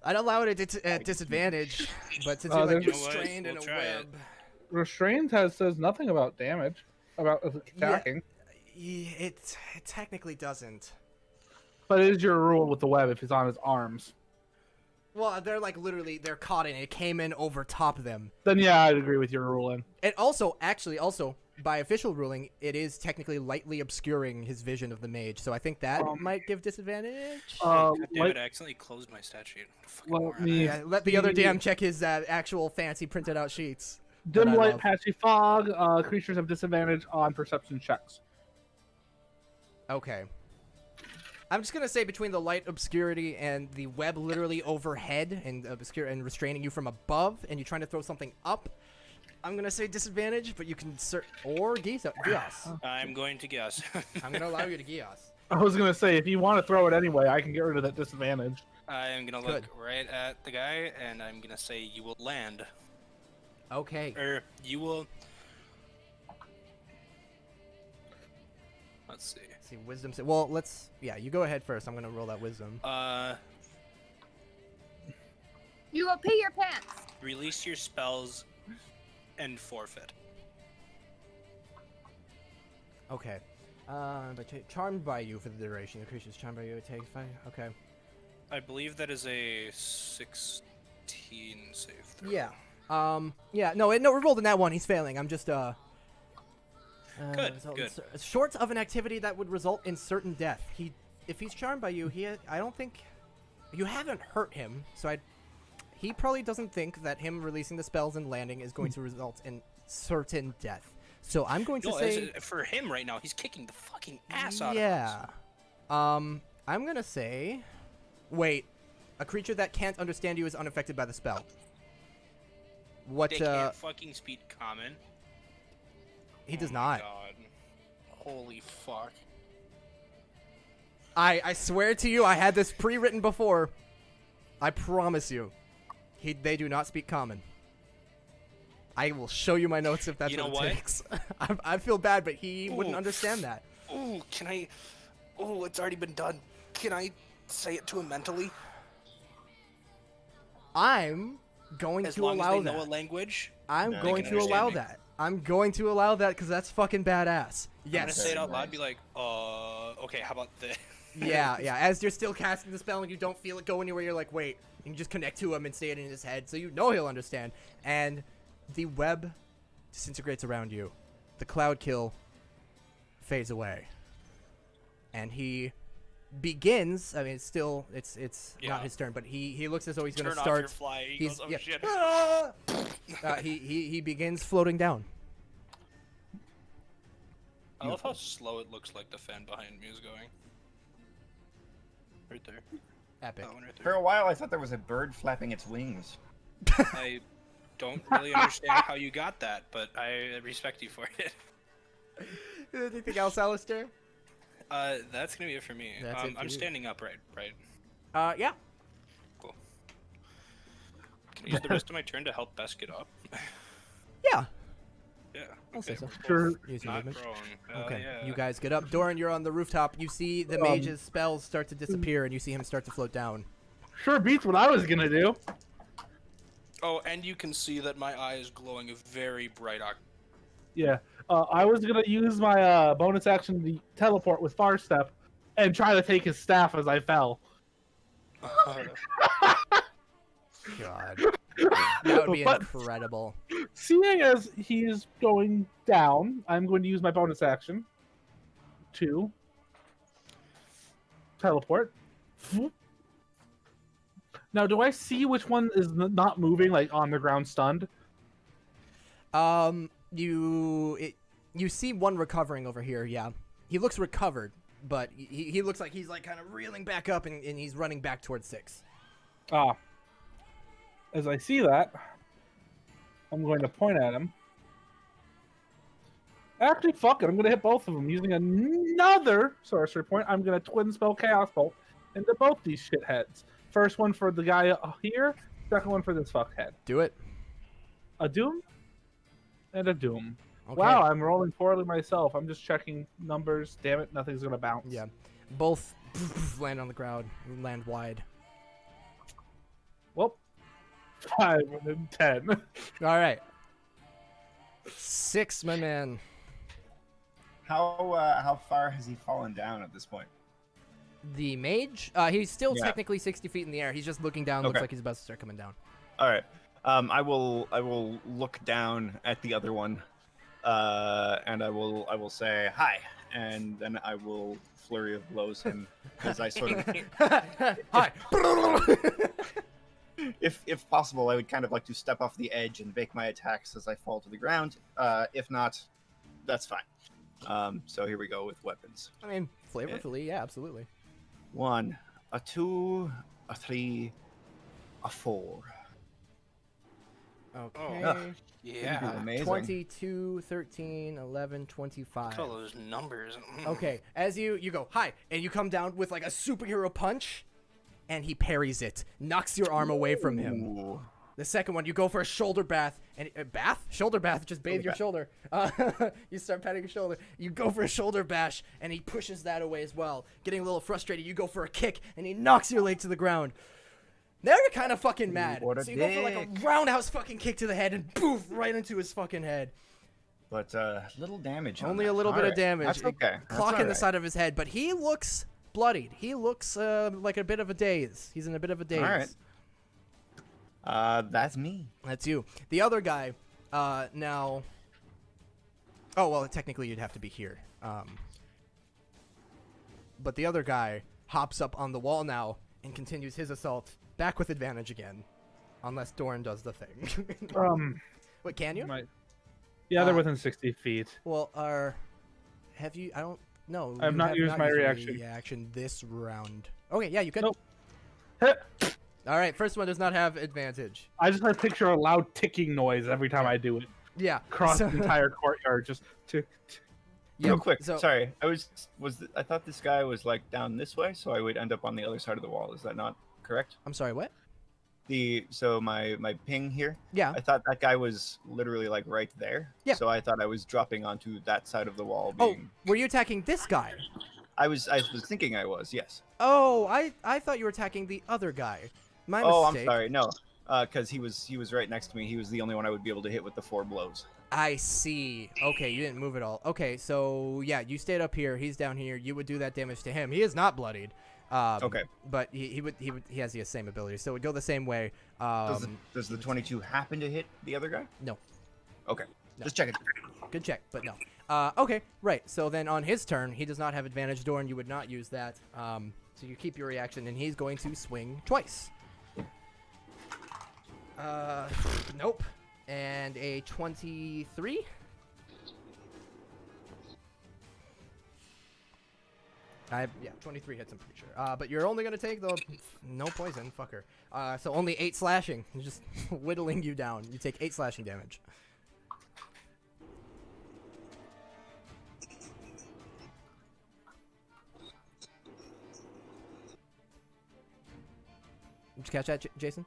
I'd allow it at disadvantage, but since you're like there's- You know what? restrained in We'll a try it. web, Restrained says nothing about damage, about attacking. it technically doesn't. But it is your rule with the web if it's on his arms. Well, they're like literally they're caught in it. It came in over top of them. Then yeah, I'd agree with your ruling. And also, actually, by official ruling, it is technically lightly obscuring his vision of the mage. So I think that might give disadvantage. God damn Let, it, I accidentally closed my stat sheet. Fucking let moron. me Yeah, let the other see. DM check his actual fancy printed out sheets. Dim that I light, love. patchy fog. Creatures have disadvantage on perception checks. Okay. I'm just gonna say between the light obscurity and the web literally overhead and obscure and restraining you from above, and you're trying to throw something up, I'm gonna say disadvantage. But you can or Gios. I'm going to guess. I'm gonna allow you to Gios. I was gonna say, if you want to throw it anyway, I can get rid of that disadvantage. I'm gonna look Good. right at the guy, and I'm gonna say you will land. Okay. Or you will... Let's see. See, wisdom. Well, let's. Yeah, you go ahead first. I'm gonna roll that wisdom. You will pee your pants. Release your spells and forfeit. Okay. But charmed by you for the duration. The creature's charmed by you. It takes 5. Okay. I believe that is a 16 save throw. Yeah. Yeah. No. No. We rolled in that one. He's failing. I'm just. Good, result good. Short of an activity that would result in certain death. If he's charmed by you, I don't think you haven't hurt him, so he probably doesn't think that him releasing the spells and landing is going to result in certain death. So I'm going to say for him right now, he's kicking the fucking ass out of us. yeah. I'm gonna say, wait, a creature that can't understand you is unaffected by the spell. What? They can't fucking speak common. He does Oh my not. God. Holy fuck. I swear to you, I had this pre-written before. I promise you, they do not speak common. I will show you my notes if that's You know what it what? takes. I feel bad, but he wouldn't Ooh. understand that. Oh, can I? Oh, it's already been done. Can I say it to him mentally? I'm going As to long allow as they know that. a language. I'm No, going they to can allow understand me. that. I'm going to allow that because that's fucking badass. I'm gonna Yes. say it out Nice. loud. Be like, okay, how about this? Yeah. As you're still casting the spell and you don't feel it go anywhere, you're like, wait. You can just connect to him and say it in his head, so you know he'll understand. And the web disintegrates around you. The cloud kill fades away. And he begins. I mean, it's still it's Yeah. not his turn, but he looks as though he's gonna Turn off start. your fly. He He's goes, oh yeah. shit. Ah! He begins floating down. I love how slow it looks like the fan behind me is going. Right there. Epic. That one right For there. a while, I thought there was a bird flapping its wings. I don't really understand how you got that, but I respect you for it. Anything else, Alistair? That's gonna be it for me. That's it for I'm you. standing up, right? Yeah. Cool. Can I use the rest of my turn to help Bess get up? Yeah. Yeah. I'll say so. we're both Sure. Use your Not movement. prone. Okay, Yeah. you guys get up. Doran, you're on the rooftop. You see the mage's spells start to disappear, and you see him start to float down. Sure beats what I was gonna do. Oh, and you can see that my eye is glowing a very bright ox. Yeah. I was gonna use my bonus action to teleport with Far Step and try to take his staff as I fell. God. That would be But- incredible. Seeing as he's going down, I'm going to use my bonus action to teleport. Now, do I see which one is not moving, like on the ground, stunned? You see one recovering over here. Yeah, he looks recovered, but he looks like he's like kind of reeling back up, and he's running back towards 6. Ah. As I see that, I'm going to point at him. Actually, fuck it. I'm going to hit both of them using another sorcery point. I'm going to twin spell Chaos Bolt into both these shitheads. First one for the guy here. Second one for this fuckhead. Do it. A Doom and a Doom. Okay. Wow, I'm rolling poorly myself. I'm just checking numbers. Damn it, nothing's going to bounce. Yeah, both land on the ground, land wide. Well, 5 and 10. All right. 6, my man. How far has he fallen down at this point? The mage, he's still Yeah. technically 60 feet in the air. He's just looking down. Looks Okay. like he's about to start coming down. All right. I will look down at the other one, and I will say hi, and then I will flurry of blows him as I sort of, Hi. if possible, I would kind of like to step off the edge and make my attacks as I fall to the ground. If not, that's fine. So here we go with weapons. I mean, flavorfully, yeah, absolutely. 1, a 2, a 3, a 4. Okay. Yeah. Amazing. 22, 13, 11, 25. Look at all those numbers. Okay, as you go, hi, and you come down with like a superhero punch, and he parries it, knocks your arm away from him. Ooh. The second one, you go for a shoulder bath, and shoulder bath, just bathe your shoulder. You start patting your shoulder. You go for a shoulder bash, and he pushes that away as well. Getting a little frustrated, you go for a kick, and he knocks your leg to the ground. Now you're kind of fucking mad. What a So you go for like a dick. roundhouse fucking kick to the head, and poof, right into his fucking head. But little damage. on Only that. a little bit of Alright, damage. That's okay. That's Clock in the alright. side of his head, but he looks bloodied. He looks like a bit of a daze. He's in a bit of a daze. Alright. That's me. That's you. The other guy, now. Oh well, technically you'd have to be here. But the other guy hops up on the wall now and continues his assault, back with advantage again, unless Doran does the thing. Wait, can you? Yeah, they're Uh, within 60 feet. Well, have you? I don't know. I have You not used my your reaction. reaction this round. Okay, yeah, you could. Nope. All right, first one does not have advantage. I just picture a loud ticking noise every time I do it. Yeah. Across so- the entire courtyard, just tick, tick. yeah, Real quick. So, Sorry, I thought this guy was like down this way, so I would end up on the other side of the wall. Is that not correct? I'm sorry. What? So my ping here. Yeah. I thought that guy was literally like right there. Yeah. So I thought I was dropping onto that side of the wall. Oh, Being... were you attacking this guy? I was thinking I was. Yes. Oh, I thought you were attacking the other guy. My mistake. Oh, I'm sorry. No. Because he was right next to me. He was the only one I would be able to hit with the 4 blows. I see. Okay, you didn't move at all. Okay, so yeah, you stayed up here. He's down here. You would do that damage to him. He is not bloodied. Okay. But he has the same ability, so it would go the same way. Does the 22 happen to hit the other guy? No. Okay. No. Just checking. Good check, but no. Okay, right. So then on his turn, he does not have advantage. Doran, you would not use that. So you keep your reaction, and he's going to swing twice. Nope. And a 23. Yeah, 23 hits, I'm pretty sure. But you're only gonna take the no poison, fucker. So only 8 slashing. He's just whittling you down. You take 8 slashing damage. Did you catch that, Jason?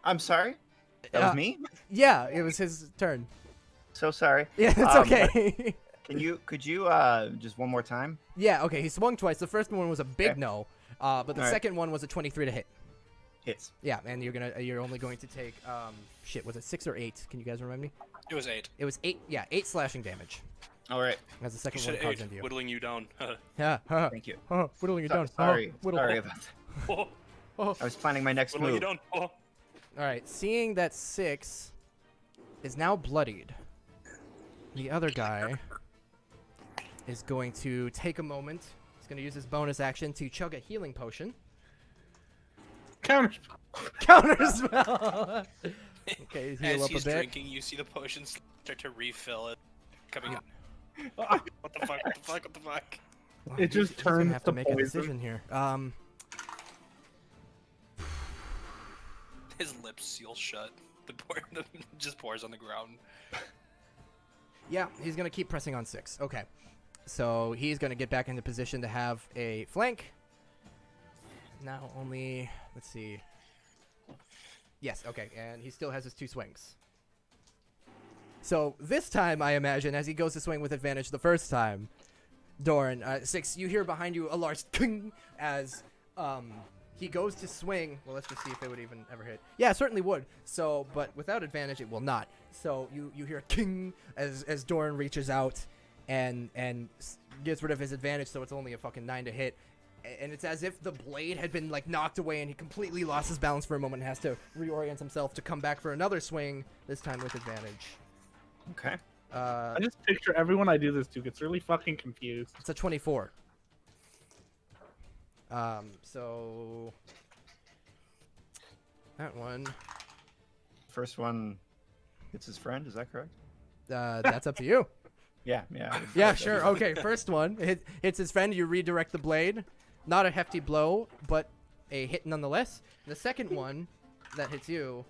I'm sorry. That was Uh, me. Yeah, it was his turn. So sorry. Yeah, it's Um, okay. Could you just one more time? Yeah, okay, he swung twice. The first one was a big Okay. no, but the Alright. second one was a 23 to hit. Hits. Yeah, and you're only going to take shit, was it 6 or 8? Can you guys remember me? It was 8. It was 8. Yeah, 8 slashing damage. All right. As the You second said one carves 8, into you. whittling you down. Yeah, Thank you. whittling you So- down. sorry. Whittle. Sorry about that. Oh, Oh. I was planning my next whittling you move. down. Oh. All right, seeing that 6 is now bloodied, the other guy is going to take a moment. He's going to use his bonus action to chug a healing potion. Counter. Counter spell. Okay, heal As up a he's bit. drinking, you see the potions start to refill it. Coming in. What the fuck? What the fuck? What the fuck? It just He's gonna turns have to to make a poison. decision here. His lips seal shut. The just pours on the ground. Yeah, he's gonna keep pressing on 6. Okay, so he's gonna get back into position to have a flank. Now only, let's see. Yes, okay, and he still has his 2 swings. So this time, I imagine, as he goes to swing with advantage the first time, Doran, 6, you hear behind you a large ting as he goes to swing. Well, let's just see if it would even ever hit. Yeah, it certainly would. So, but without advantage, it will not. So you hear a ting as Doran reaches out and gets rid of his advantage. So it's only a fucking 9 to hit. And it's as if the blade had been like knocked away and he completely lost his balance for a moment and has to reorient himself to come back for another swing, this time with advantage. Okay. I just picture everyone I do this to gets really fucking confused. It's a 24. So that one. First one hits his friend. Is that correct? That's up to you. Yeah. Yeah, sure. Okay, first one hits his friend. You redirect the blade. Not a hefty blow, but a hit nonetheless. The second one that hits you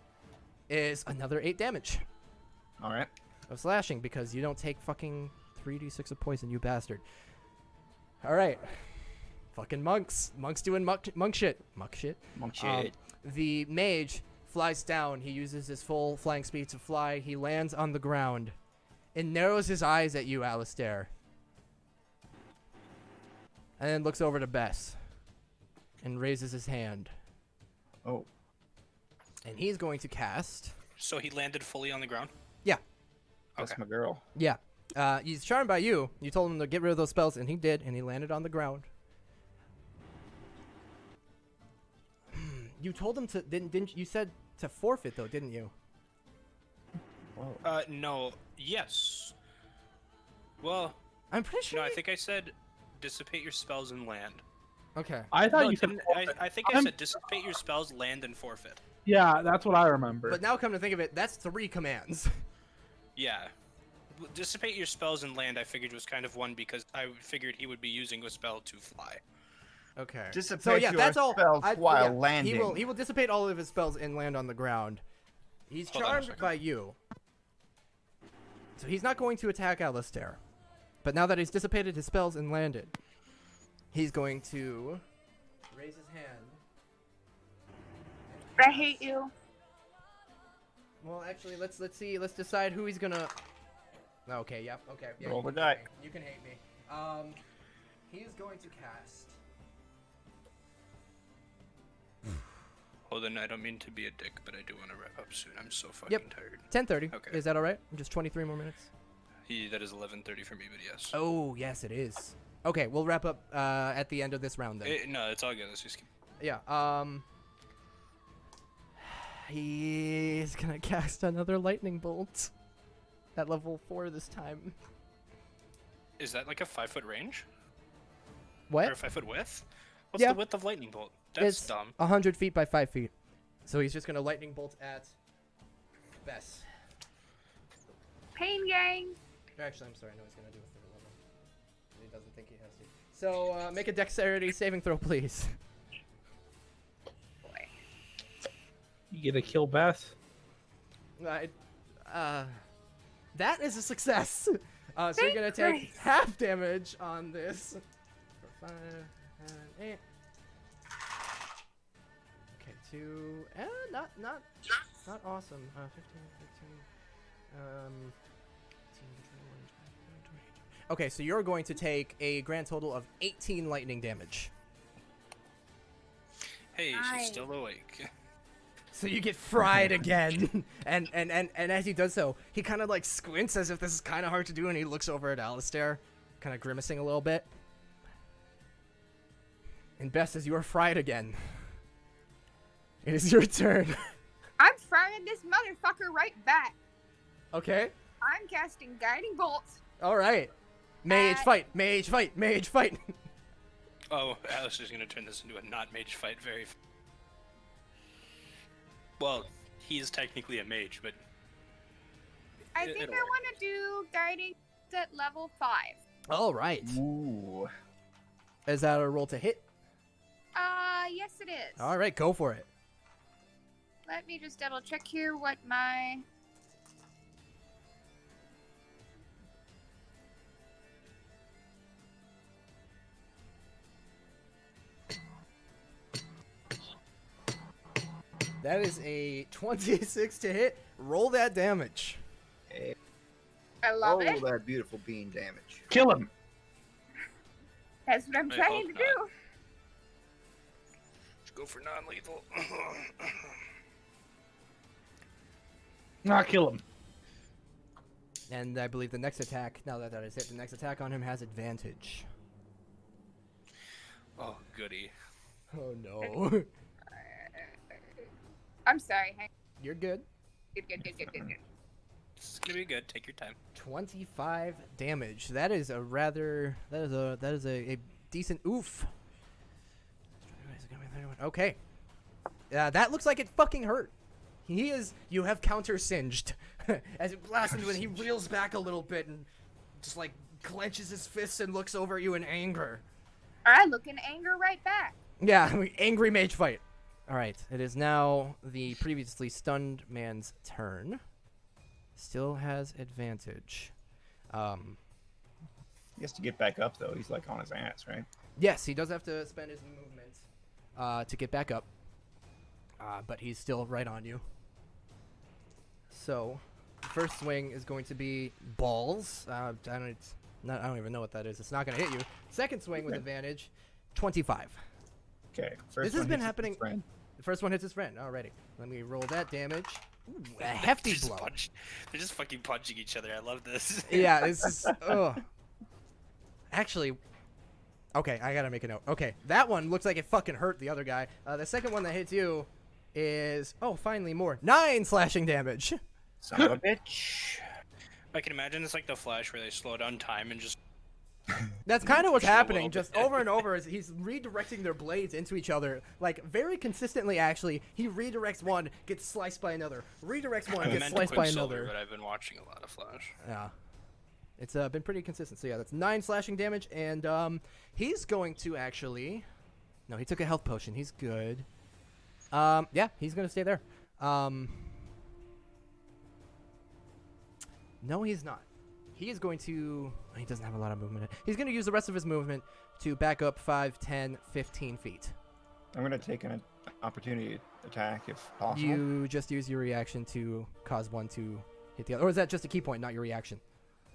is another 8 damage All right. of slashing because you don't take fucking 3d6 of poison, you bastard. All right. Fucking monks. Monks doing monk shit. Monk shit. Monk shit. The mage flies down. He uses his full flying speed to fly. He lands on the ground and narrows his eyes at you, Alistair. And then looks over to Bess and raises his hand. Oh. And he's going to cast. So he landed fully on the ground? Yeah. That's Okay. my girl. Yeah. He's charmed by you. You told him to get rid of those spells, and he did, and he landed on the ground. You told him to didn't you said to forfeit though, didn't you? Whoa. No. Yes. Well, I'm pretty sure. no, I think I said dissipate your spells and land. Okay. I thought No, you said. I think I said dissipate your spells, land, and forfeit. Yeah, that's what I remember. But now come to think of it, that's 3 commands. Yeah. Dissipate your spells and land, I figured was kind of one because I figured he would be using a spell to fly. Okay. Dissipate So yeah, your that's all. spells while yeah, landing. He will dissipate all of his spells and land on the ground. He's Hold on a charmed second. by you. So he's not going to attack Alistair. But now that he's dissipated his spells and landed, he's going to raise his hand. I hate you. Well, actually, let's see. Let's decide who he's gonna. Okay. Yep. Okay. Yeah, Roll you the can die. hate me. You can hate me. He's going to cast. Hold on, I don't mean to be a dick, but I do want to wrap up soon. I'm so fucking Yep. tired. 10:30. Okay. Is that all right? Just 23 more minutes. That is 11:30 for me, but yes. Oh, yes, it is. Okay, we'll wrap up at the end of this round then. No, it's all good. Let's just keep... Yeah. He's gonna cast another lightning bolt at level 4 this time. Is that like a 5-foot range? What? Or a 5-foot width? What's Yeah. the width of lightning bolt? That's It's dumb. 100 feet by 5 feet. So he's just gonna lightning bolt at Bess. Pain gang. Actually, I'm sorry. No, he's gonna do a 3rd level. He doesn't think he has to. So make a dexterity saving throw, please. Boy. You get a kill Bess. That is a success. So you're gonna take Thanks. half damage on this. For 5 and 8. Okay, 2. Not awesome. 15, 15. 18, 21, 22. Okay, so you're going to take a grand total of 18 lightning damage. Hey, Nice. she's still awake. So you get fried again, and as he does so, he kind of like squints as if this is kind of hard to do, and he looks over at Alistair, kind of grimacing a little bit. And Bess, as you are fried again, it is your turn. I'm frying this motherfucker right back. Okay. I'm casting guiding bolts. All right. Mage fight. Mage fight. Mage fight. Oh, Alistair's gonna turn this into a not mage fight very... Well, he is technically a mage, but... I think I it'll work. want to do guiding at level 5. All right. Ooh. Is that a roll to hit? Yes it is. All right, go for it. Let me just double check here what my... That is a 26 to hit. Roll that damage. Hey, I love roll it. that beautiful bean damage. Kill him. That's what I'm I trying to hope do. Let's go for non-lethal. Not kill him. And I believe the next attack, now that that is hit, the next attack on him has advantage. Oh, goody. Oh no. I'm sorry. Hang You're good. Good. It's gonna be good. Take your time. 25 damage. That is a rather. That is a decent oof. Okay. That looks like it fucking hurt. You have counter singed as it blasts into him. He reels back a little bit and just like clenches his fists and looks over at you in anger. I look in anger right back. Yeah, angry mage fight. All right, it is now the previously stunned man's turn. Still has advantage. He has to get back up though. He's like on his ass, right? Yes, he does have to spend his movement to get back up. But he's still right on you. So, the first swing is going to be balls. I don't even know what that is. It's not going to hit you. Second swing with advantage, 25. Okay. This has been happening. The first one hits his friend. Alrighty. Let me roll that damage. Ooh, a hefty blow. They're just fucking punching each other. I love this. Yeah, this is. Ugh. Actually, okay, I gotta make a note. Okay, that one looks like it fucking hurt the other guy. The second one that hits you is finally more 9 slashing damage. Son of a bitch. I can imagine it's like the Flash where they slow down time and just. That's kind of what's Push it a happening, little just bit. over and over. As he's redirecting their blades into each other, like very consistently. Actually, he redirects one, gets sliced by another. Redirects one, I gets meant sliced by Quicksilver, another. but I've been watching a lot of Flash. Yeah, it's been pretty consistent. So yeah, that's 9 slashing damage, and he's going to actually. No, he took a health potion. He's good. Yeah, he's gonna stay there. No, he's not. He is going to. He doesn't have a lot of movement. He's going to use the rest of his movement to back up 5, 10, 15 feet. I'm gonna take an opportunity attack if possible. You just use your reaction to cause one to hit the other. Or is that just a key point, not your reaction?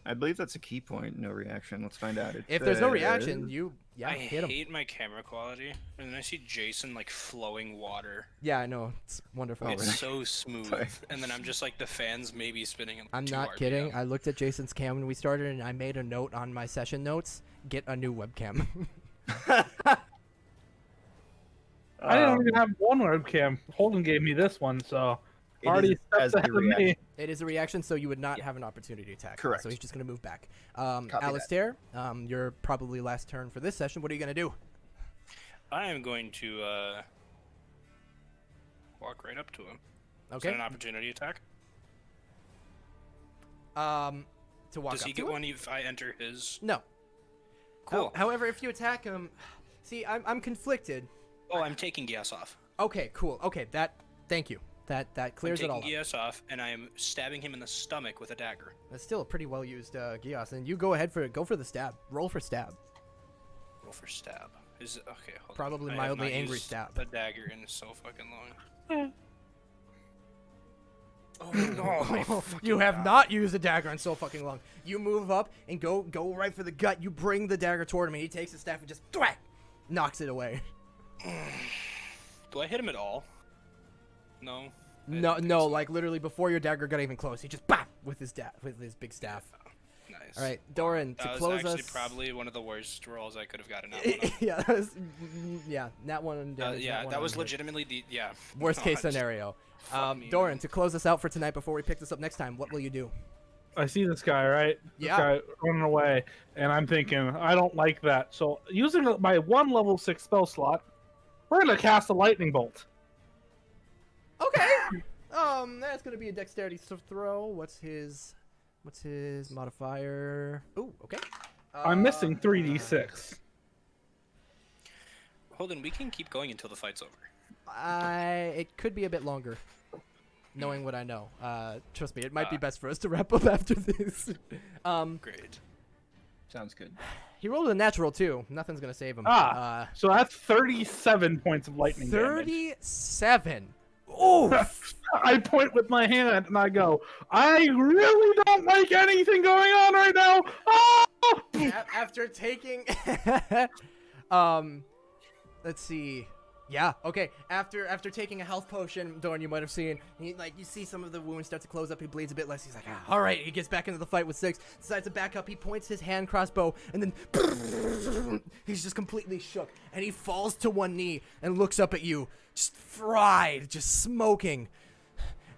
I believe that's a key point. No reaction. Let's find out. If there's no reaction, you I hit him. hate my camera quality, and then I see Jason like flowing water. Yeah, I know. It's wonderful. Oh, It's really? so smooth, Sorry. and then I'm just like the fans maybe spinning. I'm 2 not RPM. kidding. I looked at Jason's cam when we started, and I made a note on my session notes: get a new webcam. I don't even have one webcam. Holden gave me this one, so It already is as steps a ahead of me. reaction. It is a reaction, so you would not have an opportunity to attack. Correct. So he's just going to move back. that. Alistair, your probably last turn for this session. What are you going to do? I am going to walk right up to him. Is Okay. that an opportunity attack? To walk Does up he to get him? one if I enter his? No. Cool. However, if you attack him, see, I'm conflicted. Oh, I'm taking Gias off. Okay, cool. Okay, thank you. That clears I'm it all taking up. Gias off, and I am stabbing him in the stomach with a dagger. That's still a pretty well used Gios, and you go ahead for it. Go for the stab. Roll for stab. Roll for stab. Is it okay? Hold Probably on. I have mildly not angry used stab. The dagger in so fucking long. You have not used a dagger in so fucking long. You move up and go right for the gut. You bring the dagger toward him, and he takes the staff and just thwack, knocks it away. Do I hit him at all? No. I No, didn't think no, so. like literally before your dagger got even close, he just bap with his big staff. Nice. All right, Doran, That to was close actually us. probably one of the worst rolls I could have gotten out of. Yeah, that was, yeah, that one. Damage, Yeah, one that was hit. legitimately the Worst case God. scenario. Fuck me, Doran, man. to close us out for tonight before we pick this up next time, what will you do? I see this guy, right? Yeah. This guy running away, and I'm thinking, I don't like that. So, using my 1 level 6 spell slot, we're gonna cast a lightning bolt. Okay. That's gonna be a dexterity throw. What's his modifier? Ooh, okay. I'm missing 3d6. Hold on, we can keep going until the fight's over. It could be a bit longer, knowing what I know. Trust me, it might be best for us to wrap up after this. Great. Sounds good. He rolled a natural too. Nothing's gonna save him. So that's 37 points of lightning damage. 37. Oof. I point with my hand and I go, I really don't like anything going on right now. Ah! After taking, let's see. Yeah, okay. After taking a health potion, Dorn, you might have seen, you see some of the wounds start to close up. He bleeds a bit less. He's like, all right. He gets back into the fight with 6. Decides to back up. He points his hand crossbow, and then he's just completely shook. And he falls to one knee and looks up at you, just fried, just smoking.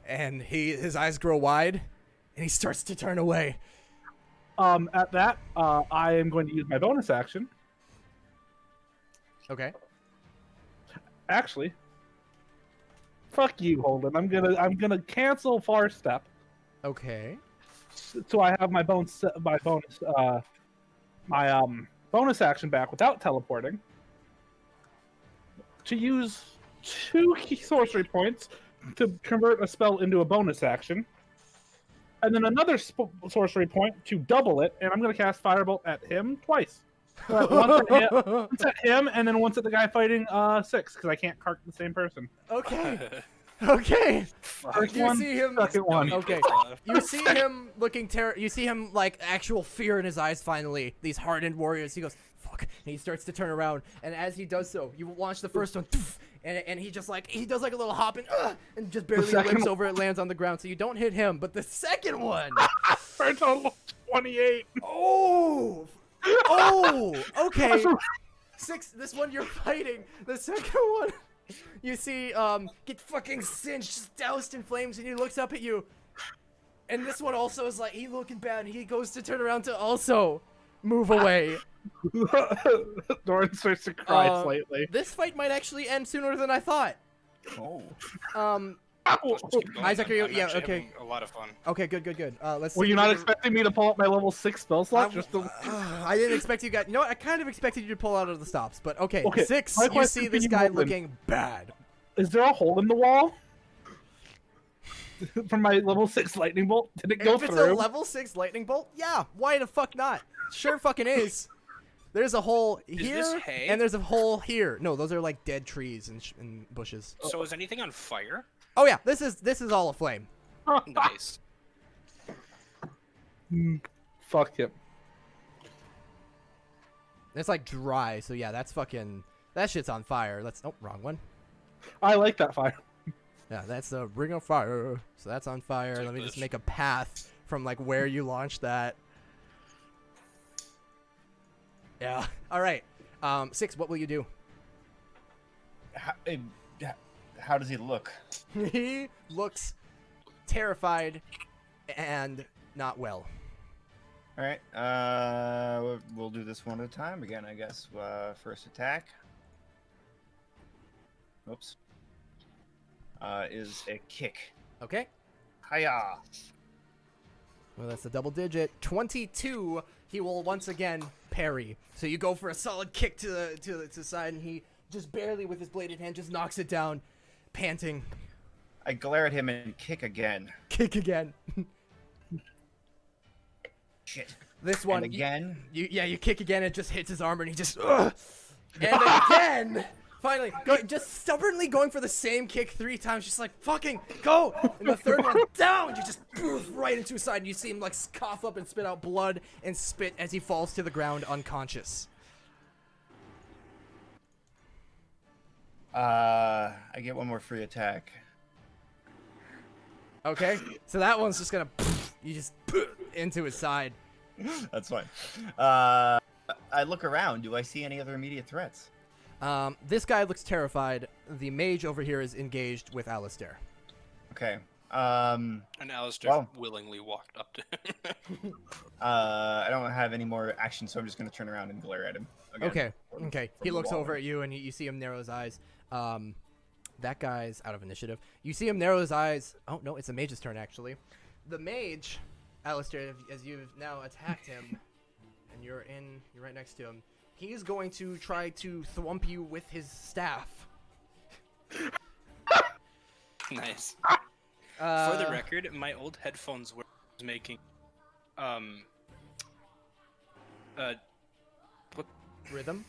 And his eyes grow wide, and he starts to turn away. At that, I am going to use my bonus action. Okay. Actually, fuck you, Holden. I'm gonna cancel Far Step, Okay. so I have my bonus action back without teleporting. To use 2 key sorcery points to convert a spell into a bonus action, and then another sorcery point to double it, and I'm going to cast Firebolt at him twice. Once at him, and then once at the guy fighting 6, because I can't cart the same person. Okay. Okay. First You one, see him. second one. Okay. You see him looking You see him like actual fear in his eyes. Finally, these hardened warriors. He goes, "Fuck!" and he starts to turn around. And as he does so, you launch the first one, and he just he does like a little hop and just barely limps over. It lands on the ground, so you don't hit him. But the second one, For a total of 28. oh, okay. 6. This one you're fighting. The second one, you see get fucking singed, doused in flames, and he looks up at you. And this one also is like, he looking bad, and he goes to turn around to also move away. Doran starts to cry slightly. This fight might actually end sooner than I thought. Oh. Let's keep going, Isaac, are you? I'm Yeah, actually okay. having a lot of fun. Okay, good. Let's. Were see you if not we- expecting me to pull up my level 6 spell slot? I didn't expect you guys. You know what? I kind of expected you to pull out of the stops, but okay. Okay, 6. my You question see for this you, guy Holden. looking bad. Is there a hole in the wall? From my level 6 lightning bolt? Did it go If it's through? a level 6 lightning bolt, yeah. Why the fuck not? Sure, fucking is. There's a hole here, this hay? and there's a hole here. No, those are like dead trees and bushes. So is anything on fire? Oh yeah, this is all aflame. Nice. Fuck him. It's like dry, so yeah, that shit's on fire. Wrong one. I like that fire. Yeah, that's the ring of fire. So that's on fire. Take Let me just this. make a path from like where you launched that. Yeah. All right. 6. What will you do? How does he look? He looks terrified and not well. All right. We'll do this one at a time again, I guess. First attack. Oops. Is a kick. Okay. Hiya! Well, that's a double digit. 22. He will once again parry. So you go for a solid kick to the side, and he just barely with his bladed hand just knocks it down, panting. I glare at him and kick again. Kick again. Shit. This one And again. You kick again. It just hits his armor, and he just and again. Finally, just stubbornly going for the same kick 3 times, just like, fucking go! And the third one, down! You just poof right into his side, and you see him like cough up and spit out blood and spit as he falls to the ground unconscious. I get one more free attack. Okay, so that one's just gonna, you just into his side. That's fine. I look around. Do I see any other immediate threats? This guy looks terrified. The mage over here is engaged with Alistair. Okay. And Alistair Well. willingly walked up to him. I don't have any more action, so I'm just gonna turn around and glare at him. Again. Okay. From He the looks wall. over at you, and you see him narrow his eyes. That guy's out of initiative. You see him narrow his eyes. Oh, no, it's the mage's turn, actually. The mage, Alistair, as you've now attacked him, and you're right next to him, he's going to try to thwump you with his staff. Nice. For the record, my old headphones were making Rhythm?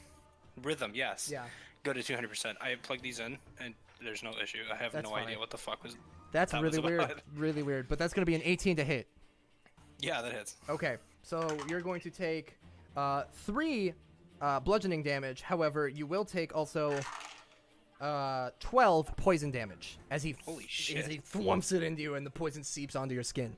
rhythm, yes. Yeah. Go to 200%. I plugged these in, and there's no issue. I have That's no fine. idea what the fuck was. That's That really was weird. odd. Really weird. But that's going to be an 18 to hit. Yeah, that hits. Okay, so you're going to take 3 bludgeoning damage. However, you will take also 12 poison damage as he Holy shit. as he thwumps it into you, and the poison seeps onto your skin.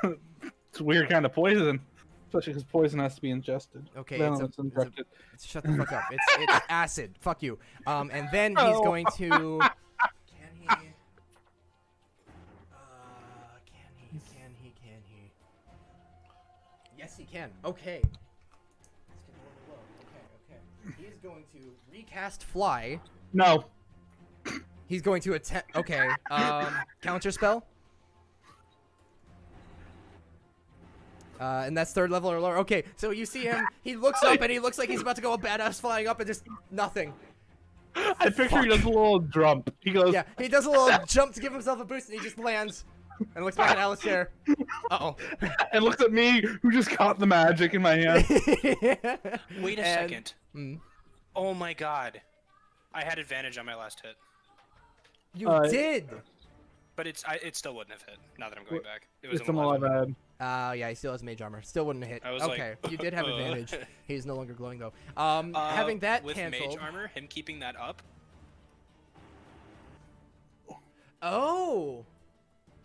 It's a weird kind of poison. Especially because poison has to be ingested. Okay, Then it's it's a- injected. Shut the fuck up. It's acid. Fuck you. And then he's Oh. going to. Can Yes, he can. Okay. Let's get a little low. Okay. He's going to recast fly. No. He's going to attempt. Okay. Counter spell. And that's 3rd level or lower. Okay, so you see him. He looks up and he looks like he's about to go badass flying up and just nothing. I picture he does a little jump. He goes. Yeah, he does a little jump to give himself a boost and he just lands and looks back at Alistair. Uh-oh. And looks at me, who just caught the magic in my hand. Wait a second. Mm, Oh my god. I had advantage on my last hit. you did. But it still wouldn't have hit, now that I'm going back. It was It's an an 11. 11. Yeah, he still has mage armor. Still wouldn't have hit. I was Okay, like, you did have advantage. He's no longer glowing though. Having that with canceled. mage armor, him keeping that up, Oh,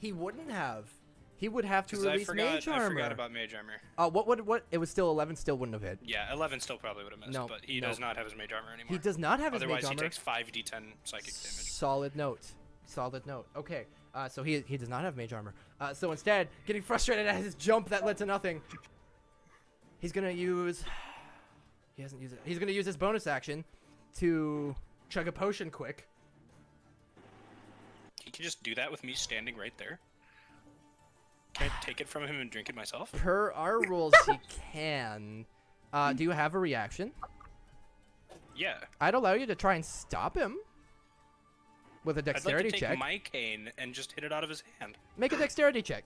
he wouldn't have. He would have to 'cause I release forgot, mage I armor. forgot about mage armor. What? It was still 11. Still wouldn't have hit. Yeah, 11 still probably would have missed, No, but he no. does not have his mage armor anymore. He does not have his Otherwise, mage he armor. takes 5d10 psychic damage. Solid note. Solid note. Okay. So he does not have mage armor. So instead, getting frustrated at his jump that led to nothing, he's gonna use. He hasn't used it. He's gonna use his bonus action to chug a potion quick. He can just do that with me standing right there. Can I take it from him and drink it myself? Per our rules, he can. Do you have a reaction? Yeah. I'd allow you to try and stop him with a I'd like dexterity to take check. my cane and just hit it out of his hand. Make a dexterity check.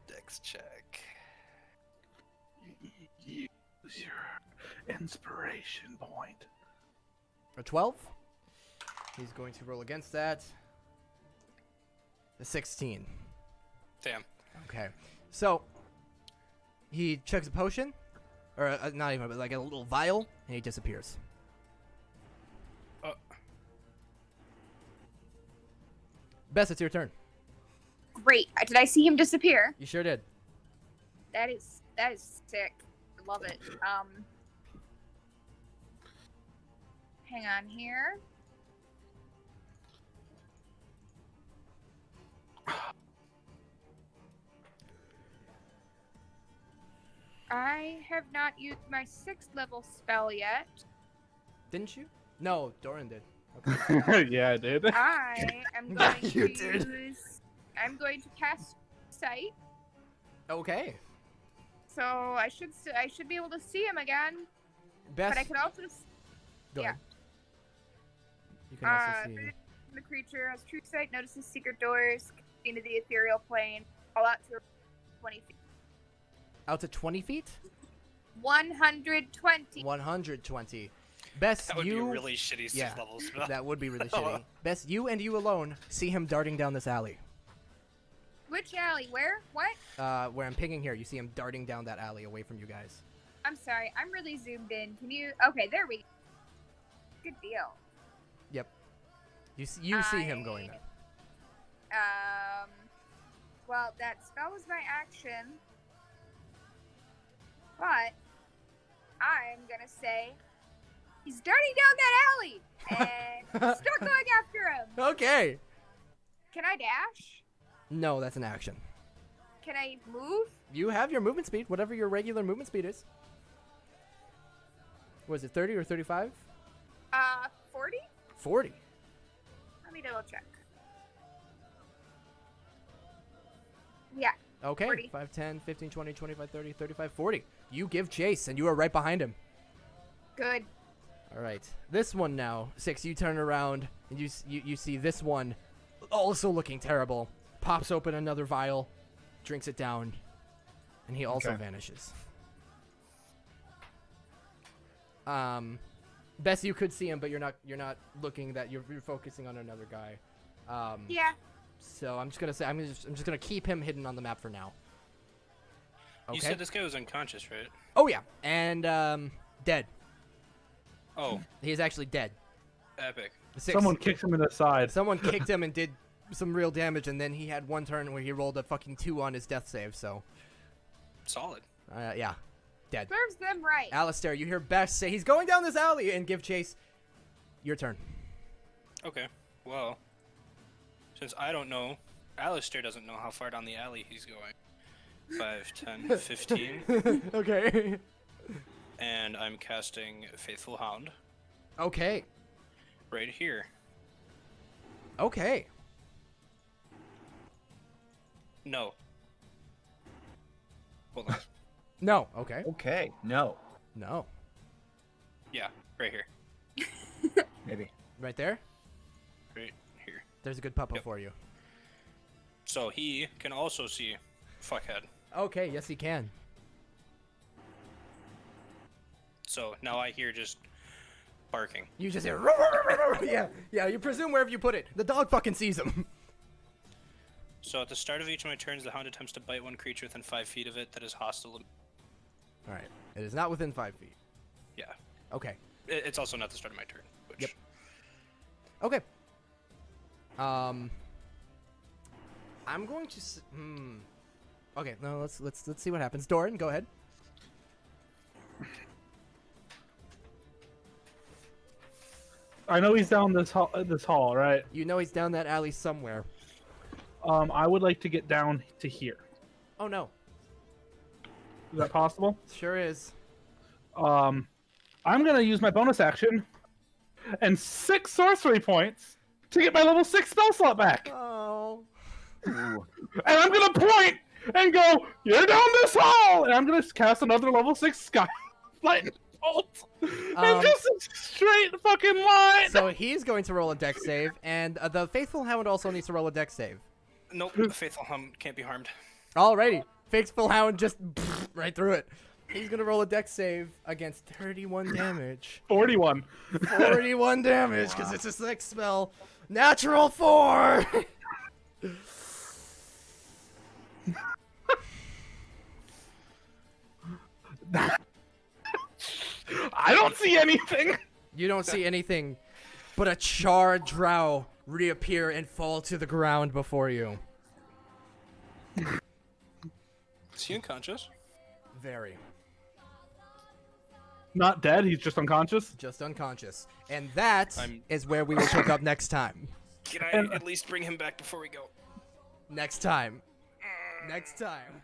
Dex check. Use your inspiration point. A 12. He's going to roll against that. A 16. Damn. Okay. So, he chugs a potion. Or not even, but like a little vial. And he disappears. Bess, it's your turn. Great. Did I see him disappear? You sure did. That is sick. I love it. Hang on here. I have not used my 6th level spell yet. Didn't you? No, Doran did. Okay. Yeah, I did. I am going You to did. use. I'm going to cast sight, Okay. so I should be able to see him again. Bess, But I could also go yeah. ahead. You can also see. the creature has true sight, notices secret doors into the ethereal plane, all out to 20 feet. Out to 20 feet? 120. 120. Bess, That would you... be a really shitty 6th Yeah, level spell. that would be really shitty. Bess, you and you alone see him darting down this alley. Which alley? Where? What? Where I'm pinging here, you see him darting down that alley away from you guys. I'm sorry. I'm really zoomed in. Can you? Okay, there we go. Good deal. Yep. You see him going there. Well, that spell was my action. But I'm gonna say he's darting down that alley and start going after him. Okay. Can I dash? No, that's an action. Can I move? You have your movement speed, whatever your regular movement speed is. Was it 30 or 35? 40? 40. Let me double check. Yeah. Okay. 40. 5, 10, 15, 20, 25, 30, 35, 40. You give chase, and you are right behind him. Good. All right. This one now. 6, you turn around, and you see this one also looking terrible. Pops open another vial, drinks it down, and he also Okay. vanishes. Bess, you could see him, but you're not looking. That you're focusing on another guy. Yeah. So I'm just gonna say I'm just gonna keep him hidden on the map for now. Okay. You said this guy was unconscious, right? Oh yeah, and dead. Oh, He's actually dead. epic. 6. Someone kicked him in the side. Someone kicked him and did some real damage, and then he had one turn where he rolled a fucking 2 on his death save. So Solid. yeah, dead. Serves them right. Alistair, you hear Bess say he's going down this alley and give chase. Your turn. Okay. Well, since I don't know Alistair doesn't know how far down the alley he's going. 5, 10, 15. Okay. And I'm casting Faithful Hound Okay. right here. Okay. No. Hold on. No. Okay. Okay. No. No. Yeah, right here. Maybe. Right there. Right here. There's a good puppo Yep. for you. So he can also see fuckhead. Okay. Yes, he can. So now I hear just barking. You just hear. Yeah. You presume wherever you put it, the dog fucking sees him. So at the start of each of my turns, the hound attempts to bite one creature within 5 feet of it that is hostile. All right. It is not within 5 feet. Yeah. Okay. It's also not the start of my turn. Which... Yep. Okay. I'm going to. Okay. No. Let's see what happens. Doran, go ahead. I know he's down this hall, right? You know he's down that alley somewhere. I would like to get down to here. Oh no. Is that possible? Sure is. I'm gonna use my bonus action and 6 sorcery points to get my level 6 spell slot back. Oh. Ooh. And I'm gonna point and go, "You're down this hall!" And I'm gonna cast another level 6 sky lightning bolt. And just a straight fucking line. So he's going to roll a dex save, and the Faithful Hound also needs to roll a dex save. Nope, the Faithful Hound can't be harmed. Alrighty. Faithful Hound just right through it. He's going to roll a dex save against 31 damage. 41. 41 damage, because it's a 6 spell. Natural 4! I don't see anything. You don't see anything but a charred drow reappear and fall to the ground before you. Is he unconscious? Very. Not dead, he's just unconscious. Just unconscious. And that is I'm- where we will pick up next time. Can I at least bring him back before we go? Next time. Next time.